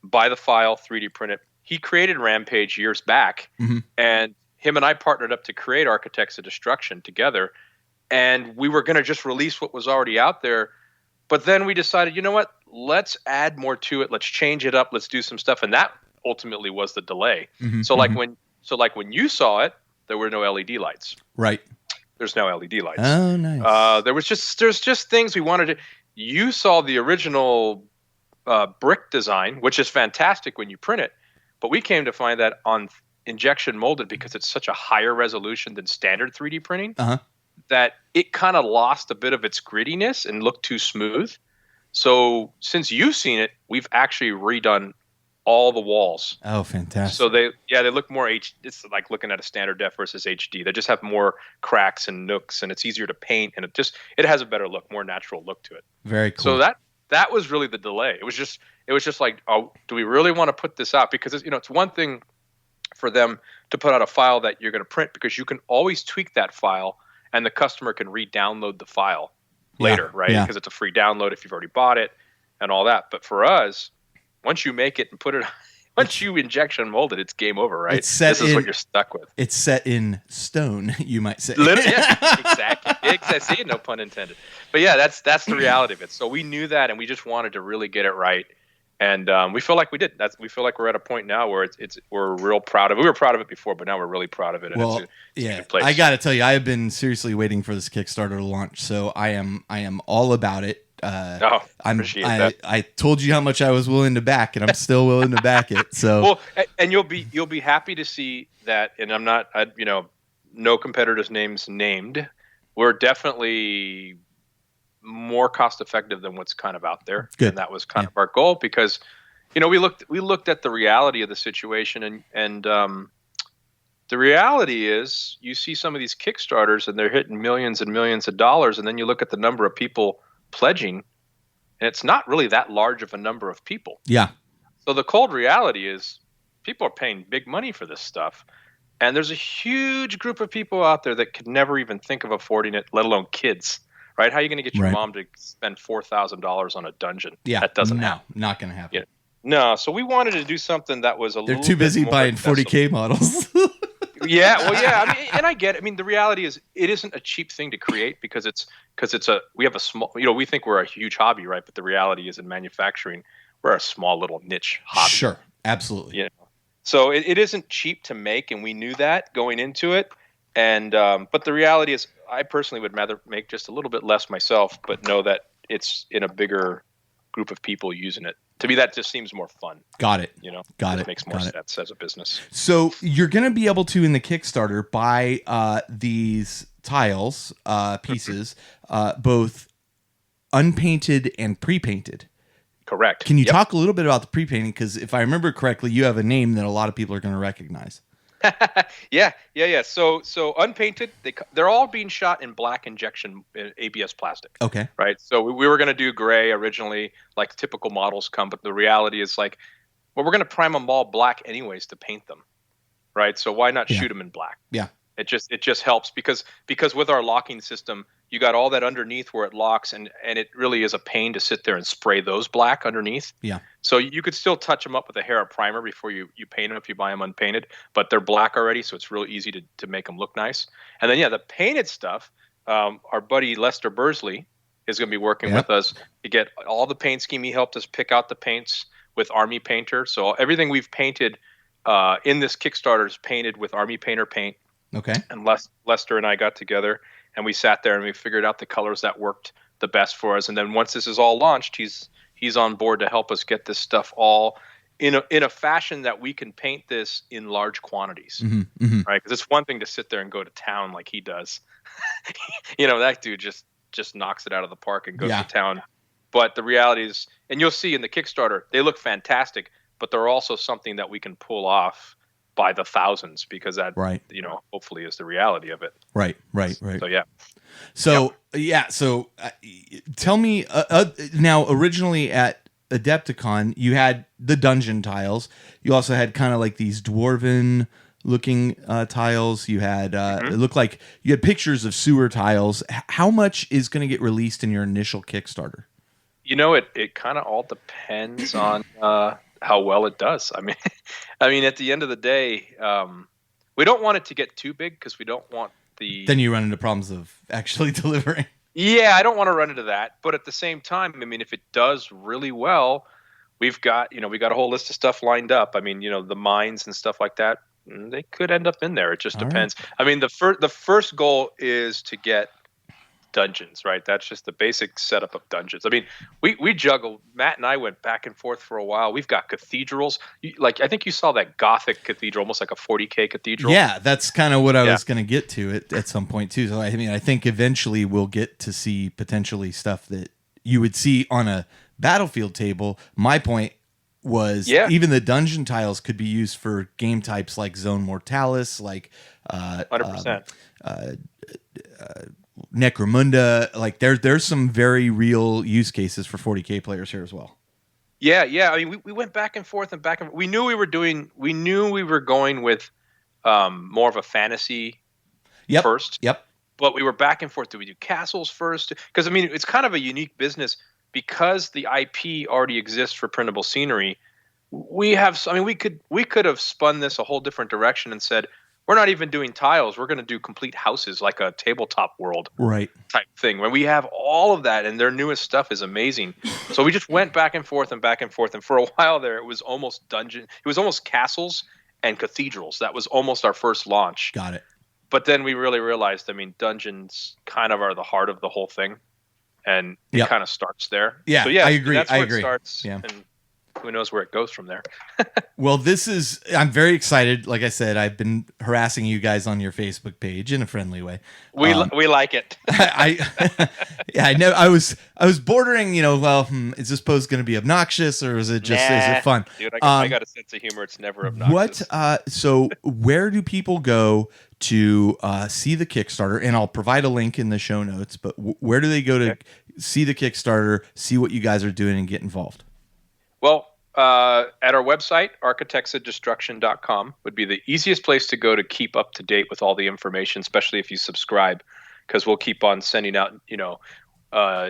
buy the file, 3D print it. He created Rampage years back, and him and I partnered up to create Architects of Destruction together. And we were going to just release what was already out there. But then we decided, you know what? Let's add more to it. Let's change it up. Let's do some stuff. And that ultimately was the delay. So like when you saw it, there were no LED lights. Right. There's no LED lights. Oh, nice. There's just things we wanted to. You saw the original brick design, which is fantastic when you print it, but we came to find that on injection molded, because it's such a higher resolution than standard 3D printing, that it kind of lost a bit of its grittiness and looked too smooth. So since you've seen it, we've actually redone all the walls. Oh, fantastic. So they look more it's like looking at a standard def versus HD. They just have more cracks and nooks, and it's easier to paint, and it has a better look, more natural look to it. Very cool. So that was really the delay. It was just like, oh, do we really want to put this out? Because it's one thing for them to put out a file that you're going to print, because you can always tweak that file and the customer can re-download the file later, right? Yeah. Because it's a free download if you've already bought it and all that. But for us, once you make it and put it, once you injection mold it, it's game over, right? It's set this is what you're stuck with. It's set in stone, you might say. Yeah, exactly. See, no pun intended. But yeah, that's the reality of it. So we knew that, and we just wanted to really get it right, and we feel like we did. We feel like we're at a point now where we're real proud of it. We were proud of it before, but now we're really proud of it. And Well, it's a good place. I got to tell you, I have been seriously waiting for this Kickstarter to launch, so I am all about it. Appreciate that. I told you how much I was willing to back, and I'm still willing to back it. So well, and you'll be happy to see that. And no competitors' names named, we're definitely more cost effective than what's kind of out there. Good. And that was kind of our goal because, we looked at the reality of the situation and the reality is you see some of these Kickstarters and they're hitting millions and millions of dollars. And then you look at the number of people pledging and it's not really that large of a number of people. Yeah. So the cold reality is people are paying big money for this stuff. And there's a huge group of people out there that could never even think of affording it, let alone kids, right? How are you going to get your Right. mom to spend $4,000 on a dungeon? Yeah. That doesn't happen. Not going to happen. Yeah. No. So we wanted to do something that was They're too busy buying 40K models. Yeah. Well, yeah. I mean, and I get it. I mean, the reality is it isn't a cheap thing to create because we have a small, we think we're a huge hobby, right? But the reality is in manufacturing, we're a small little niche hobby. Sure. Absolutely. So it isn't cheap to make, and we knew that going into it. And but the reality is, I personally would rather make just a little bit less myself, but know that it's in a bigger group of people using it. To me, that just seems more fun. Got it. Got it. Makes more sense as a business. So you're going to be able to, in the Kickstarter, buy these tiles pieces, both unpainted and pre-painted. Correct. Can you talk a little bit about the pre-painting? Because if I remember correctly, you have a name that a lot of people are going to recognize. Yeah. So unpainted, they're all being shot in black injection ABS plastic. Okay. Right. So we were going to do gray originally, like typical models come, but the reality is we're going to prime them all black anyways to paint them. Right. So why not shoot them in black? Yeah. It just helps because with our locking system, you got all that underneath where it locks, and it really is a pain to sit there and spray those black underneath. Yeah. So you could still touch them up with a hair of primer before you paint them if you buy them unpainted, but they're black already, so it's real easy to make them look nice. And then the painted stuff, our buddy Lester Bursley is going to be working with us to get all the paint scheme. He helped us pick out the paints with Army Painter. So everything we've painted in this Kickstarter is painted with Army Painter paint. Okay. And Lester and I got together and we sat there and we figured out the colors that worked the best for us. And then once this is all launched, he's on board to help us get this stuff all in a fashion that we can paint this in large quantities, right? Because it's one thing to sit there and go to town like he does. That dude just knocks it out of the park and goes to town. But the reality is, and you'll see in the Kickstarter, they look fantastic, but they're also something that we can pull off by the thousands because that, hopefully is the reality of it. Right. So, yeah. So, So tell me now, originally at Adepticon, you had the dungeon tiles. You also had kind of like these dwarven looking tiles. You had, it looked like you had pictures of sewer tiles. How much is going to get released in your initial Kickstarter? It kind of all depends on, how well it does. I mean, at the end of the day, we don't want it to get too big because we don't want Then you run into problems of actually delivering. Yeah, I don't want to run into that. But at the same time, I mean, if it does really well, we've got a whole list of stuff lined up. I mean, the mines and stuff like that, they could end up in there. It just depends. Right. I mean, the first goal is to get dungeons, right? That's just the basic setup of dungeons. I mean, we juggle. Matt and I went back and forth for a while. We've got cathedrals. I think you saw that Gothic cathedral, almost like a 40K cathedral. Yeah, that's kind of what I was going to get to at some point too. So I mean, I think eventually we'll get to see potentially stuff that you would see on a battlefield table. My point was even the dungeon tiles could be used for game types like Zone Mortalis, like 100%. Necromunda. Like there's some very real use cases for 40K players here as well. Yeah. I mean, we went back and forth. We knew we were going with more of a fantasy first. Yep. But we were back and forth. Do we do castles first? Because I mean, it's kind of a unique business because the IP already exists for printable scenery. We could have spun this a whole different direction and said, we're not even doing tiles. We're going to do complete houses, like a tabletop world type thing, where we have all of that, and their newest stuff is amazing. So we just went back and forth, and for a while there, it was almost castles and cathedrals. That was almost our first launch. Got it. But then we really realized, I mean, dungeons kind of are the heart of the whole thing, and it kind of starts there. Yeah, so, I agree. That's where I agree. it starts. Yeah. And who knows where it goes from there. Well, I'm very excited. Like I said, I've been harassing you guys on your Facebook page in a friendly way. We like it. I know. I was bordering, is this post going to be obnoxious or is it just, is it fun? Dude, I got a sense of humor. It's never obnoxious. So where do people go to see the Kickstarter? And I'll provide a link in the show notes, but where do they go to see the Kickstarter, see what you guys are doing and get involved? Well, at our website, architectsofdestruction.com would be the easiest place to go to keep up to date with all the information, especially if you subscribe, because we'll keep on sending out,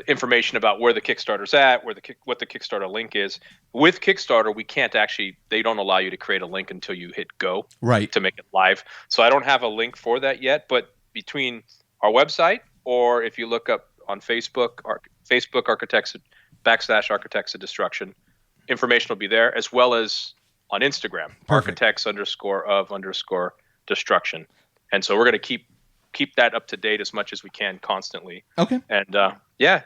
information about where the Kickstarter's at, what the Kickstarter link is. With Kickstarter, they don't allow you to create a link until you hit go to make it live. So I don't have a link for that yet, but between our website, or if you look up on Facebook, Architects of Destruction, information will be there, as well as on Instagram, architects_of_destruction. And so we're going to keep that up to date as much as we can constantly. Okay. And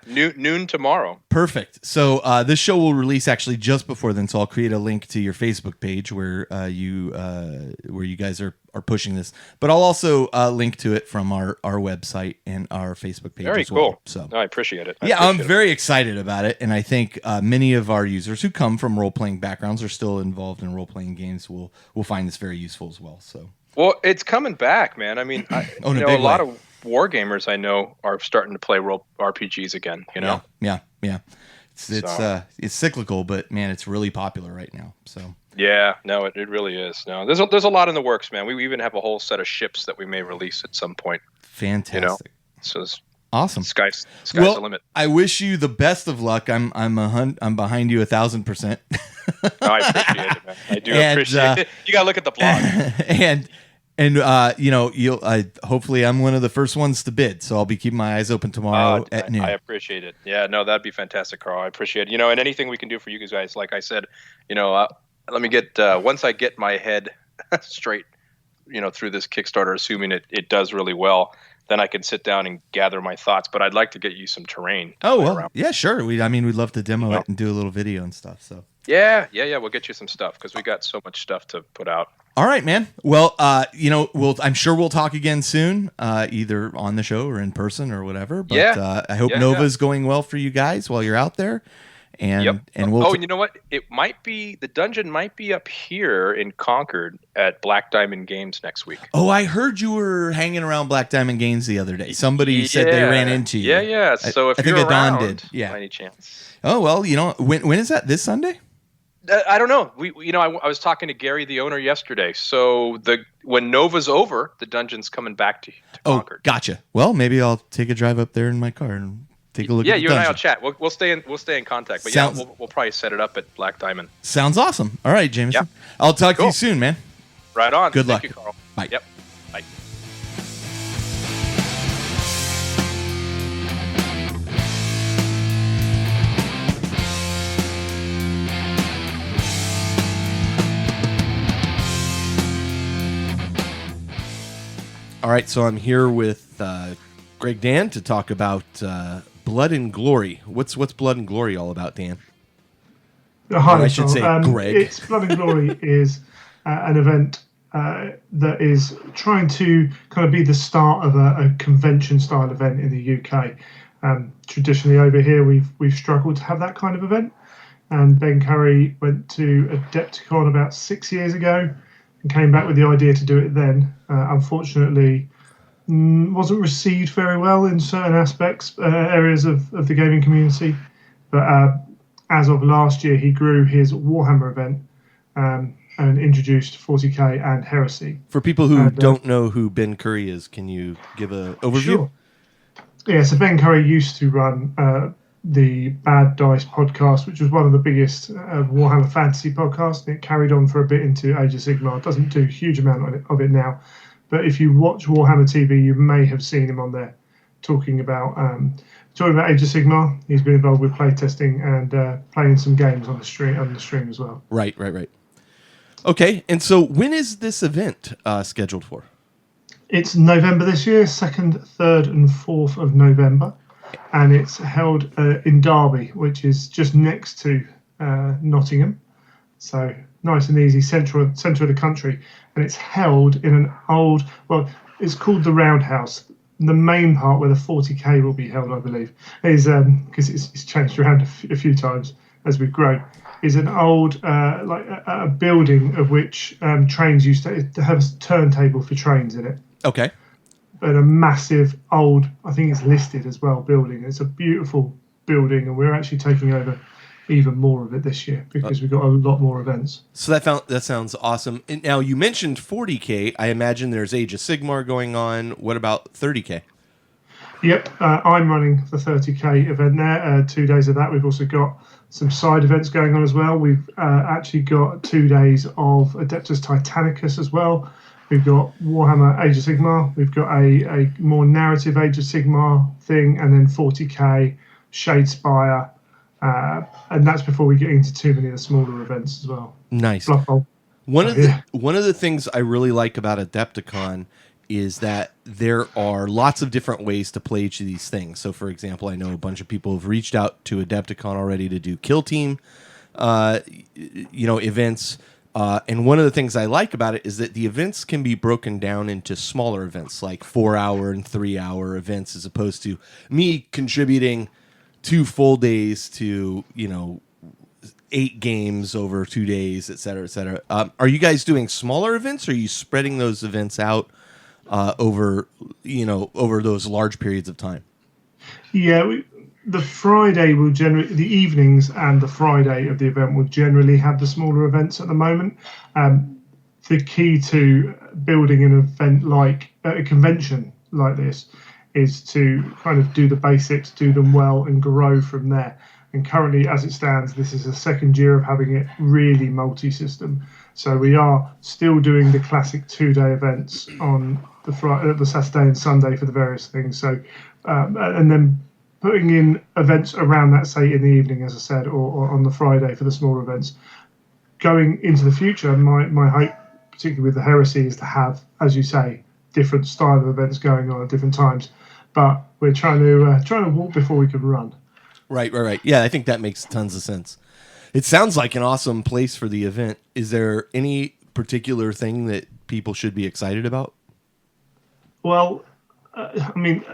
noon tomorrow. Perfect. So this show will release actually just before then. So I'll create a link to your Facebook page where you guys are pushing this. But I'll also link to it from our website and our Facebook page. Very as well. cool. So I appreciate it. I'm very excited about it, and I think many of our users who come from role playing backgrounds are still involved in role playing games will find this very useful as well. So. Well, it's coming back, man. I mean, a lot of war gamers I know are starting to play role RPGs again. Yeah. It's cyclical, but man, it's really popular right now. So. Yeah, no, it really is. No, there's a lot in the works, man. We even have a whole set of ships that we may release at some point. Fantastic. So it's awesome. Sky's the limit. I wish you the best of luck. I'm behind you 1,000%. I appreciate it, man. I do appreciate it. You gotta look at the blog. You'll hopefully I'm one of the first ones to bid, so I'll be keeping my eyes open tomorrow at noon. I appreciate it. Yeah, no, that'd be fantastic, Carl. I appreciate it. And anything we can do for you guys, like I said, let me get once I get my head straight, through this Kickstarter, assuming it does really well, then I can sit down and gather my thoughts. But I'd like to get you some terrain. Oh well, yeah, sure. We'd love to demo it and do a little video and stuff. So yeah. We'll get you some stuff because we got so much stuff to put out. All right, man. Well, I'm sure we'll talk again soon, either on the show or in person or whatever. But I hope Nova's going well for you guys while you're out there. And we'll. And you know what? The dungeon might be up here in Concord at Black Diamond Games next week. Oh, I heard you were hanging around Black Diamond Games the other day. Somebody said they ran into you. Yeah. So if you're Adan around, did. by any chance. Oh well, when is that? This Sunday? I don't know. I was talking to Gary, the owner, yesterday. So when Nova's over, the dungeon's coming back to Concord. Oh, gotcha. Well, maybe I'll take a drive up there in my car and take a look. Yeah, at the you dungeon. and I'll chat. We'll stay in contact. But we'll probably set it up at Black Diamond. Sounds awesome. All right, Jameson. Yeah. I'll talk to you soon, man. Right on. Good luck. Thank you, Carl. Bye. Yep. Bye. All right, so I'm here with Greg Dann to talk about Blood and Glory. What's Blood and Glory all about, Dan? Hi, I should say Greg. It's Blood and Glory is an event that is trying to kind of be the start of a convention-style event in the UK. Traditionally, over here, we've struggled to have that kind of event. And Ben Curry went to Adepticon about 6 years ago and came back with the idea to do it then. Unfortunately, wasn't received very well in certain aspects, areas of the gaming community. But as of last year, he grew his Warhammer event and introduced 40k and Heresy. For people who don't know who Ben Curry is, can you give an overview? Sure. Yeah, so Ben Curry used to run the Bad Dice podcast, which was one of the biggest Warhammer fantasy podcasts. It carried on for a bit into Age of Sigmar. It doesn't do a huge amount of it now. But if you watch Warhammer TV, you may have seen him on there talking about Age of Sigmar. He's been involved with playtesting and playing some games on the stream as well. Right. Okay, and so when is this event scheduled for? It's November this year, 2nd, 3rd and 4th of November. And it's held in Derby, which is just next to Nottingham. So nice and easy, centre of the country, and it's held in an old. Well, it's called the Roundhouse. The main part where the 40k will be held, I believe, is because it's changed around a few times as we've grown. Is an old like a building of which trains used to have a turntable for trains in it. Okay. But a massive old, I think it's listed as well, building. It's a beautiful building, and we're actually taking over even more of it this year because we've got a lot more events. So that sounds awesome. And now you mentioned 40k. I imagine there's Age of Sigmar going on. What about 30k? Yep, I'm running the 30k event there. 2 days of that. We've also got some side events going on as well. We've actually got 2 days of Adeptus Titanicus as well. We've got Warhammer Age of Sigmar. We've got a more narrative Age of Sigmar thing, and then 40k Shadespire, and that's before we get into too many of the smaller events as well. Nice. Blood Bowl. One of the things I really like about Adepticon is that there are lots of different ways to play each of these things. So, for example, I know a bunch of people have reached out to Adepticon already to do kill team, events. And one of the things I like about it is that the events can be broken down into smaller events, like 4-hour and 3-hour events, as opposed to me contributing 2 full days to, 8 games over 2 days, et cetera, et cetera. Are you guys doing smaller events, or are you spreading those events out over those large periods of time? Yeah, the Friday will generally, the evenings and the Friday of the event will generally have the smaller events at the moment. The key to building an event like a convention like this is to kind of do the basics, do them well, and grow from there. And currently, as it stands, this is the second year of having it really multi-system. So we are still doing the classic 2-day events on the Saturday and Sunday for the various things. So, and then putting in events around that, say in the evening, as I said, or on the Friday for the smaller events. Going into the future, my hope, particularly with the Heresy, is to have, as you say, different style of events going on at different times. But we're trying to walk before we can run. Right. Yeah, I think that makes tons of sense. It sounds like an awesome place for the event. Is there any particular thing that people should be excited about? Well,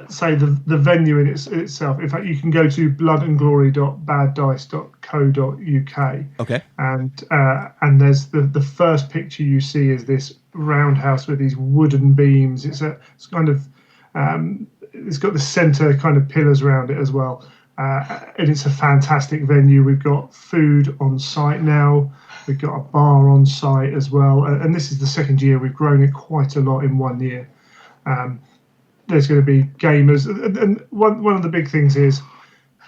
say the venue in itself. In fact, you can go to bloodandglory.baddice.co.uk. Okay. And there's the first picture you see is this roundhouse with these wooden beams. It's kind of it's got the center kind of pillars around it as well. And it's a fantastic venue. We've got food on site now. We've got a bar on site as well. And this is the second year. We've grown it quite a lot in 1 year. There's going to be gamers. And one of the big things is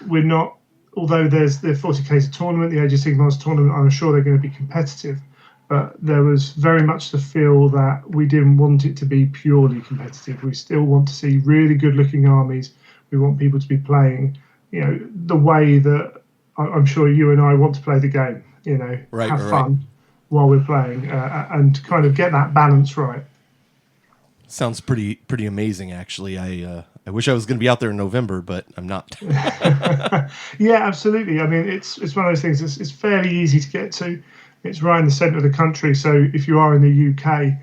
we're not, although there's the 40K's tournament, the Age of Sigmar's tournament, I'm sure they're going to be competitive. But there was very much the feel that we didn't want it to be purely competitive. We still want to see really good looking armies. We want people to be playing, the way that I'm sure you and I want to play the game, have fun while we're playing and kind of get that balance right. Sounds pretty amazing, actually. I wish I was going to be out there in November, but I'm not. Yeah, absolutely. I mean, it's one of those things. It's fairly easy to get to. It's right in the centre of the country. So if you are in the UK,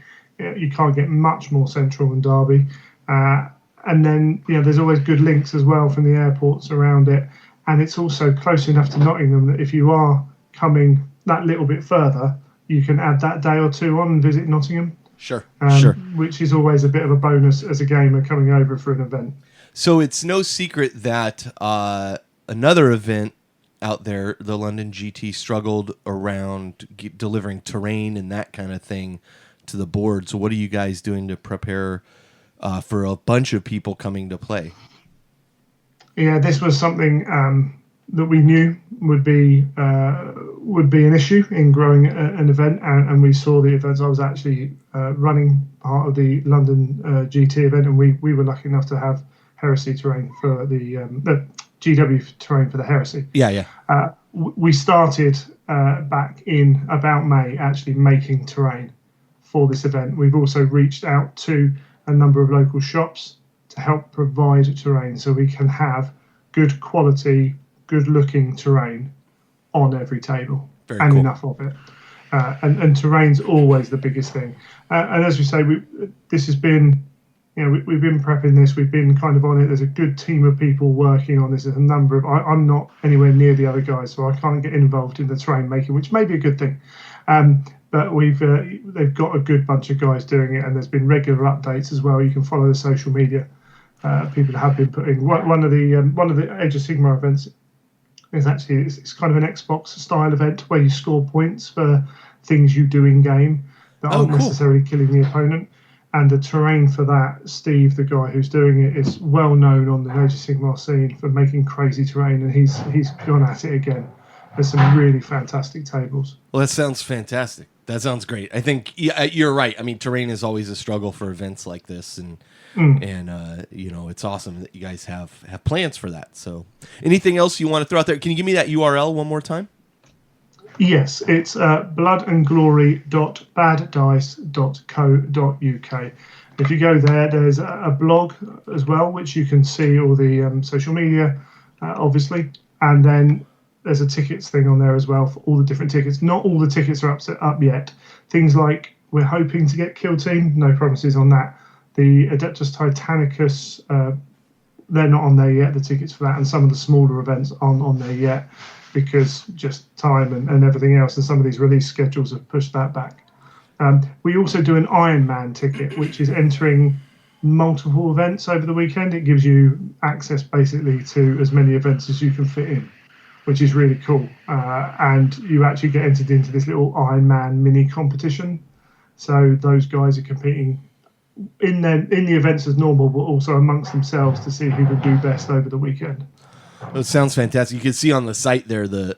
you can't get much more central than Derby. And then there's always good links as well from the airports around it. And it's also close enough to Nottingham that if you are coming that little bit further, you can add that day or two on and visit Nottingham. Sure. Which is always a bit of a bonus as a gamer coming over for an event. So it's no secret that another event out there, the London GT, struggled around delivering terrain and that kind of thing to the board. So what are you guys doing to prepare for a bunch of people coming to play? Yeah, this was something that we knew would be an issue in growing an event, and we saw the events. I was actually running part of the London GT event, and we were lucky enough to have Heresy terrain for the GW terrain for the Heresy. Yeah. We started back in about May actually making terrain for this event. We've also reached out to a number of local shops to help provide terrain so we can have good quality, good looking terrain on every table. Very and cool. Enough of it. and terrain's always the biggest thing. And as we say, this has been, we've been prepping this. We've been kind of on it. There's a good team of people working on this. There's a number of. I'm not anywhere near the other guys, so I can't get involved in the terrain making, which may be a good thing. But they've got a good bunch of guys doing it, and there's been regular updates as well. You can follow the social media. People have been putting one of the Age of Sigmar events is actually it's kind of an Xbox style event where you score points for things you do in game that aren't necessarily killing the opponent. And the terrain for that, Steve, the guy who's doing it, is well known on the Age of Sigmar scene for making crazy terrain, and he's gone at it again. There's some really fantastic tables. Well, that sounds fantastic. That sounds great. I think you're right. I mean, terrain is always a struggle for events like this, and it's awesome that you guys have plans for that. So, anything else you want to throw out there? Can you give me that URL one more time? Yes, it's bloodandglory.baddice.co.uk. If you go there, there's a blog as well, which you can see all the social media, obviously, and then there's a tickets thing on there as well for all the different tickets. Not all the tickets are up yet. Things like we're hoping to get Kill Team. No promises on that. The Adeptus Titanicus, they're not on there yet, the tickets for that. And some of the smaller events aren't on there yet because just time and everything else. And some of these release schedules have pushed that back. We also do an Iron Man ticket, which is entering multiple events over the weekend. It gives you access basically to as many events as you can fit in, which is really cool. And you actually get entered into this little Iron Man mini competition. So those guys are competing in the events as normal, but also amongst themselves to see who can do best over the weekend. It sounds fantastic. You can see on the site there the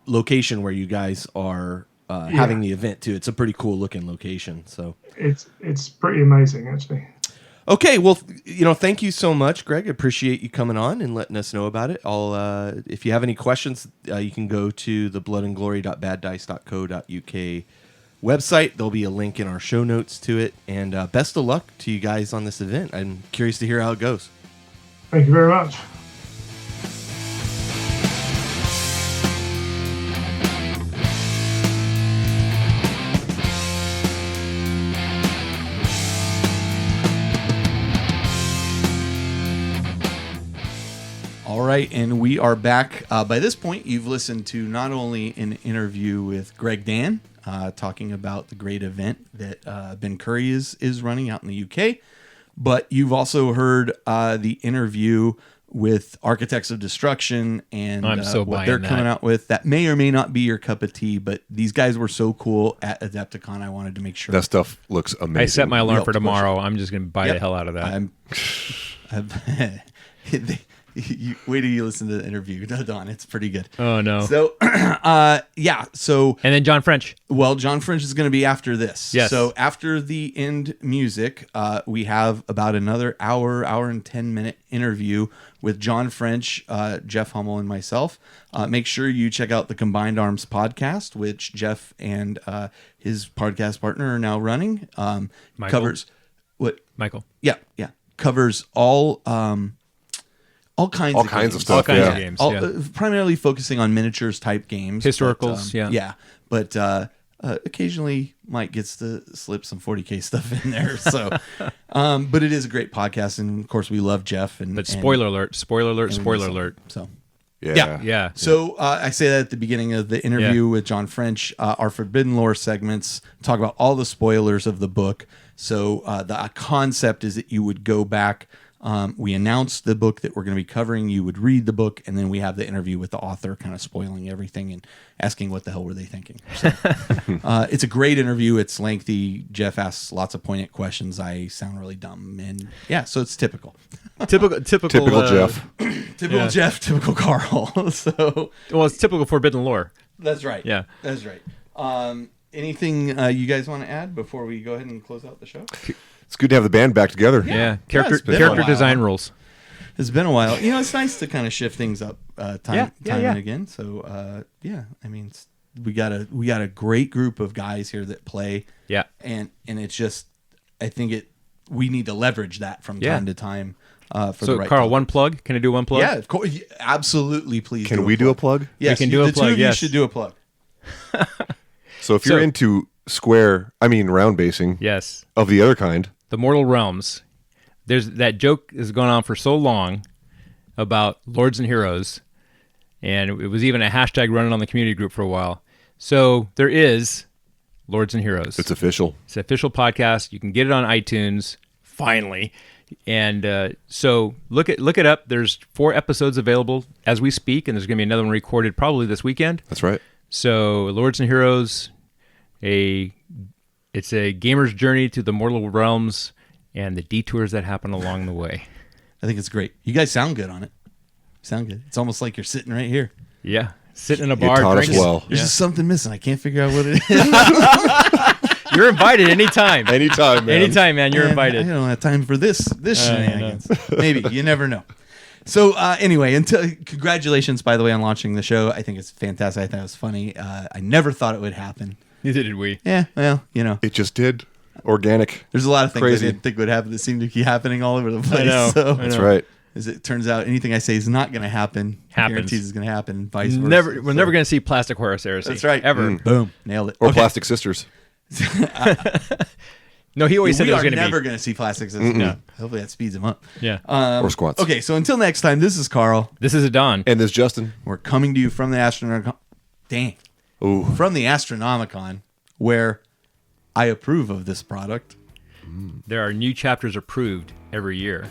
location where you guys are having the event too. It's a pretty cool looking location. So it's pretty amazing actually. Okay, well, thank you so much, Greg. I appreciate you coming on and letting us know about it. If you have any questions, you can go to the bloodandglory.baddice.co.uk website. There'll be a link in our show notes to it. And best of luck to you guys on this event. I'm curious to hear how it goes. Thank you very much. All right, and we are back. By this point, you've listened to not only an interview with Greg Dann, talking about the great event that Ben Curry is running out in the UK, but you've also heard the interview with Architects of Destruction and what they're coming out with. That may or may not be your cup of tea, but these guys were so cool at Adepticon, I wanted to make sure. That stuff looks amazing. I set my alarm for tomorrow. I'm just going to buy the hell out of that. Wait till you listen to the interview, Adan. It's pretty good. Oh, no. So, And then John French. Well, John French is going to be after this. Yes. So after the end music, we have about another hour and 10-minute interview with John French, Jeff Hummel, and myself. Make sure you check out the Combined Arms podcast, which Jeff and his podcast partner are now running. Michael. Covers what? Michael. Yeah. Covers all kinds of stuff. All kinds of games. Primarily focusing on miniatures type games. Historicals, Yeah. But occasionally Mike gets to slip some 40K stuff in there. So, but it is a great podcast. And of course, we love Jeff. But spoiler alert. So, Yeah. So I say that at the beginning of the interview with John French. Our Forbidden Lore segments talk about all the spoilers of the book. So the concept is that you would go back. We announced the book that we're going to be covering. You would read the book, and then we have the interview with the author, kind of spoiling everything and asking what the hell were they thinking. So, it's a great interview. It's lengthy. Jeff asks lots of poignant questions. I sound really dumb, and so it's typical. Typical Jeff. Typical Jeff. Typical Carl. It's typical Forbidden Lore. That's right. Yeah, that's right. Anything you guys want to add before we go ahead and close out the show? It's good to have the band back together. Yeah. Character design rules. It's been a while. It's nice to kind of shift things up time and again. So I mean, we got a great group of guys here that play. Yeah. And it's just, I think we need to leverage that from time to time. So Carl, one plug. Can I do one plug? Yeah, of course. Absolutely, please. Can we do a plug? Yes, we can do a plug. The two of you should do a plug. So if you're into round basing Yes. of the other kind, The Mortal Realms. There's that joke has gone on for so long about Lords and Heroes, and it was even a hashtag running on the community group for a while. So there is Lords and Heroes. it's official. It's an official podcast. You can get it on iTunes, finally. And so look it up. There's 4 episodes available as we speak, and there's going to be another one recorded probably this weekend. That's right. So Lords and Heroes, it's a gamer's journey to the mortal realms and the detours that happen along the way. I think it's great. You guys sound good on it. Sound good. It's almost like you're sitting right here. Yeah, sitting in a You bar taught us drinking. well. There's just something missing. I can't figure out what it is. You're invited anytime. Anytime, man. Anytime, man. You're And invited. I don't have time for this shenanigans. Maybe. You never know. So anyway, congratulations, by the way, on launching the show. I think it's fantastic. I thought it was funny. I never thought it would happen. Neither did we. Yeah, well, It just did. Organic. there's a lot of things Crazy. I didn't think would happen that seem to keep happening all over the place. I know. So, That's right. as it turns out, anything I say is not going to happen. Happens. Guarantees is going to happen. And vice versa. We're never going to see plastic horror heresy. That's right. Ever. Boom. Nailed it. Or Okay. Plastic Sisters. No, he always said We it was are going to be. never going to see plastics. No. Hopefully that speeds them up. Yeah. Or squats. Okay, so until next time, this is Carl. This is Adan. And there's Justin. We're coming to you from the from the Astronomicon, where I approve of this product. There are new chapters approved every year.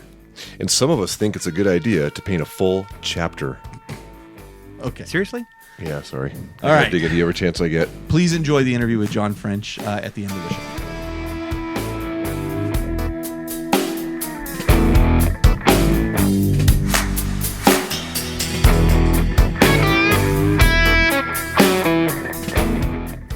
And some of us think it's a good idea to paint a full chapter. Okay. Seriously? Yeah, sorry. All right. I'll dig it every chance I get. Please enjoy the interview with John French at the end of the show.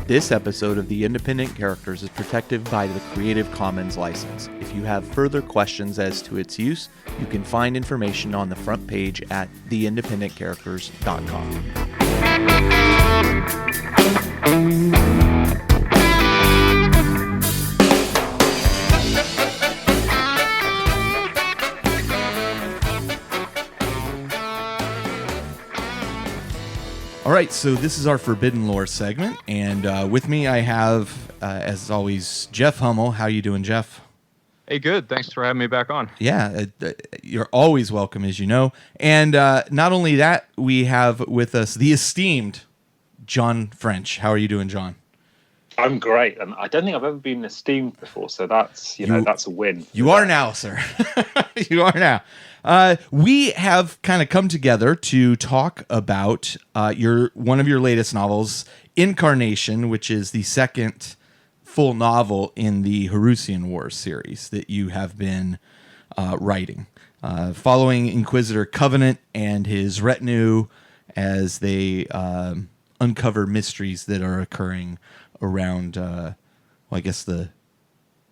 This episode of The Independent Characters is protected by the Creative Commons license. If you have further questions as to its use, you can find information on the front page at theindependentcharacters.com. All right, so this is our Forbidden Lore segment, and with me I have, as always, Jeff Hummel. How you doing, Jeff? Hey, good. Thanks for having me back on. Yeah, you're always welcome, as you know. And not only that, we have with us the esteemed John French. How are you doing, John? I'm great, and I don't think I've ever been esteemed before, so that's that's a win. You are now, sir. You are now. We have kind of come together to talk about one of your latest novels, Incarnation, which is the second full novel in the Horusian War series that you have been writing, following Inquisitor Covenant and his retinue as they uncover mysteries that are occurring around, I guess the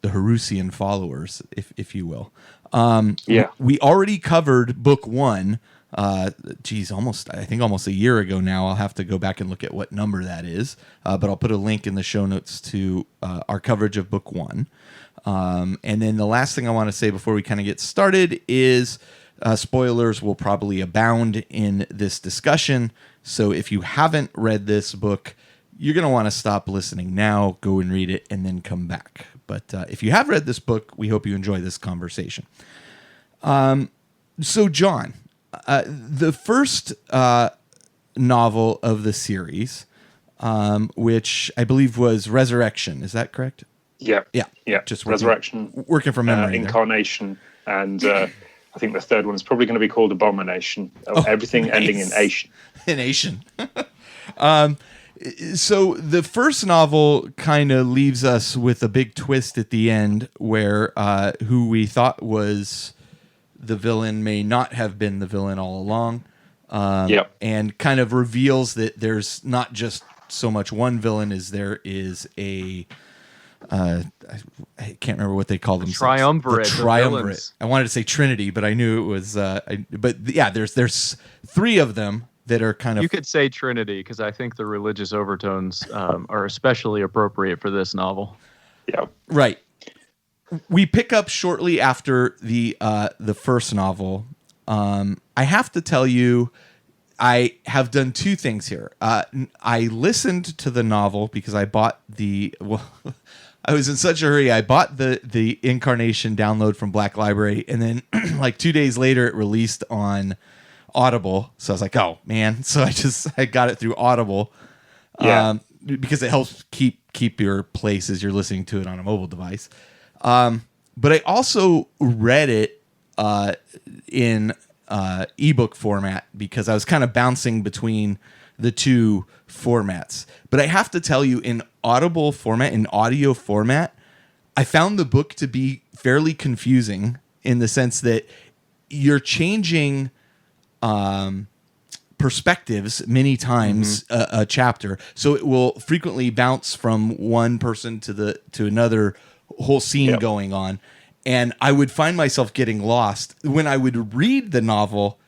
Horusian followers, if you will. We already covered book 1. I think almost a year ago now. I'll have to go back and look at what number that is, but I'll put a link in the show notes to our coverage of book 1. And then the last thing I want to say before we kind of get started is spoilers will probably abound in this discussion. So if you haven't read this book, you're going to want to stop listening now, go and read it, and then come back. But if you have read this book, we hope you enjoy this conversation. So, John, the first novel of the series, which I believe was Resurrection, is that correct? Yeah. Just Resurrection, working from memory. Incarnation, and I think the third one is probably going to be called Abomination. Everything nice. ending in Asian. In Asian. So the first novel kind of leaves us with a big twist at the end where who we thought was the villain may not have been the villain all along. And kind of reveals that there's not just so much one villain as there is a... I can't remember what they call themselves. Triumvirate. The triumvirate. I wanted to say Trinity, but I knew it was... there's 3 of them that are kind of... You could say Trinity, because I think the religious overtones are especially appropriate for this novel. Yeah. Right. We pick up shortly after the first novel. I have to tell you, I have done two things here. I listened to the novel because I bought I was in such a hurry. I bought the Incarnation download from Black Library, and then like 2 days later, it released on Audible. So I was like, oh man! So I got it through Audible, because it helps keep your place as you're listening to it on a mobile device. But I also read it in ebook format because I was kind of bouncing between the two formats. But I have to tell you, in Audible format, in audio format, I found the book to be fairly confusing in the sense that you're changing perspectives many times a chapter. So it will frequently bounce from one person to another whole scene going on. And I would find myself getting lost. When I would read the novel,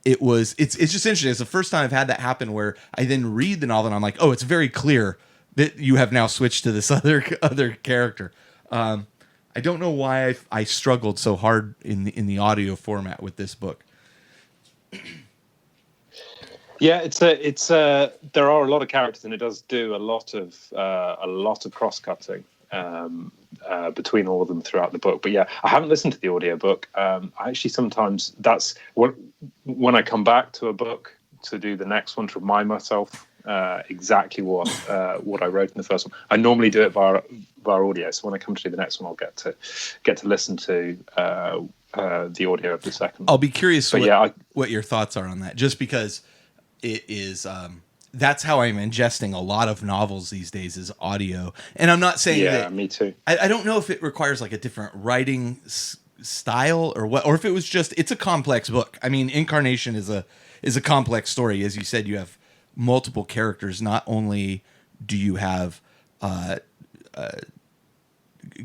it's just interesting. It's the first time I've had that happen where I then read the novel and I'm like, oh, it's very clear that you have now switched to this other character. I don't know why I struggled so hard in the audio format with this book. Yeah, there are a lot of characters, and it does do a lot of cross-cutting between all of them throughout the book. But yeah, I haven't listened to the audiobook. I actually sometimes that's when I come back to a book to do the next one, to remind myself exactly what I wrote in the first one. I normally do it via audio, so when I come to do the next one, I'll get to listen to the audio of the second. I'll be curious what your thoughts are on that, just because it is that's how I'm ingesting a lot of novels these days, is audio. And I'm not saying that. Me too. I don't know if it requires like a different writing style or what, or if it was just, it's a complex book. I mean, Incarnation is a complex story. As you said, you have multiple characters. Not only do you have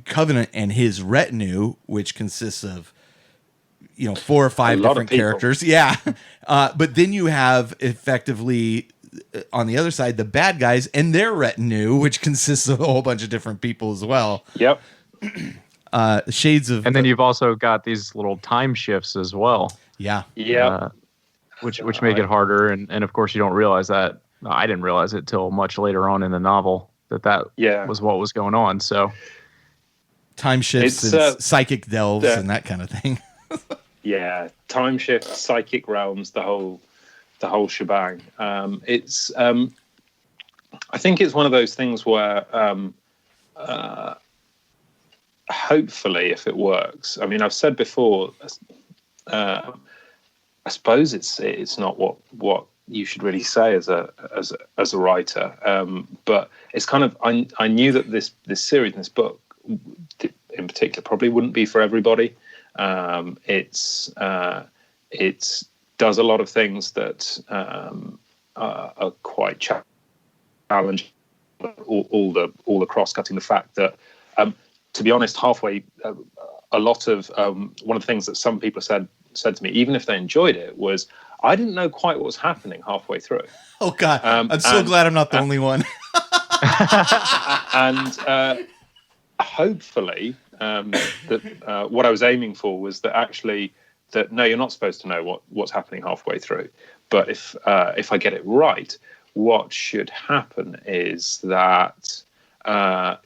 Covenant and his retinue, which consists of 4 or 5 different characters. Yeah. But then you have effectively on the other side, the bad guys and their retinue, which consists of a whole bunch of different people as well. Yep. Shades of... And then you've also got these little time shifts as well. Yeah. Yeah. Which make it harder. And of course, you don't realize that. I didn't realize it till much later on in the novel that was what was going on. So time shifts and psychic delves and that kind of thing. Yeah. Time shifts, psychic realms, the whole shebang. It's I think it's one of those things where hopefully, if it works, I mean, I've said before, I suppose it's not what you should really say as a writer, but it's kind of I knew that this series, this book in particular, probably wouldn't be for everybody. It's does a lot of things that are quite challenging. All the cross-cutting, the fact that, to be honest, halfway, a lot of one of the things that some people said to me, even if they enjoyed it, was I didn't know quite what was happening halfway through. Oh God, I'm so glad I'm not the only one. And hopefully, that what I was aiming for was that actually. That no, you're not supposed to know what's happening halfway through. But if I get it right, what should happen is that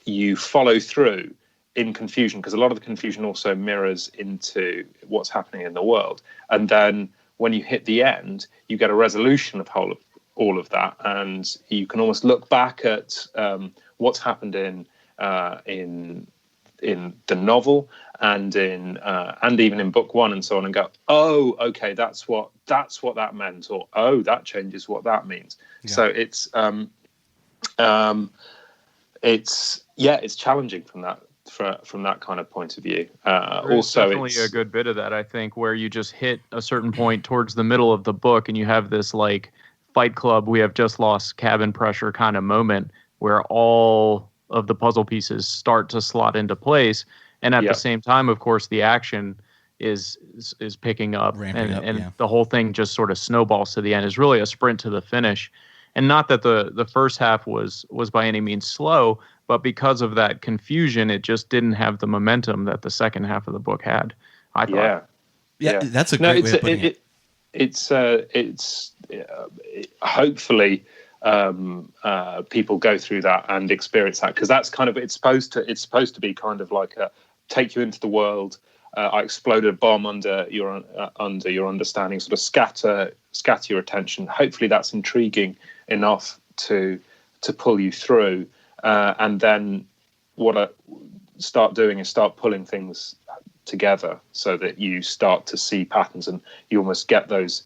you follow through in confusion, because a lot of the confusion also mirrors into what's happening in the world. And then when you hit the end, you get a resolution of all of that, and you can almost look back at what's happened in the novel and even in book one and so on, and go, oh, okay, that's what that meant, or oh, that changes what that means. Yeah. So it's challenging from that kind of point of view. Also, definitely a good bit of that, I think, where you just hit a certain point towards the middle of the book, and you have this like Fight Club, we have just lost cabin pressure kind of moment where all of the puzzle pieces start to slot into place. And at the same time, of course, the action is picking up, and the whole thing just sort of snowballs to the end. Is really a sprint to the finish. And not that the first half was by any means slow, but because of that confusion, it just didn't have the momentum that the second half of the book had, I thought. Yeah, that's a great way of putting it. It's hopefully people go through that and experience that, because that's kind of it's supposed to be kind of like a take you into the world. I exploded a bomb under your understanding, sort of scatter your attention. Hopefully that's intriguing enough to pull you through, and then what I start doing is start pulling things together so that you start to see patterns, and you almost get those.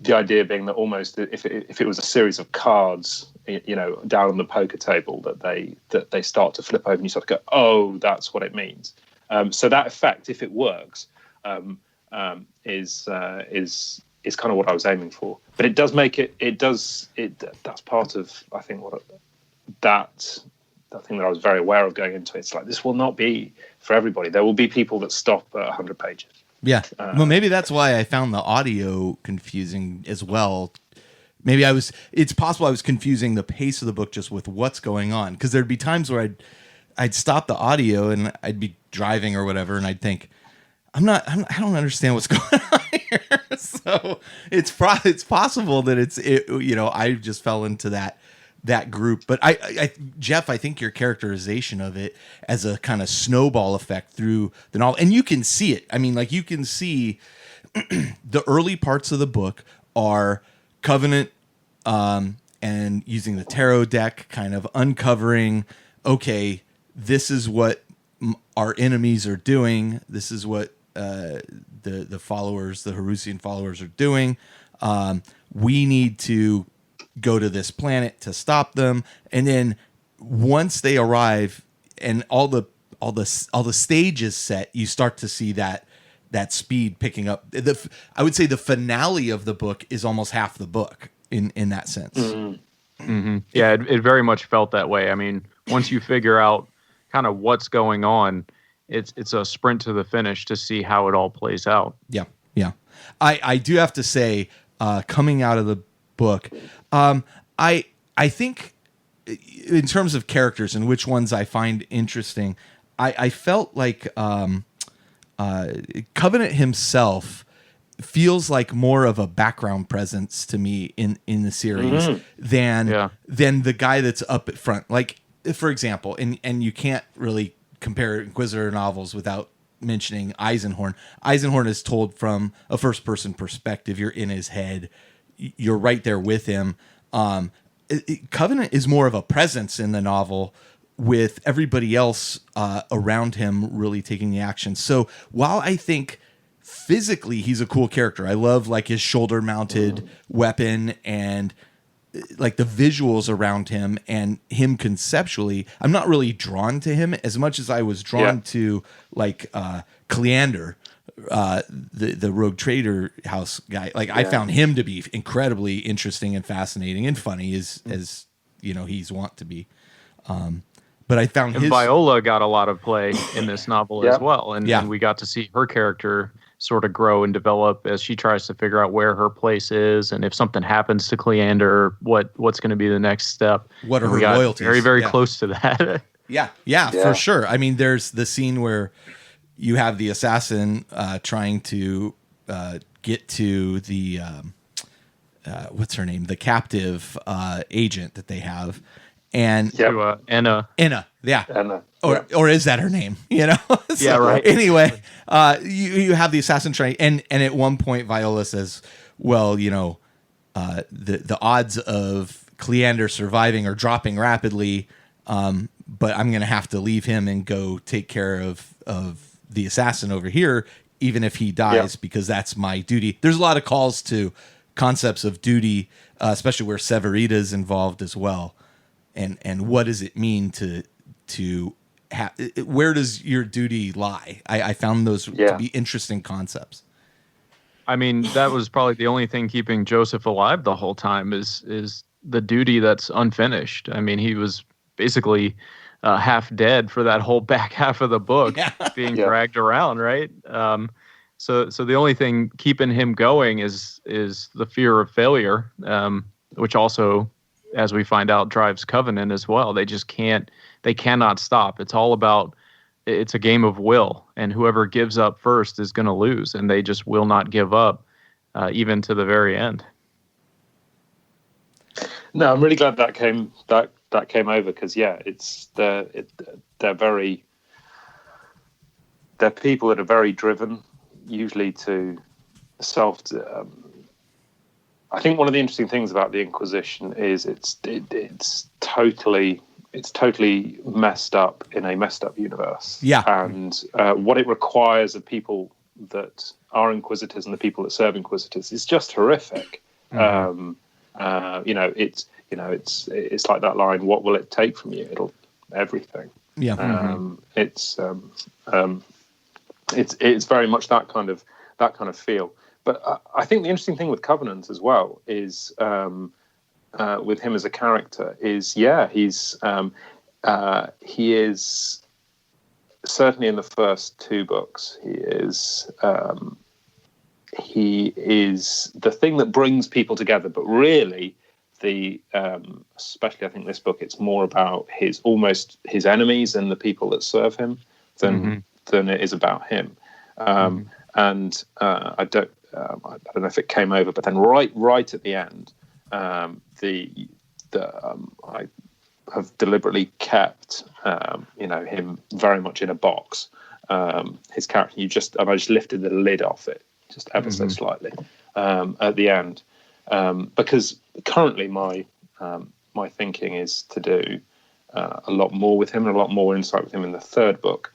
The idea being that almost if it was a series of cards, down on the poker table, that they start to flip over and you start to go, oh, that's what it means. So that effect, if it works, is kind of what I was aiming for. But it does make it. That's part of, I think, that thing that I was very aware of going into it. It's like, this will not be for everybody. There will be people that stop at 100 pages. Yeah. Well, maybe that's why I found the audio confusing as well. Maybe it's possible I was confusing the pace of the book just with what's going on. Because there'd be times where I'd stop the audio and I'd be driving or whatever, and I'd think, I don't understand what's going on here. So it's possible that I just fell into that group. But Jeff, I think your characterization of it as a kind of snowball effect through the novel, and you can see it. I mean, like, you can see the early parts of the book are Covenant and using the tarot deck, kind of uncovering, okay, this is what our enemies are doing. This is what the followers, the Horusian followers, are doing. We need to go to this planet to stop them. And then once they arrive and all the stage is set, you start to see that speed picking up. I would say the finale of the book is almost half the book in that sense. Mm-hmm. Mm-hmm. Yeah, it very much felt that way. I mean, once you figure out kind of what's going on, it's a sprint to the finish to see how it all plays out. Yeah, yeah. I do have to say, coming out of the book, I think in terms of characters and which ones I find interesting, I felt like Covenant himself feels like more of a background presence to me in the series than the guy that's up at front. Like, for example, and you can't really compare Inquisitor novels without mentioning Eisenhorn. Eisenhorn is told from a first-person perspective. You're in his head. You're right there with him. Covenant is more of a presence in the novel, with everybody else around him really taking the action. So while I think physically he's a cool character, I love like his shoulder-mounted weapon and like the visuals around him and him conceptually, I'm not really drawn to him as much as I was drawn to like Cleander, the Rogue Trader House guy. Like I found him to be incredibly interesting and fascinating and funny as he's wont to be. But I found Viola got a lot of play in this novel as well, and we got to see her character sort of grow and develop as she tries to figure out where her place is, and if something happens to Cleander, what's going to be the next step. What are her loyalties? Very, very close to that. Yeah, for sure. I mean, there's the scene where you have the assassin trying to get to the what's her name, the captive agent that they have. And Enna. Yeah. Enna. Or is that her name? So, right. Anyway, you have the assassin trying, and at one point Viola says, well, the odds of Cleander surviving are dropping rapidly, but I'm going to have to leave him and go take care of the assassin over here, even if he dies, because that's my duty. There's a lot of calls to concepts of duty, especially where Severita's involved as well. And what does it mean to where does your duty lie? I found those to be interesting concepts. I mean, that was probably the only thing keeping Joseph alive the whole time is the duty that's unfinished. I mean, he was basically half dead for that whole back half of the book, being dragged around, right? So the only thing keeping him going is the fear of failure, which also, as we find out, drives Covenant as well. They cannot stop. It's all about, it's a game of will, and whoever gives up first is going to lose, and they just will not give up, even to the very end. No, I'm really glad that came over because they're people that are very driven, usually to self. I think one of the interesting things about the Inquisition is it's totally messed up in a messed up universe. Yeah, and what it requires of people that are Inquisitors and the people that serve Inquisitors is just horrific. Mm-hmm. It's like that line. What will it take from you? It'll everything. yeah. It's very much that kind of feel. But I think the interesting thing with Covenant as well is with him as a character is he is certainly in the first two books he is the thing that brings people together, but really especially I think this book, it's more about his enemies and the people that serve him than it is about him. And I don't know if it came over, but then right at the end, I have deliberately kept him very much in a box. His character, I just lifted the lid off it just ever so slightly at the end, because currently my thinking is to do a lot more with him and a lot more insight with him in the third book,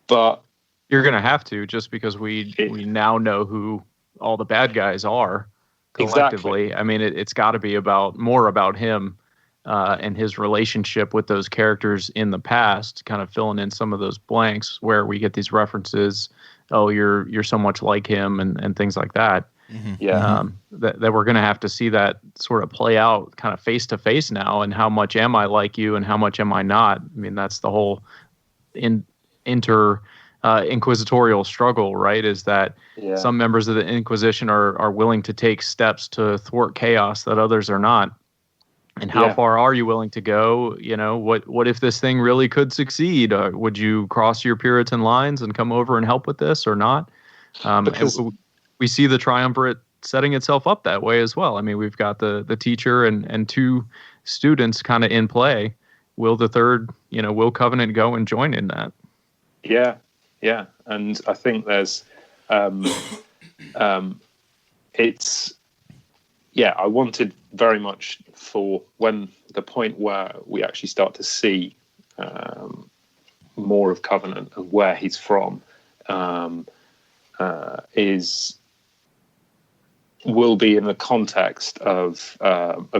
but you're going to have to, just because we now know who all the bad guys are collectively. Exactly. I mean, it's got to be more about him and his relationship with those characters in the past, kind of filling in some of those blanks where we get these references. Oh, you're so much like him, and things like that. Mm-hmm. Yeah. That we're going to have to see that sort of play out kind of face to face now, and how much am I like you and how much am I not? I mean, that's the whole inquisitorial struggle, right? Is that some members of the Inquisition are willing to take steps to thwart chaos that others are not. And how far are you willing to go? What if this thing really could succeed? Would you cross your Puritan lines and come over and help with this or not? Because we see the triumvirate setting itself up that way as well. I mean, we've got the teacher and two students kind of in play. Will the third, will Covenant go and join in that? Yeah. And I think there's, I wanted very much for when the point where we actually start to see more of Covenant and where he's from will be in the context of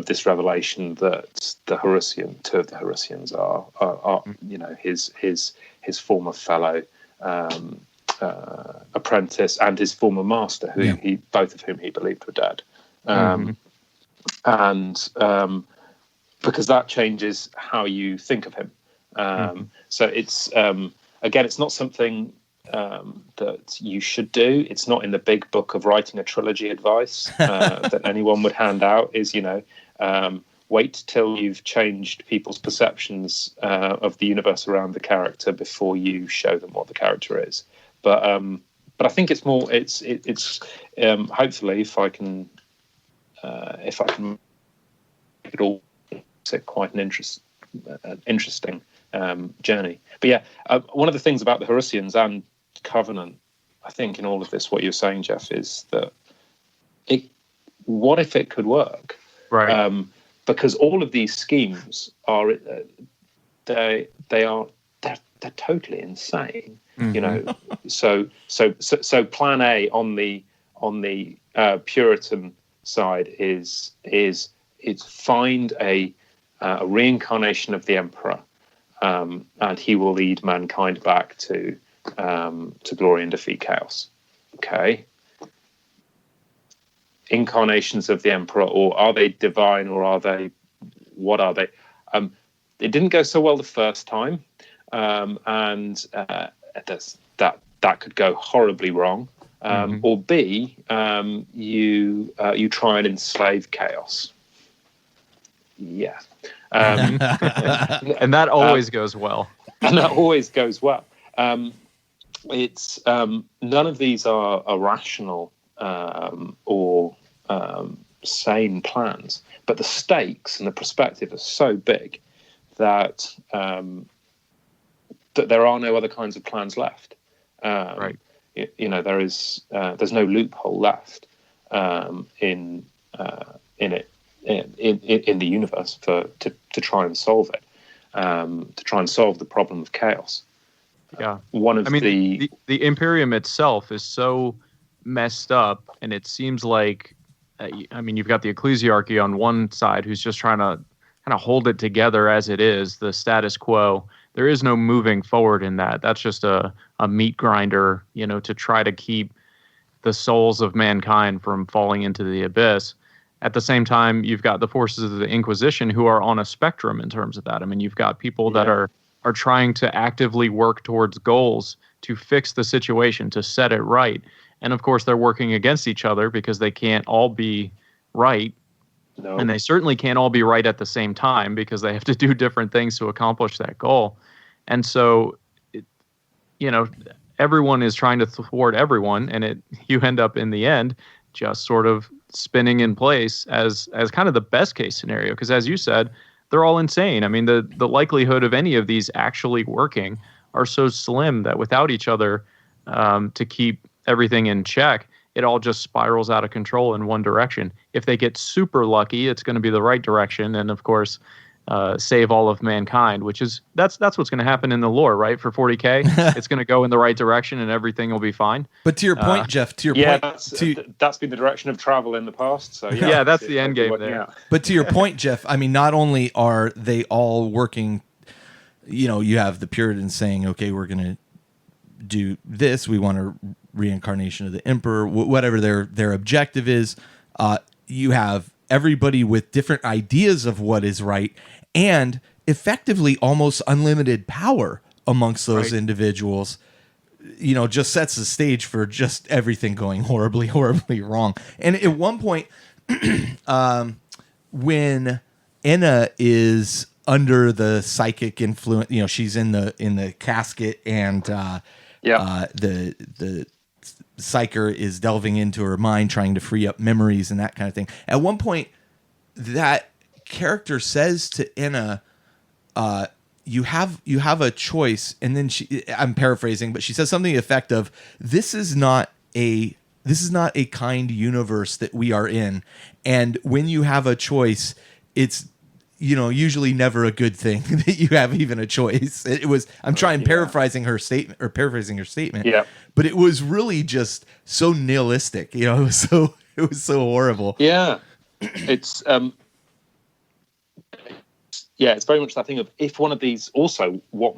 this revelation that two of the Horusians are his former fellow apprentice and his former master, both of whom he believed were dead. And because that changes how you think of him. So it's again, it's not something that you should do. It's not in the big book of writing a trilogy advice that anyone would hand out. Is wait till you've changed people's perceptions of the universe around the character before you show them what the character is. But I think it's more. It's hopefully if I can make it all quite an interesting journey. But yeah, one of the things about the Horusians and Covenant, I think in all of this, what you're saying, Jeff, is that what if it could work? Right. Because all of these schemes are they're totally insane. So plan A on the Puritan side is find a reincarnation of the Emperor, and he will lead mankind back to glory and defeat chaos. Okay. Incarnations of the Emperor, or are they divine, or what are they? It didn't go so well the first time, and that could go horribly wrong. Or B, you try and enslave chaos. Yeah. And that always goes well. And that always goes well. It's none of these are rational or sane plans. But the stakes and the perspective are so big that that there are no other kinds of plans left. Right. There's no loophole left in the universe to try and solve it, to try and solve the problem of chaos. Yeah. The Imperium itself is so messed up, and it seems like, you've got the ecclesiarchy on one side who's just trying to kind of hold it together as it is, the status quo. There is no moving forward in that. That's just a meat grinder, to try to keep the souls of mankind from falling into the abyss. At the same time, you've got the forces of the Inquisition who are on a spectrum in terms of that. You've got people that are trying to actively work towards goals to fix the situation, to set it right. And of course, they're working against each other because they can't all be right. No. And they certainly can't all be right at the same time because they have to do different things to accomplish that goal. And so, everyone is trying to thwart everyone, and you end up in the end just sort of spinning in place as kind of the best case scenario. Because as you said, they're all insane. The likelihood of any of these actually working are so slim that without each other, to keep everything in check, it all just spirals out of control in one direction. If they get super lucky, it's going to be the right direction, and of course, save all of mankind. That's what's going to happen in the lore, right? For 40K, it's going to go in the right direction, and everything will be fine. But to your point, Jeff, that's been the direction of travel in the past. So yeah, that's the end game there. Yeah. But to your point, Jeff, not only are they all working, you have the Puritans saying, okay, we're going to do this. We want a reincarnation of the Emperor, whatever their objective is. You have everybody with different ideas of what is right and effectively almost unlimited power amongst those individuals, just sets the stage for just everything going horribly, horribly wrong. And at one point, when Enna is under the psychic influence, she's in the casket, and the psyker is delving into her mind, trying to free up memories and that kind of thing. At one point, that character says to Enna, you have a choice. And then I'm paraphrasing, but she says something to the effect of, this is not a kind universe that we are in. And when you have a choice, it's, usually never a good thing that you have even a choice. I'm paraphrasing her statement. Yeah. But it was really just so nihilistic. It was so horrible. Yeah. It's it's very much that thing of, if one of these, also what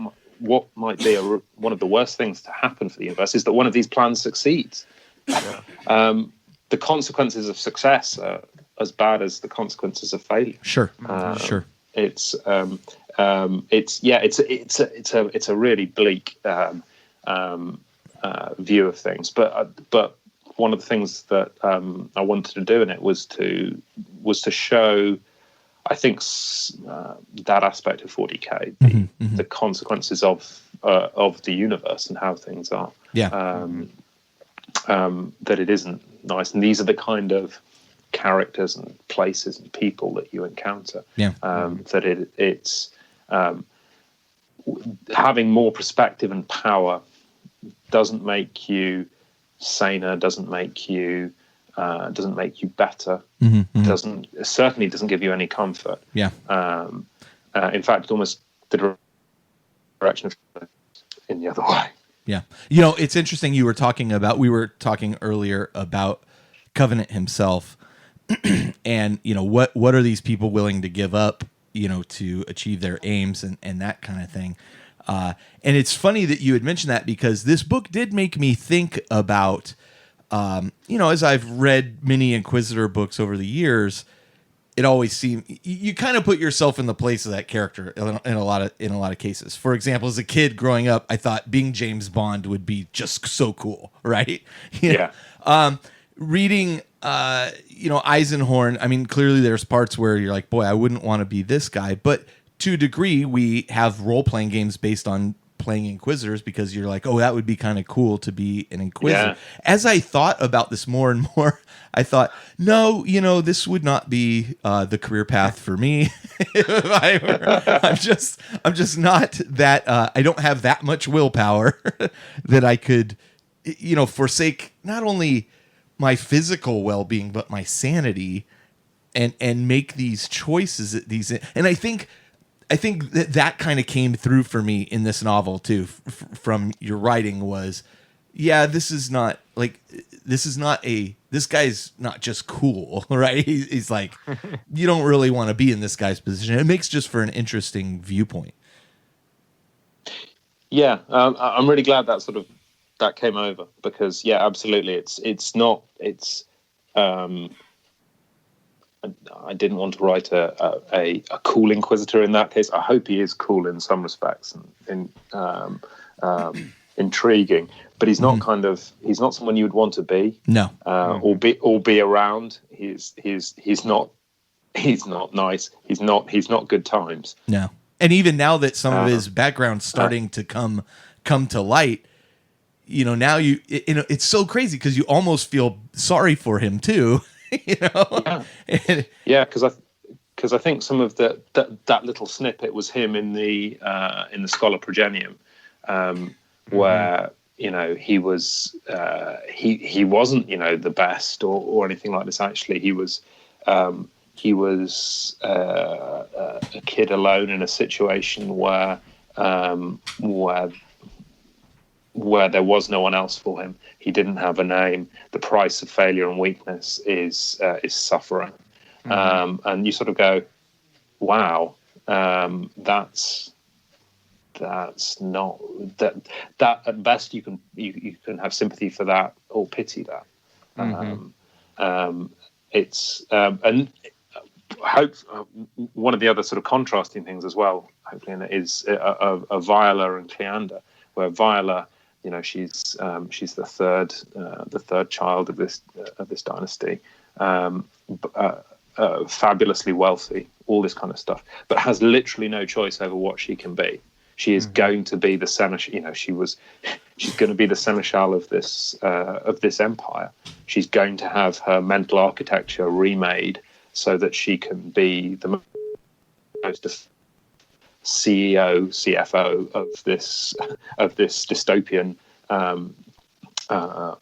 might be one of the worst things to happen for the universe is that one of these plans succeeds. The consequences of success are as bad as the consequences of failure. Sure. It's a really bleak view of things. But one of the things that I wanted to do in it was to show, I think, that aspect of 40K, the consequences of the universe and how things are. Yeah. That it isn't nice, and these are the kind of characters and places and people that you encounter. Yeah. That it's having more perspective and power doesn't make you saner, doesn't make you better. Certainly doesn't give you any comfort. Yeah. In fact, almost the direction of in the other way. Yeah. It's interesting. We were talking earlier about Covenant himself, and what are these people willing to give up, to achieve their aims and that kind of thing. And it's funny that you had mentioned that, because this book did make me think about, as I've read many Inquisitor books over the years, it always seemed you kind of put yourself in the place of that character in a lot of cases. For example, as a kid growing up, I thought being James Bond would be just so cool, right? Yeah. Reading, Eisenhorn. Clearly there's parts where you're like, boy, I wouldn't want to be this guy. But to a degree, we have role-playing games based on playing Inquisitors because you're like, oh, that would be kind of cool to be an Inquisitor. Yeah. As I thought about this more and more, I thought, no, this would not be the career path for me. I'm just not that. I don't have that much willpower that I could, forsake not only my physical well-being but my sanity, and make these choices at these. And I think that kind of came through for me in this novel too. From your writing was, yeah, this guy's not just cool, right? He's like, you don't really want to be in this guy's position. It makes just for an interesting viewpoint. Yeah, I'm really glad that came over, because yeah, absolutely, I didn't want to write a cool Inquisitor in that case. I hope he is cool in some respects and intriguing, but he's not he's not someone you would want to be. No, or be around. He's not nice. He's not good times. No, and even now that some of his background's starting to come to light, now it's so crazy because you almost feel sorry for him too. Yeah, because I think some of that little snippet was him in the Scholar Progenium, where he was he wasn't the best or anything like this. Actually, he was a kid alone in a situation where there was no one else for him. He didn't have a name. The price of failure and weakness is suffering. And you sort of go, wow, that's not that at best you can have sympathy for that or pity that. It's and hope one of the other sort of contrasting things as well, hopefully, in it is a Viola and Cleander, where Viola, she's the third child of this dynasty, fabulously wealthy, all this kind of stuff, but has literally no choice over what she can be. She is going to be the seneschal. She's going to be the seneschal of this empire. She's going to have her mental architecture remade so that she can be the most CEO, CFO of this dystopian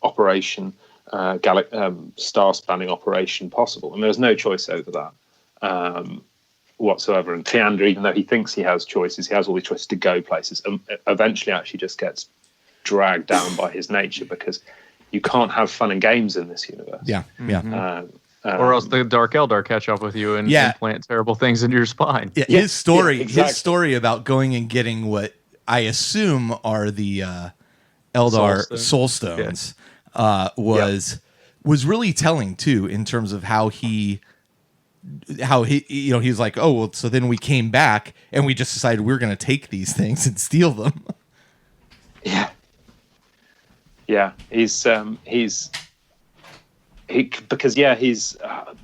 operation, star spanning operation possible. And there's no choice over that whatsoever. And Cleander, even though he thinks he has choices, he has all these choices to go places, and eventually actually just gets dragged down by his nature, because you can't have fun and games in this universe. Yeah. Or else the Dark Eldar catch up with you and implant terrible things into your spine. Yeah, his story about going and getting what I assume are the Eldar Soul Stones was really telling too, in terms of how he was like, oh well, so then we came back and we just decided we're going to take these things and steal them. Yeah, he's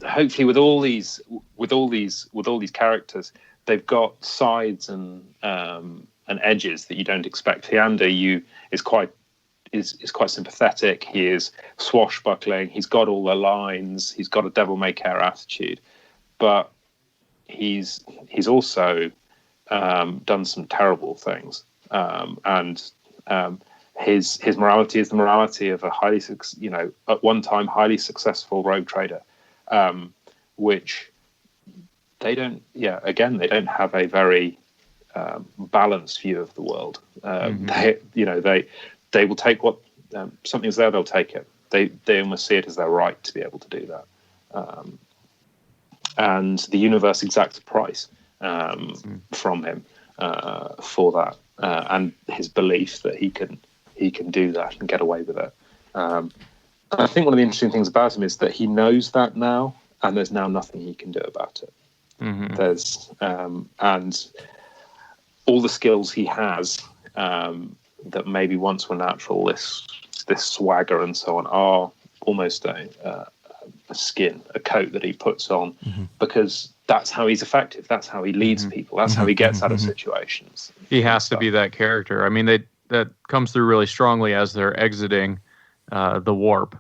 hopefully with all these characters, they've got sides and edges that you don't expect. Cleander is quite sympathetic. He is swashbuckling. He's got all the lines. He's got a devil may care attitude, but he's also done some terrible things. His morality is the morality of a at one time highly successful rogue trader, which they don't have a very balanced view of the world. They will take what something's there, they'll take it. They almost see it as their right to be able to do that. And the universe exacts a price from him for that, and his belief that he can do that and get away with it. I think one of the interesting things about him is that he knows that now, and there's now nothing he can do about it. There's and all the skills he has that maybe once were natural, this swagger and so on, are almost a skin, a coat that he puts on, because that's how he's effective. That's how he leads people. That's how he gets out of situations. He has to be that character. I mean, that comes through really strongly as they're exiting the warp,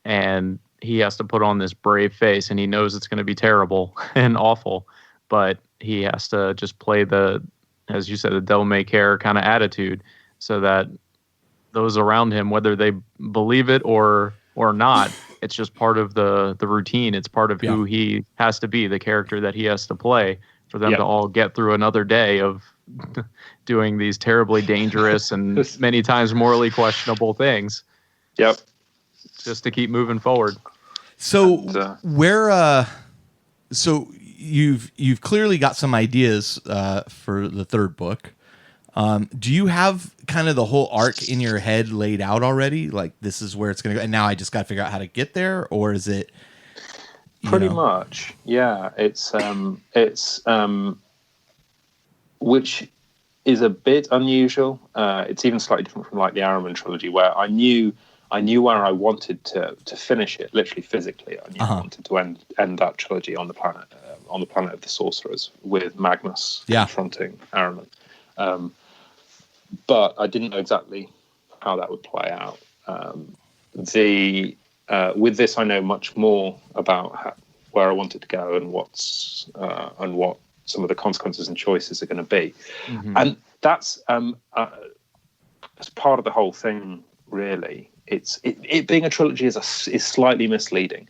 and he has to put on this brave face, and he knows it's going to be terrible and awful, but he has to just play the, as you said, the devil may care kind of attitude, so that those around him, whether they believe it or not, it's just part of the routine. It's part of who he has to be, the character that he has to play for them to all get through another day of doing these terribly dangerous and many times morally questionable things. Yep. Just to keep moving forward. So so you've clearly got some ideas for the third book. Do you have kind of the whole arc in your head laid out already? Like, this is where it's going to go, and now I just got to figure out how to get there, or is it pretty much? Yeah, it's which is a bit unusual. It's even slightly different from like the Araman trilogy, where I knew where I wanted to finish it, literally physically. I knew I wanted to end that trilogy on the planet of the sorcerers with Magnus confronting Araman. But I didn't know exactly how that would play out. With this, I know much more about where I wanted to go and what some of the consequences and choices are going to be, and that's as part of the whole thing. Really, it being a trilogy is slightly misleading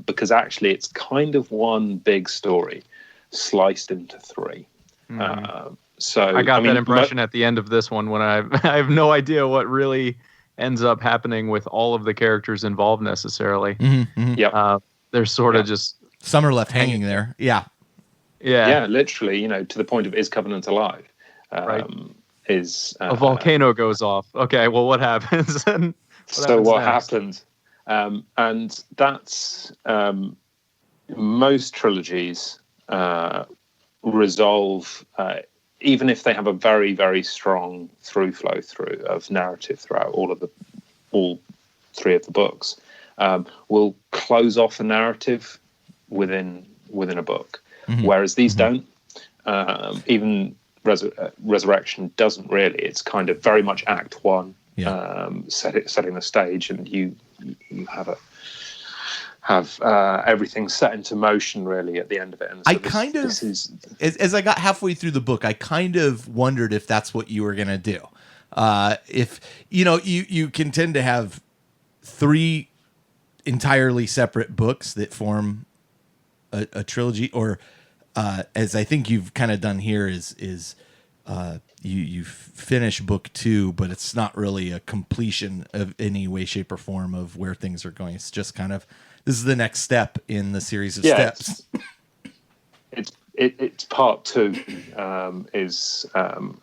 because actually it's kind of one big story sliced into three. So I got that impression at the end of this one when I have no idea what really ends up happening with all of the characters involved necessarily. They're sort of just some are left hanging there. Yeah, literally. To the point of, is Covenant alive? Right. Is a volcano goes off? Okay, well, what happens? What happens? And that's most trilogies resolve. Even if they have a very, very strong flow through of narrative throughout all three of the books, will close off a narrative within a book, whereas these don't. Even Resurrection doesn't really. It's kind of very much Act One, setting the stage, and you have everything set into motion really at the end of it. And so as I got halfway through the book, I kind of wondered if that's what you were going to do. If you can tend to have three entirely separate books that form a trilogy, or as I think you've kind of done here is you finish book 2, but it's not really a completion of any way, shape, or form of where things are going. It's just kind of, this is the next step in the series of steps. It's part 2, is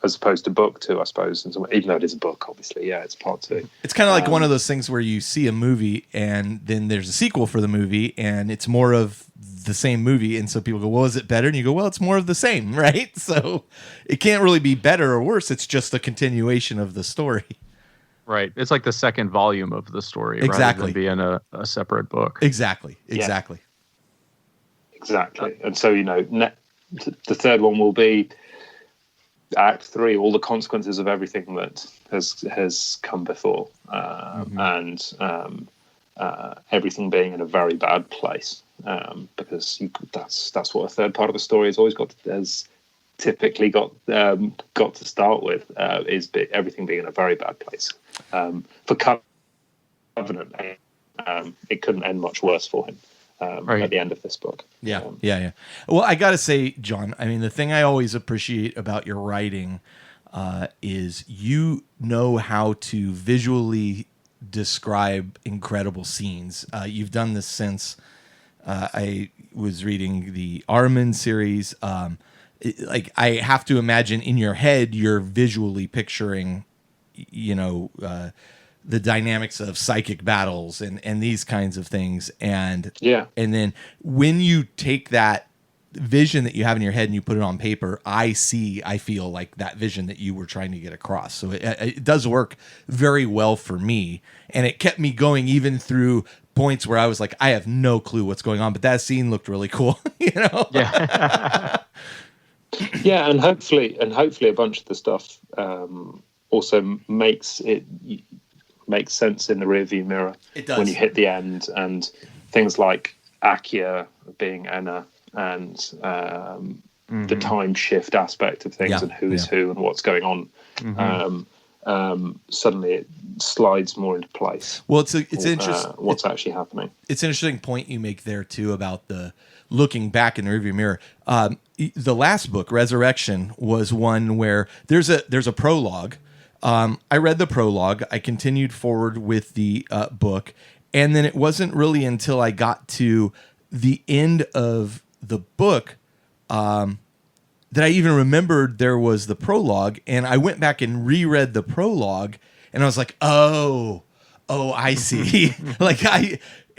as opposed to book 2, I suppose. And even though it is a book, obviously, it's part 2. It's kind of like one of those things where you see a movie and then there's a sequel for the movie, and it's more of the same movie, and so people go, well, is it better? And you go, well, it's more of the same, right? So it can't really be better or worse. It's just a continuation of the story. Right. It's like the second volume of the story, exactly, rather than being a separate book. Exactly. Exactly. And so, the third one will be Act 3, all the consequences of everything that has come before, and everything being in a very bad place, because that's what a third part of the story has typically got to start with, is everything being in a very bad place. For Covenant, it couldn't end much worse for him. At the end of this book. Yeah. Well, I got to say, John, I mean, the thing I always appreciate about your writing is you know how to visually describe incredible scenes. You've done this since I was reading the Arman series. I have to imagine in your head, you're visually picturing, the dynamics of psychic battles and these kinds of things. And then when you take that vision that you have in your head and you put it on paper, I feel like that vision that you were trying to get across. So it does work very well for me. And it kept me going even through points where I was like, I have no clue what's going on, but that scene looked really cool. Yeah. Yeah, and hopefully a bunch of the stuff also makes sense in the rearview mirror. It does. When you hit the end, and things like Akia being Anna, and the time shift aspect of things, and who is who and what's going on. Suddenly it slides more into place. Well, it's interesting what's actually happening. It's an interesting point you make there too about the looking back in the rearview mirror. The last book, Resurrection, was one where there's a prologue. I read the prologue. I continued forward with the book, and then it wasn't really until I got to the end of the book that I even remembered there was the prologue, and I went back and reread the prologue, and I was like, oh, I see.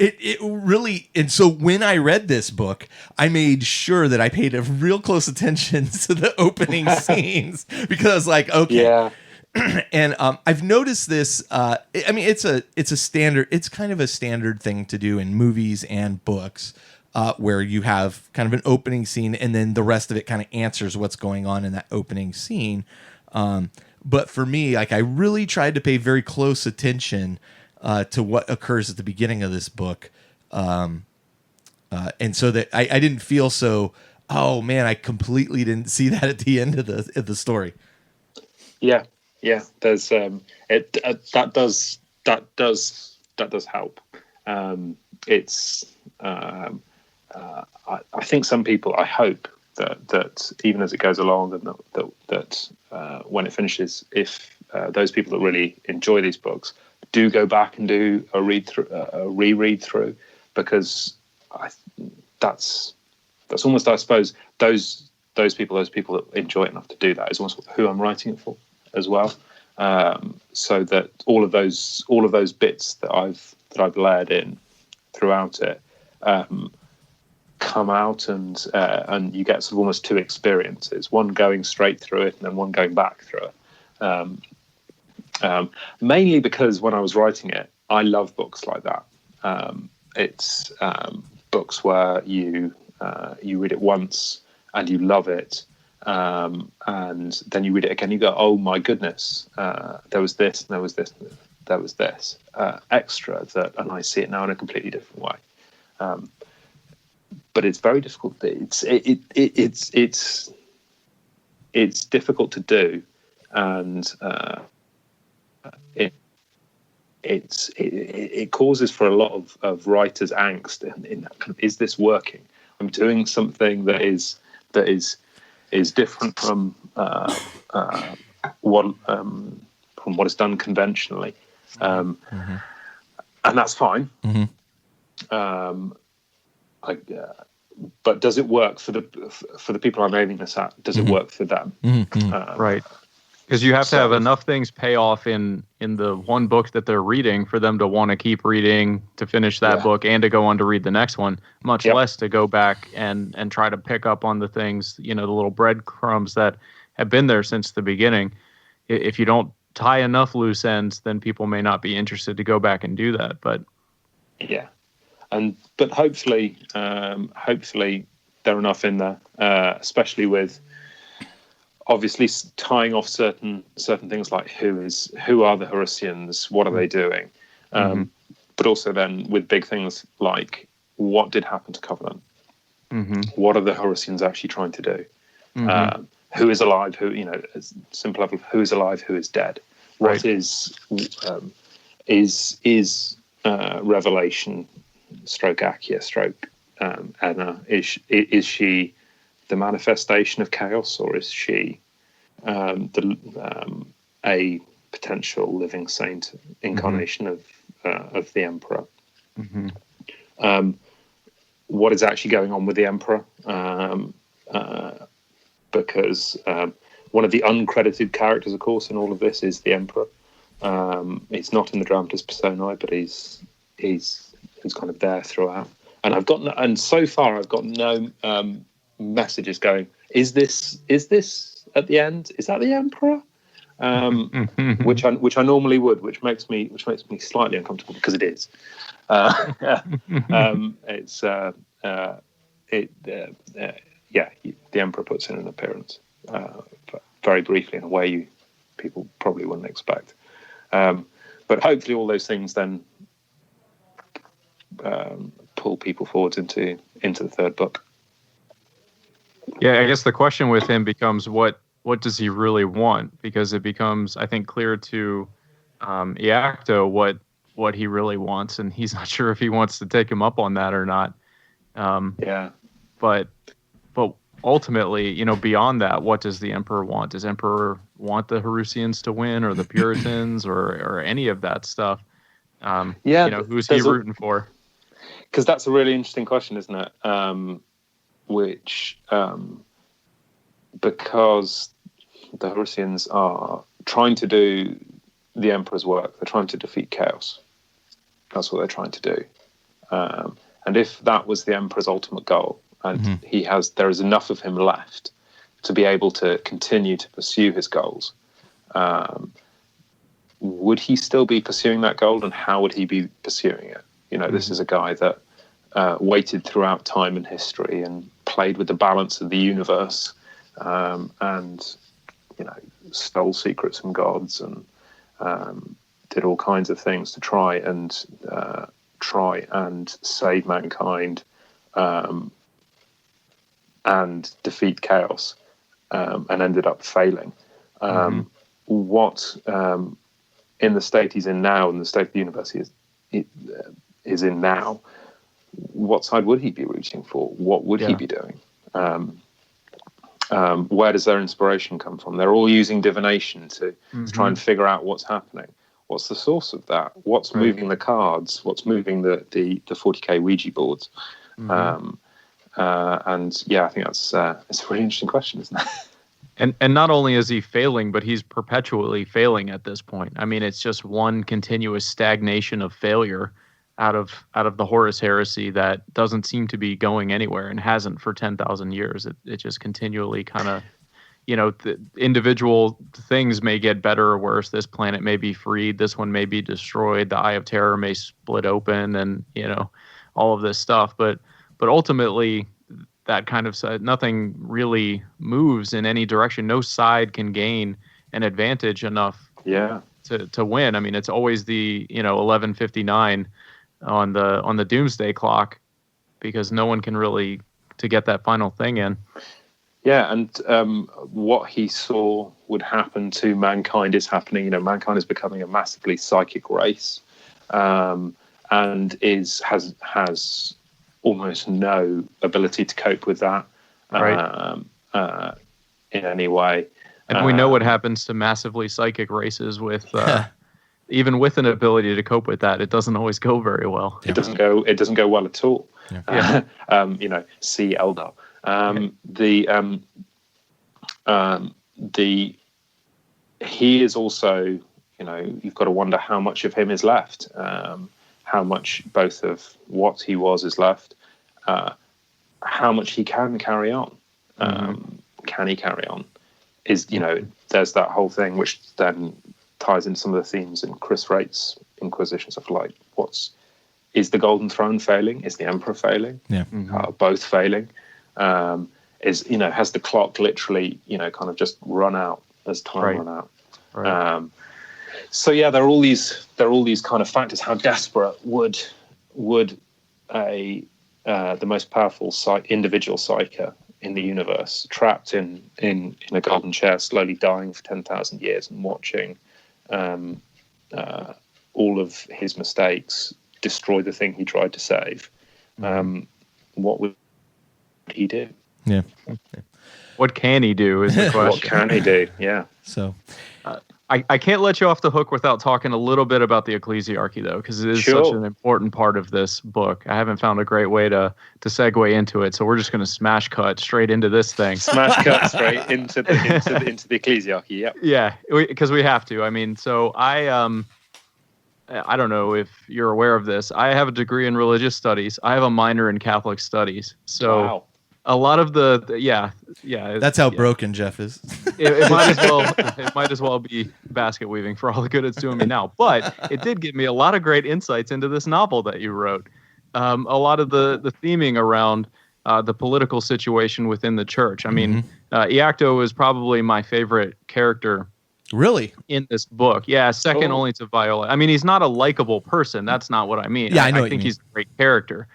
It really, and so when I read this book, I made sure that I paid a real close attention to the opening scenes, because I was like, okay. Yeah. And I've noticed this. It's a standard. It's kind of a standard thing to do in movies and books, where you have kind of an opening scene, and then the rest of it kind of answers what's going on in that opening scene. But for me, like, I really tried to pay very close attention to what occurs at the beginning of this book, and so that I didn't feel so. Oh man, I completely didn't see that at the end of the story. Yeah. There's that does help. I think some people. I hope that even as it goes along, and that when it finishes, if those people that really enjoy these books do go back and do a reread through, because that's almost, I suppose, those people that enjoy it enough to do that is almost who I'm writing it for as well. So that all of those bits that I've layered in throughout it come out, and you get sort of almost two experiences: one going straight through it, and then one going back through it. Mainly because when I was writing it, I love books like that. It's books where you read it once and you love it, and then you read it again. You go, "Oh my goodness, there was this, and there was this, and there was this extra that," and I see it now in a completely different way. But it's very difficult. It's difficult to do, and it causes for a lot of writers' angst in that kind of, is this working? I'm doing something that is different from what is done conventionally, and that's fine. But does it work for the people I'm aiming this at? Does it work for them? Right. Because you have to have enough things pay off in the one book that they're reading for them to want to keep reading, to finish that book, and to go on to read the next one, much less to go back and try to pick up on the things, the little breadcrumbs that have been there since the beginning. If you don't tie enough loose ends, then people may not be interested to go back and do that. But but hopefully there are enough in there, especially with obviously tying off certain things like who are the Horusians, what are they doing, but also then with big things like what did happen to Covenant, what are the Horusians actually trying to do, who is alive, who simple level of who is alive, who is dead, what is Revelation stroke Akia stroke Anna, is she the manifestation of chaos, or is she a potential living saint incarnation of the Emperor? What is actually going on with the Emperor? Because one of the uncredited characters, of course, in all of this is the Emperor. He's not in the dramatis personae, but he's kind of there throughout. And so far I've got no messages going, is this at the end? Is that the Emperor? which I normally would, which makes me slightly uncomfortable because it is. It's the Emperor puts in an appearance very briefly in a way people probably wouldn't expect. But hopefully all those things then pull people forwards into the third book. Yeah, I guess the question with him becomes what does he really want? Because it becomes, I think, clear to Iacto what he really wants, and he's not sure if he wants to take him up on that or not. But ultimately, beyond that, what does the Emperor want? Does Emperor want the Horusians to win, or the Puritans, or any of that stuff? Who's he rooting for? Because that's a really interesting question, isn't it? Because the Horusians are trying to do the Emperor's work. They're trying to defeat chaos. That's what they're trying to do. And if that was the Emperor's ultimate goal, and there is enough of him left to be able to continue to pursue his goals, would he still be pursuing that goal, and how would he be pursuing it? This is a guy that waited throughout time and history and played with the balance of the universe, and stole secrets from gods and did all kinds of things to try and save mankind and defeat chaos, and ended up failing. What in the state he's in now, in the state of the universe is in now, what side would he be rooting for? What would he be doing? Where does their inspiration come from? They're all using divination to try and figure out what's happening. What's the source of that? What's moving the cards? What's moving the 40k Ouija boards? And I think it's a really interesting question, isn't it? And not only is he failing, but he's perpetually failing at this point. I mean, it's just one continuous stagnation of failure out of the Horus heresy that doesn't seem to be going anywhere, and hasn't for 10,000 years. It just continually kind of, the individual things may get better or worse. This planet may be freed. This one may be destroyed. The Eye of Terror may split open, and all of this stuff. But ultimately, that kind of side, nothing really moves in any direction. No side can gain an advantage enough to win. I mean, it's always the 11:59 on the doomsday clock, because no one can really to get that final thing in. Yeah, and what he saw would happen to mankind is happening. Mankind is becoming a massively psychic race, and has almost no ability to cope with that in any way. And we know what happens to massively psychic races with even with an ability to cope with that, it doesn't always go very well. It doesn't go well at all. See Eldar. He is also, you've got to wonder how much of him is left, how much both of what he was is left, how much he can carry on. Can he carry on? There's that whole thing which then ties into some of the themes in Chris Wright's Inquisitions of Light. Is the Golden Throne failing? Is the Emperor failing? Yeah. Both failing? Has the clock literally, kind of just run out as time run out? Right. There are all these kind of factors. How desperate would the most powerful individual psyker in the universe, trapped in a golden chair, slowly dying for 10,000 years and watching all of his mistakes destroy the thing he tried to save? What would he do? Yeah. What can he do is the question. What can he do? Yeah. So I can't let you off the hook without talking a little bit about the ecclesiarchy, though, because it is such an important part of this book. I haven't found a great way to segue into it, so we're just going to smash cut straight into this thing. Smash cut straight into the ecclesiarchy. Yep. Yeah, because we have to. I mean, so I don't know if you're aware of this. I have a degree in religious studies. I have a minor in Catholic studies. So, a lot of yeah. That's how broken Jeff is. It might as well be basket weaving for all the good it's doing me now. But it did give me a lot of great insights into this novel that you wrote. A lot of the theming around the political situation within the church. I mean, Iacto is probably my favorite character. Really? In this book. Yeah, second only to Viola. I mean, he's not a likable person. That's not what I mean. Yeah, I think he's a great character.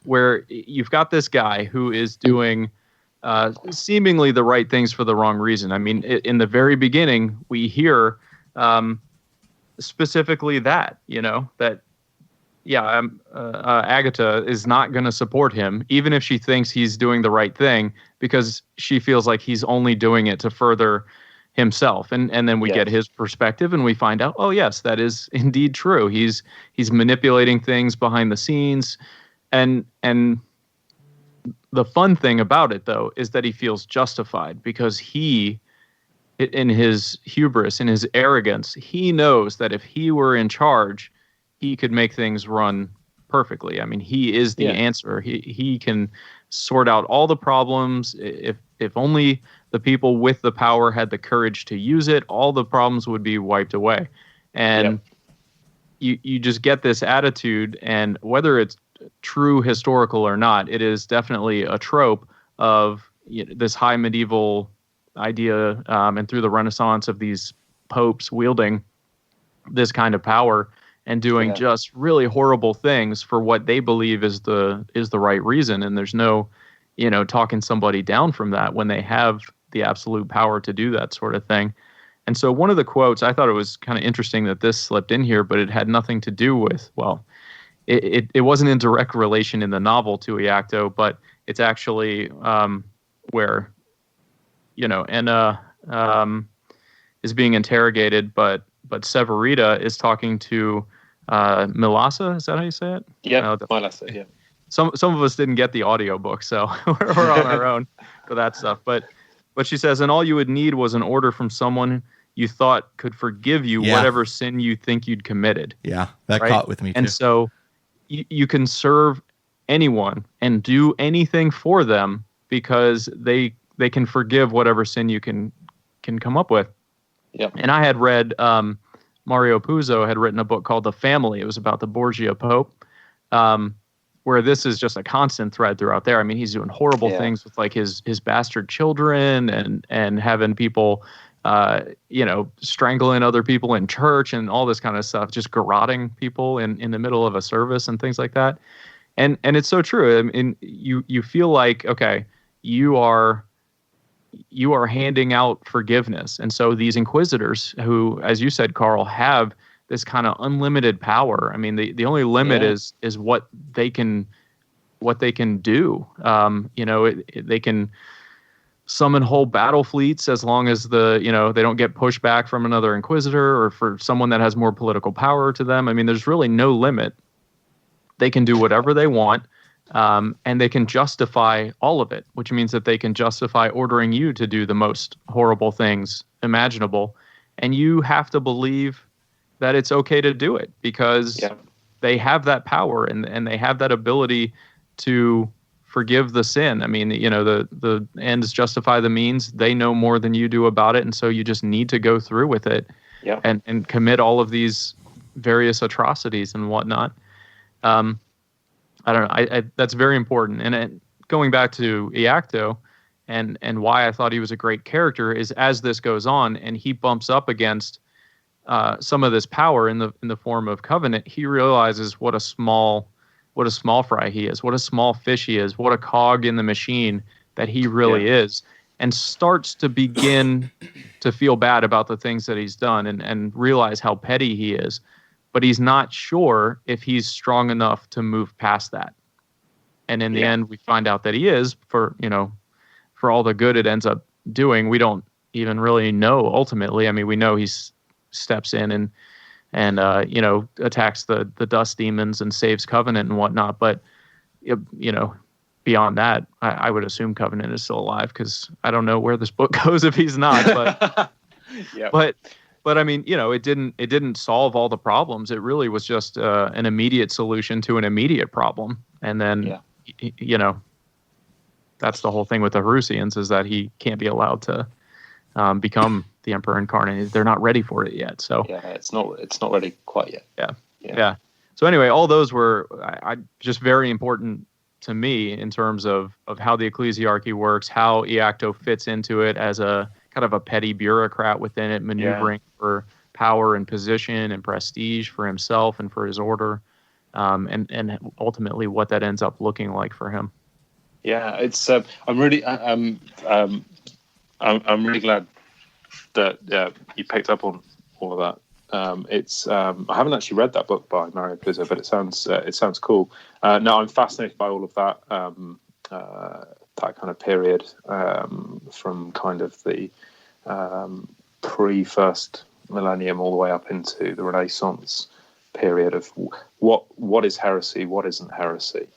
Where you've got this guy who is doing seemingly the right things for the wrong reason. I mean, in the very beginning, we hear specifically that, Agatha is not going to support him, even if she thinks he's doing the right thing, because she feels like he's only doing it to further himself. And then we get his perspective and we find out, oh, yes, that is indeed true. He's manipulating things behind the scenes. And the fun thing about it, though, is that he feels justified because he, in his hubris, in his arrogance, he knows that if he were in charge, he could make things run perfectly. I mean, he is the answer. He can sort out all the problems. If only the people with the power had the courage to use it, all the problems would be wiped away. And you just get this attitude, and whether it's true historical or not, it is definitely a trope of this high medieval idea, and through the Renaissance of these popes wielding this kind of power and doing just really horrible things for what they believe is the right reason. And there's no, talking somebody down from that when they have the absolute power to do that sort of thing. And so one of the quotes, I thought it was kind of interesting that this slipped in here, but it had nothing to do with, it wasn't in direct relation in the novel to Iacto, but it's actually where, Enna is being interrogated, but Severida is talking to Milassa. Is that how you say it? Yeah, Milassa, yeah. Some of us didn't get the audiobook, so we're on our own for that stuff. But she says, and all you would need was an order from someone you thought could forgive you whatever sin you think you'd committed. Yeah, that caught with me too. And so you can serve anyone and do anything for them because they can forgive whatever sin you can come up with. Yep. And I had read Mario Puzo had written a book called The Family. It was about the Borgia Pope, where this is just a constant thread throughout there. I mean, he's doing horrible things with like his bastard children and having people, strangling other people in church and all this kind of stuff, just garroting people in the middle of a service and things like that. And it's so true. I mean, you feel like, okay, you are handing out forgiveness. And so these inquisitors who, as you said, Carl, have this kind of unlimited power. I mean, the only limit is what they can do. They can summon whole battle fleets as long as they don't get pushed back from another inquisitor or for someone that has more political power to them. I mean, there's really no limit. They can do whatever they want. And they can justify all of it, which means that they can justify ordering you to do the most horrible things imaginable. And you have to believe that it's okay to do it because they have that power and they have that ability to forgive the sin. I mean, the ends justify the means. They know more than you do about it. And so you just need to go through with it and commit all of these various atrocities and whatnot. I don't know. That's very important. And going back to Iacto and why I thought he was a great character is as this goes on and he bumps up against some of this power in the form of Covenant, he realizes what a small fry he is, what a small fish he is, what a cog in the machine that he really is, and starts to begin to feel bad about the things that he's done and realize how petty he is. But he's not sure if he's strong enough to move past that. And in the end, we find out that he is for all the good it ends up doing. We don't even really know ultimately. I mean, we know he steps in and attacks the dust demons and saves Covenant and whatnot. But, beyond that, I would assume Covenant is still alive because I don't know where this book goes if he's not. But, But I mean, it didn't solve all the problems. It really was just an immediate solution to an immediate problem. And then, that's the whole thing with the Horusians, is that he can't be allowed to become the Emperor Incarnate. They're not ready for it yet. So yeah, it's not ready quite yet. Yeah. So anyway, all those were just very important to me in terms of how the ecclesiarchy works, how Iacto fits into it as a kind of a petty bureaucrat within it, maneuvering for power and position and prestige for himself and for his order, and ultimately what that ends up looking like for him. Yeah, it's I'm really glad that you picked up on all of that. It's I haven't actually read that book by Mario Puzo, but it sounds cool. No, I'm fascinated by all of that that kind of period from kind of the pre-first millennium all the way up into the Renaissance period of what is heresy, what isn't heresy.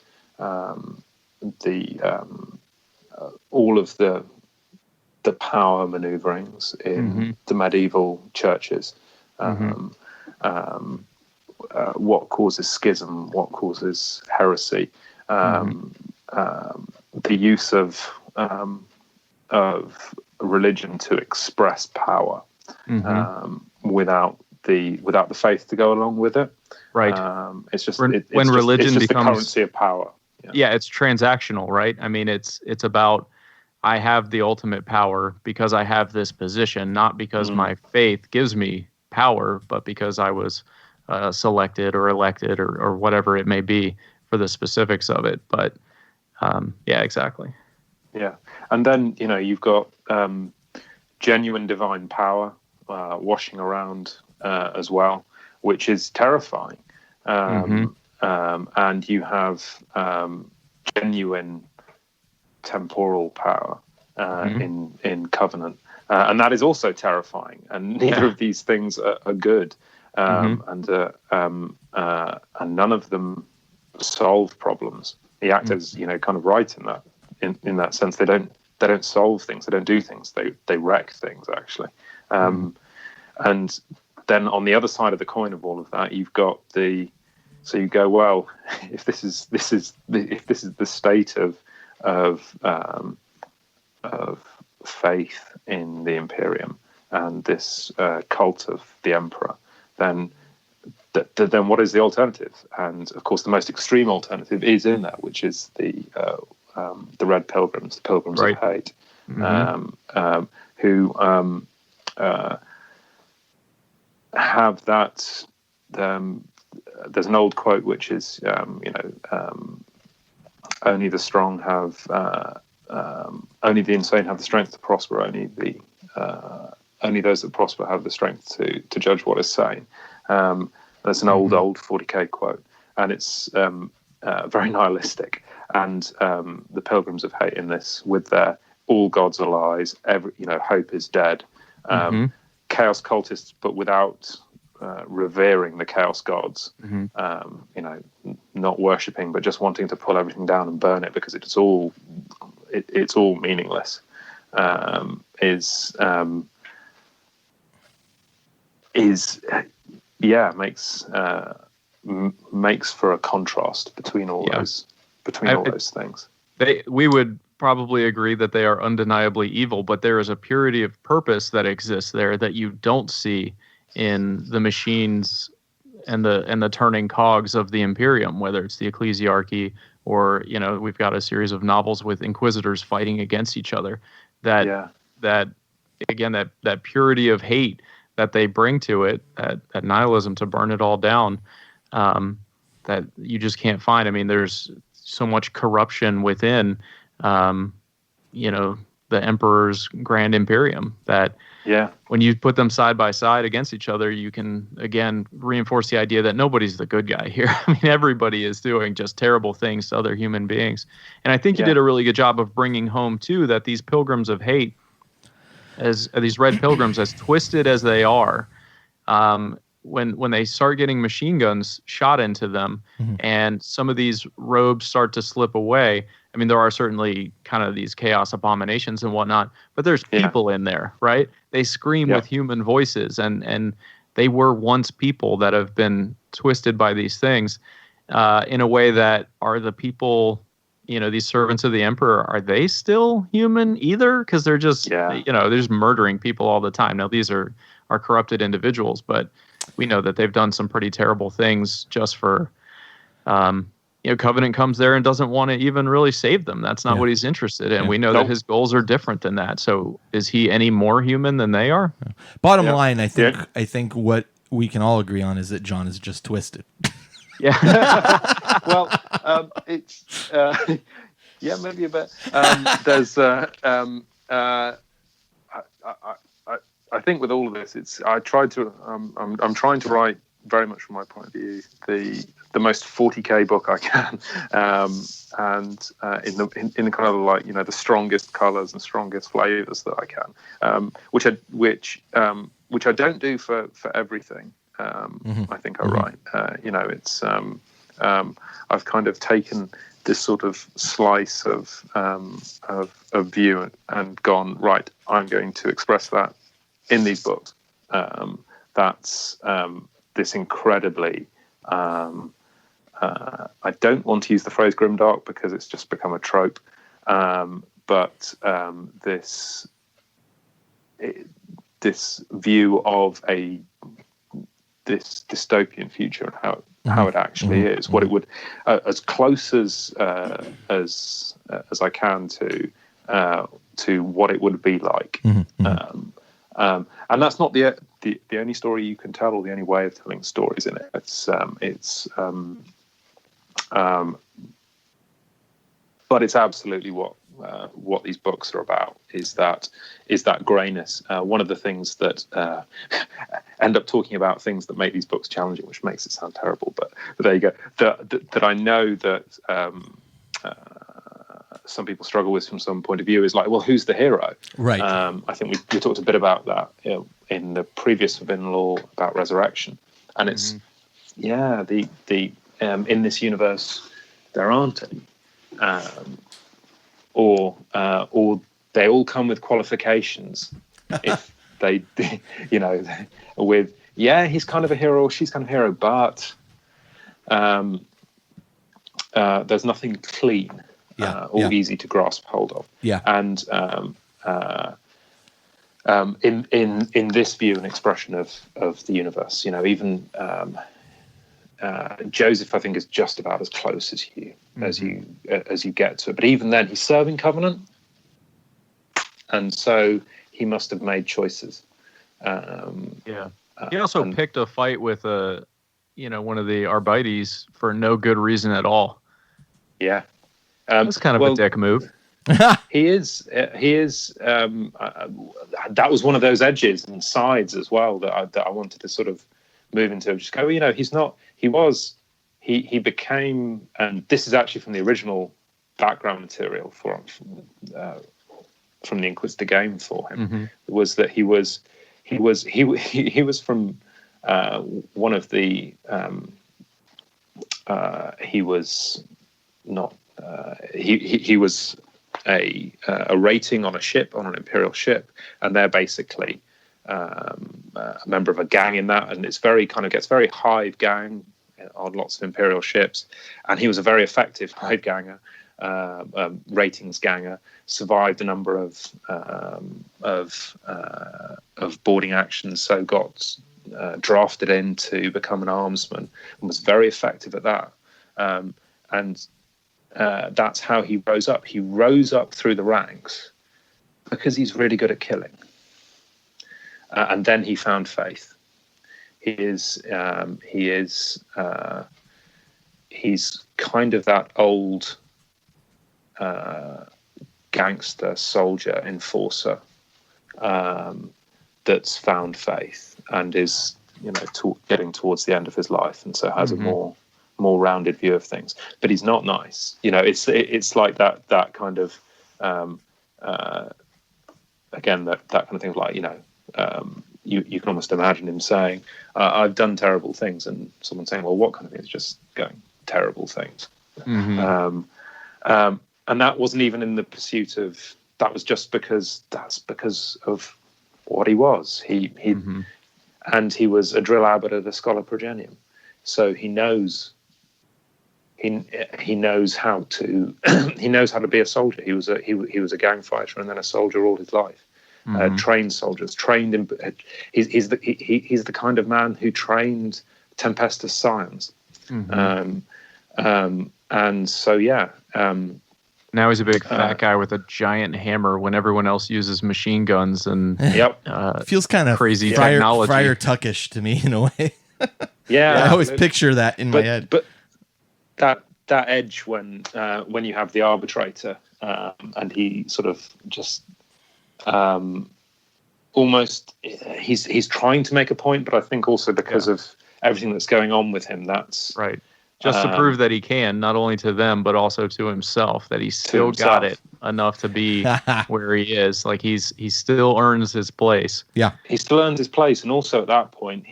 All of the power maneuverings in the medieval churches, what causes schism, what causes heresy, the use of religion to express power without the faith to go along with it. Right. It's just when religion religion becomes the becomes currency of power. Yeah, it's transactional, right? I mean, it's about, I have the ultimate power because I have this position, not because my faith gives me power, but because I was selected or elected or whatever it may be for the specifics of it. But yeah, exactly. Yeah, and then you've got genuine divine power washing around as well, which is terrifying. And you have genuine temporal power in Covenant, and that is also terrifying. And neither of these things are good, and none of them solve problems. The actor's kind of right in that sense. They don't solve things. They don't do things. They wreck things actually. And then on the other side of the coin of all of that, you've got so you go, well, if this is the state of faith in the Imperium and this cult of the Emperor, then what is the alternative? And of course, the most extreme alternative is in there, which is the Red Pilgrims, the Pilgrims of Hate, who have that. There's an old quote which is, only the strong have, only the insane have the strength to prosper. Only those that prosper have the strength to judge what is sane. That's an old 40k quote, and it's very nihilistic. And the Pilgrims of Hate in this, with their all gods are lies, hope is dead, chaos cultists, but without revering the chaos gods, not worshipping, but just wanting to pull everything down and burn it because it's all meaningless. Makes for a contrast between all those things. We would probably agree that they are undeniably evil, but there is a purity of purpose that exists there that you don't see in the machines and the turning cogs of the Imperium, whether it's the ecclesiarchy or we've got a series of novels with inquisitors fighting against each other. That purity of hate that they bring to it, that nihilism to burn it all down, that you just can't find. I mean, there's so much corruption within, the Emperor's Grand Imperium that when you put them side by side against each other, you can, again, reinforce the idea that nobody's the good guy here. I mean, everybody is doing just terrible things to other human beings. And I think you did a really good job of bringing home, too, that these Pilgrims of Hate, as these Red Pilgrims, as twisted as they are, when they start getting machine guns shot into them and some of these robes start to slip away, I mean, there are certainly kind of these chaos abominations and whatnot, but there's people in there, right? They scream with human voices, and they were once people that have been twisted by these things in a way that are the people these servants of the emperor, are they still human either? Because they're just, they're just murdering people all the time. Now, these are corrupted individuals, but we know that they've done some pretty terrible things just for, Covenant comes there and doesn't want to even really save them. That's not what he's interested in. We know that his goals are different than that. So is he any more human than they are? Bottom line, I think what we can all agree on is that John is just twisted. Yeah. Well, it's maybe a bit. There's I think with all of this, I'm trying to write very much from my point of view the most 40k book I can, and in the kind of like the strongest colours and strongest flavours that I can, which I don't do for everything. I think I write. It's I've kind of taken this sort of slice of view and gone, right, I'm going to express that in these books. That's this incredibly I don't want to use the phrase grimdark because it's just become a trope, but this view of this dystopian future and how it actually is, what it would, as close as I can to what it would be like. And that's not the only story you can tell, or the only way of telling stories in it. But it's absolutely what these books are about, is that greyness. One of the things that end up talking about things that make these books challenging, which makes it sound terrible, but there you go. That I know that some people struggle with from some point of view is like, well, who's the hero? Right. I think we talked a bit about that in the previous Forbidden Law about resurrection, and it's the in this universe there aren't any, or they all come with qualifications. If they, with he's kind of a hero or she's kind of a hero, but there's nothing clean. Easy to grasp hold of. And in this view and expression of the universe, even Joseph, I think, is just about as close as you get to it. But even then, he's serving Covenant, and so he must have made choices. He also picked a fight with one of the Arbites for no good reason at all. Yeah. That's kind of a dick move. He is. That was one of those edges and sides as well that I wanted to sort of move into. Just go, he's not. He became, and this is actually from the original background material from the Inquisitor game for him. Was that he was from one of the. He was not. He was a rating on a ship, on an Imperial ship, and they're basically a member of a gang in that, and it's gets very hive gang on lots of Imperial ships, and he was a very effective hive ganger, ratings ganger, survived a number of boarding actions, so got drafted in to become an armsman, and was very effective at that, and that's how he rose up. He rose up through the ranks because he's really good at killing. And then he found faith. He's kind of that old gangster, soldier, enforcer that's found faith and is, getting towards the end of his life, and so has a more rounded view of things, but he's not nice. It's like that kind of again that kind of thing. Like you can almost imagine him saying, "I've done terrible things," and someone saying, "Well, what kind of things?" Just going terrible things. And that wasn't even in the pursuit of. That was just because of what he was. And he was a drill abbot at a scholar progenium, so he knows he knows how to he knows how to be a soldier. He was a gang fighter and then a soldier all his life. Trained soldiers, trained in. He's the kind of man who trained Tempestus science. And so now he's a big fat guy with a giant hammer when everyone else uses machine guns and feels kind of crazy Friar technology. Tuckish to me in a way. Yeah, I always picture that in my head. But that edge when you have the arbitrator and he sort of just almost he's trying to make a point, but I think also because of everything that's going on with him, that's right. Just to prove that he can, not only to them but also to himself, that he's still got it enough to be where he is. Like he still earns his place. Yeah, he still earns his place, and also at that point,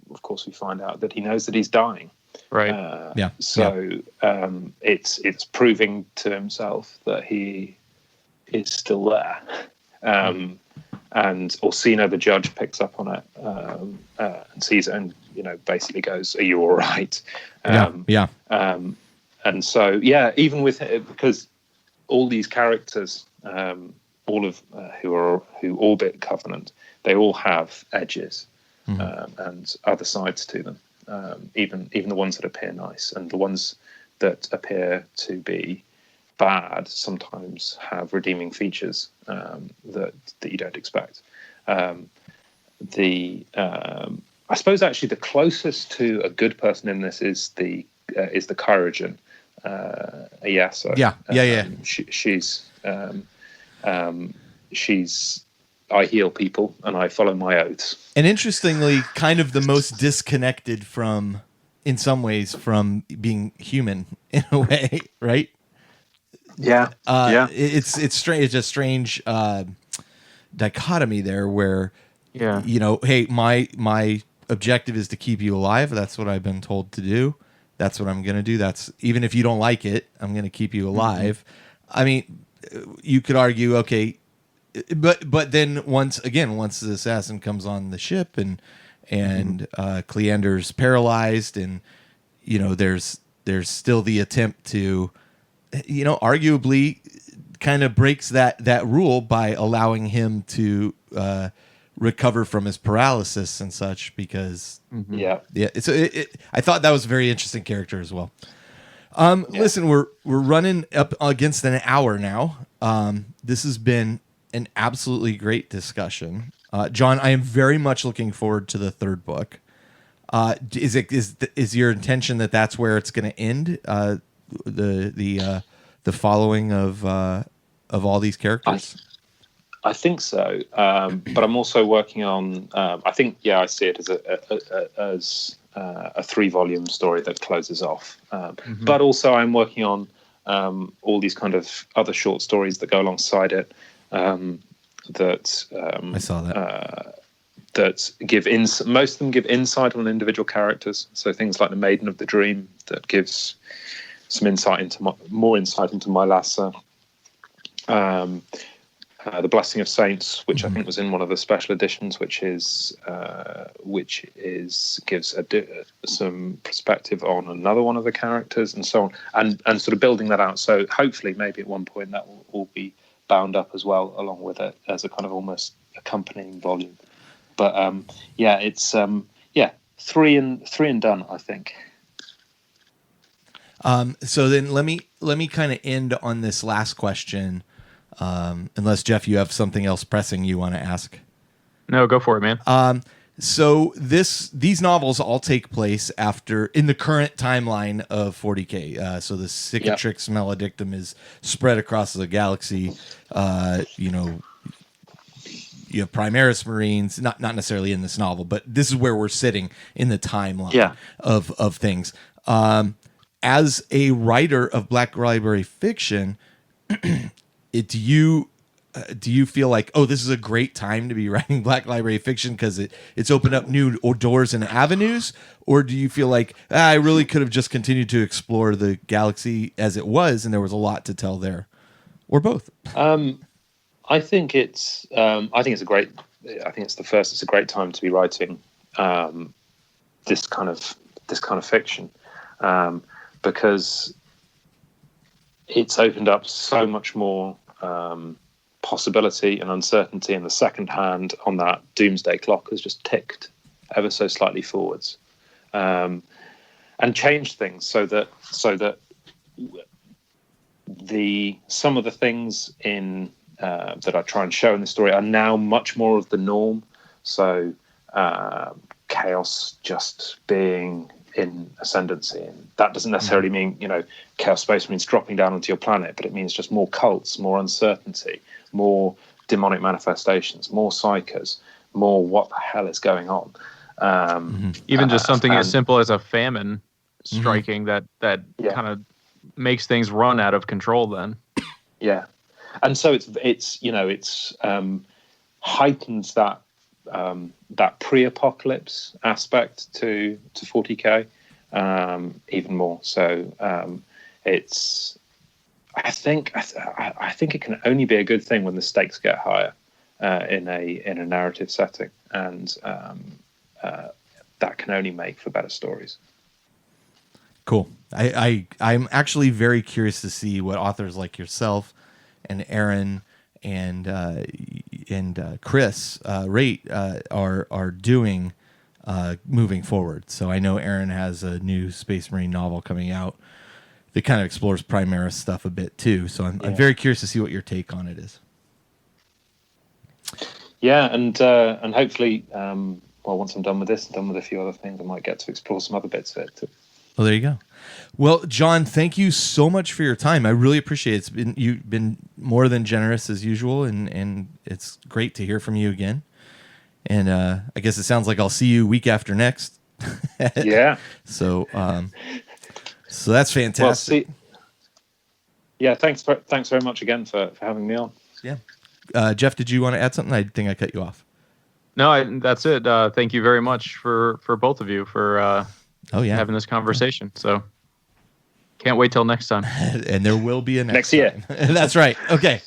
of course, we find out that he knows that he's dying. Right. So it's proving to himself that he is still there. And Orsino, the judge, picks up on it and sees it, and basically goes, "Are you all right?" And so even with because all these characters, all of who orbit Covenant, they all have edges and other sides to them. Even the ones that appear nice and the ones that appear to be bad sometimes have redeeming features that you don't expect. I suppose actually the closest to a good person in this is the Chirurgeon, Ayasa. She's I heal people and I follow my oaths. And interestingly, kind of the most disconnected in some ways, from being human in a way, right? Yeah. It's strange. It's a strange dichotomy there, where hey, my objective is to keep you alive. That's what I've been told to do. That's what I'm going to do. That's even if you don't like it, I'm going to keep you alive. I mean, you could argue, okay, but then once the assassin comes on the ship and Cleander's paralyzed, and there's still the attempt to arguably kind of breaks that rule by allowing him to recover from his paralysis and such, because I thought that was a very interesting character as well. Listen, we're running up against an hour now. This has been an absolutely great discussion. John, I am very much looking forward to the third book. Is your intention that that's where it's going to end? The following of all these characters? I think so, but I'm also working on. I think I see it as a 3-volume story that closes off. But also I'm working on all these kind of other short stories that go alongside it. That I saw that. That give most of them give insight on individual characters. So things like the Maiden of the Dream that gives some insight into more insight into Mylasa. The Blessing of Saints, which I think was in one of the special editions, which gives some perspective on another one of the characters, and so on, and sort of building that out. So hopefully, maybe at one point that will all be bound up as well, along with it as a kind of almost accompanying volume. But it's 3 and done, I think. So then let me kind of end on this last question. Unless Jeff, you have something else pressing you want to ask. No, go for it, man. So these novels all take place in the current timeline of 40K. So the Cicatrix Maledictum is spread across the galaxy. You have Primaris Marines, not necessarily in this novel, but this is where we're sitting in the timeline of things. As a writer of Black Library fiction, do you feel like, this is a great time to be writing Black Library fiction because it's opened up new doors and avenues? Or do you feel like, I really could have just continued to explore the galaxy as it was and there was a lot to tell there? Or both? I think it's a great time to be writing this kind of fiction. because it's opened up so much more possibility and uncertainty, and the second hand on that doomsday clock has just ticked ever so slightly forwards, and changed things so that some of the things in that I try and show in the story are now much more of the norm. So chaos just being in ascendancy, and that doesn't necessarily mean chaos space means dropping down onto your planet, but it means just more cults, more uncertainty, more demonic manifestations, more psychers, more what the hell is going on. Even just something as simple as a famine striking that kind of makes things run out of control then. Yeah. And so it's heightens that pre-apocalypse aspect to 40K even more. So I think it can only be a good thing when the stakes get higher in a narrative setting, and that can only make for better stories. Cool. I'm actually very curious to see what authors like yourself and Aaron and Chris are doing moving forward. So I know Aaron has a new Space Marine novel coming out that kind of explores Primaris stuff a bit too. So I'm very curious to see what your take on it is. Yeah, and hopefully, once I'm done with this and done with a few other things, I might get to explore some other bits of it too. Well, there you go. Well, John, thank you so much for your time. I really appreciate it. You've been more than generous as usual, and it's great to hear from you again. And I guess it sounds like I'll see you week after next. Yeah. So that's fantastic. Yeah, thanks very much again for having me on. Yeah. Jeff, did you want to add something? I think I cut you off. No, that's it. Thank you very much for both of you for having this conversation. So can't wait till next time. And there will be a next year. time. That's right. Okay.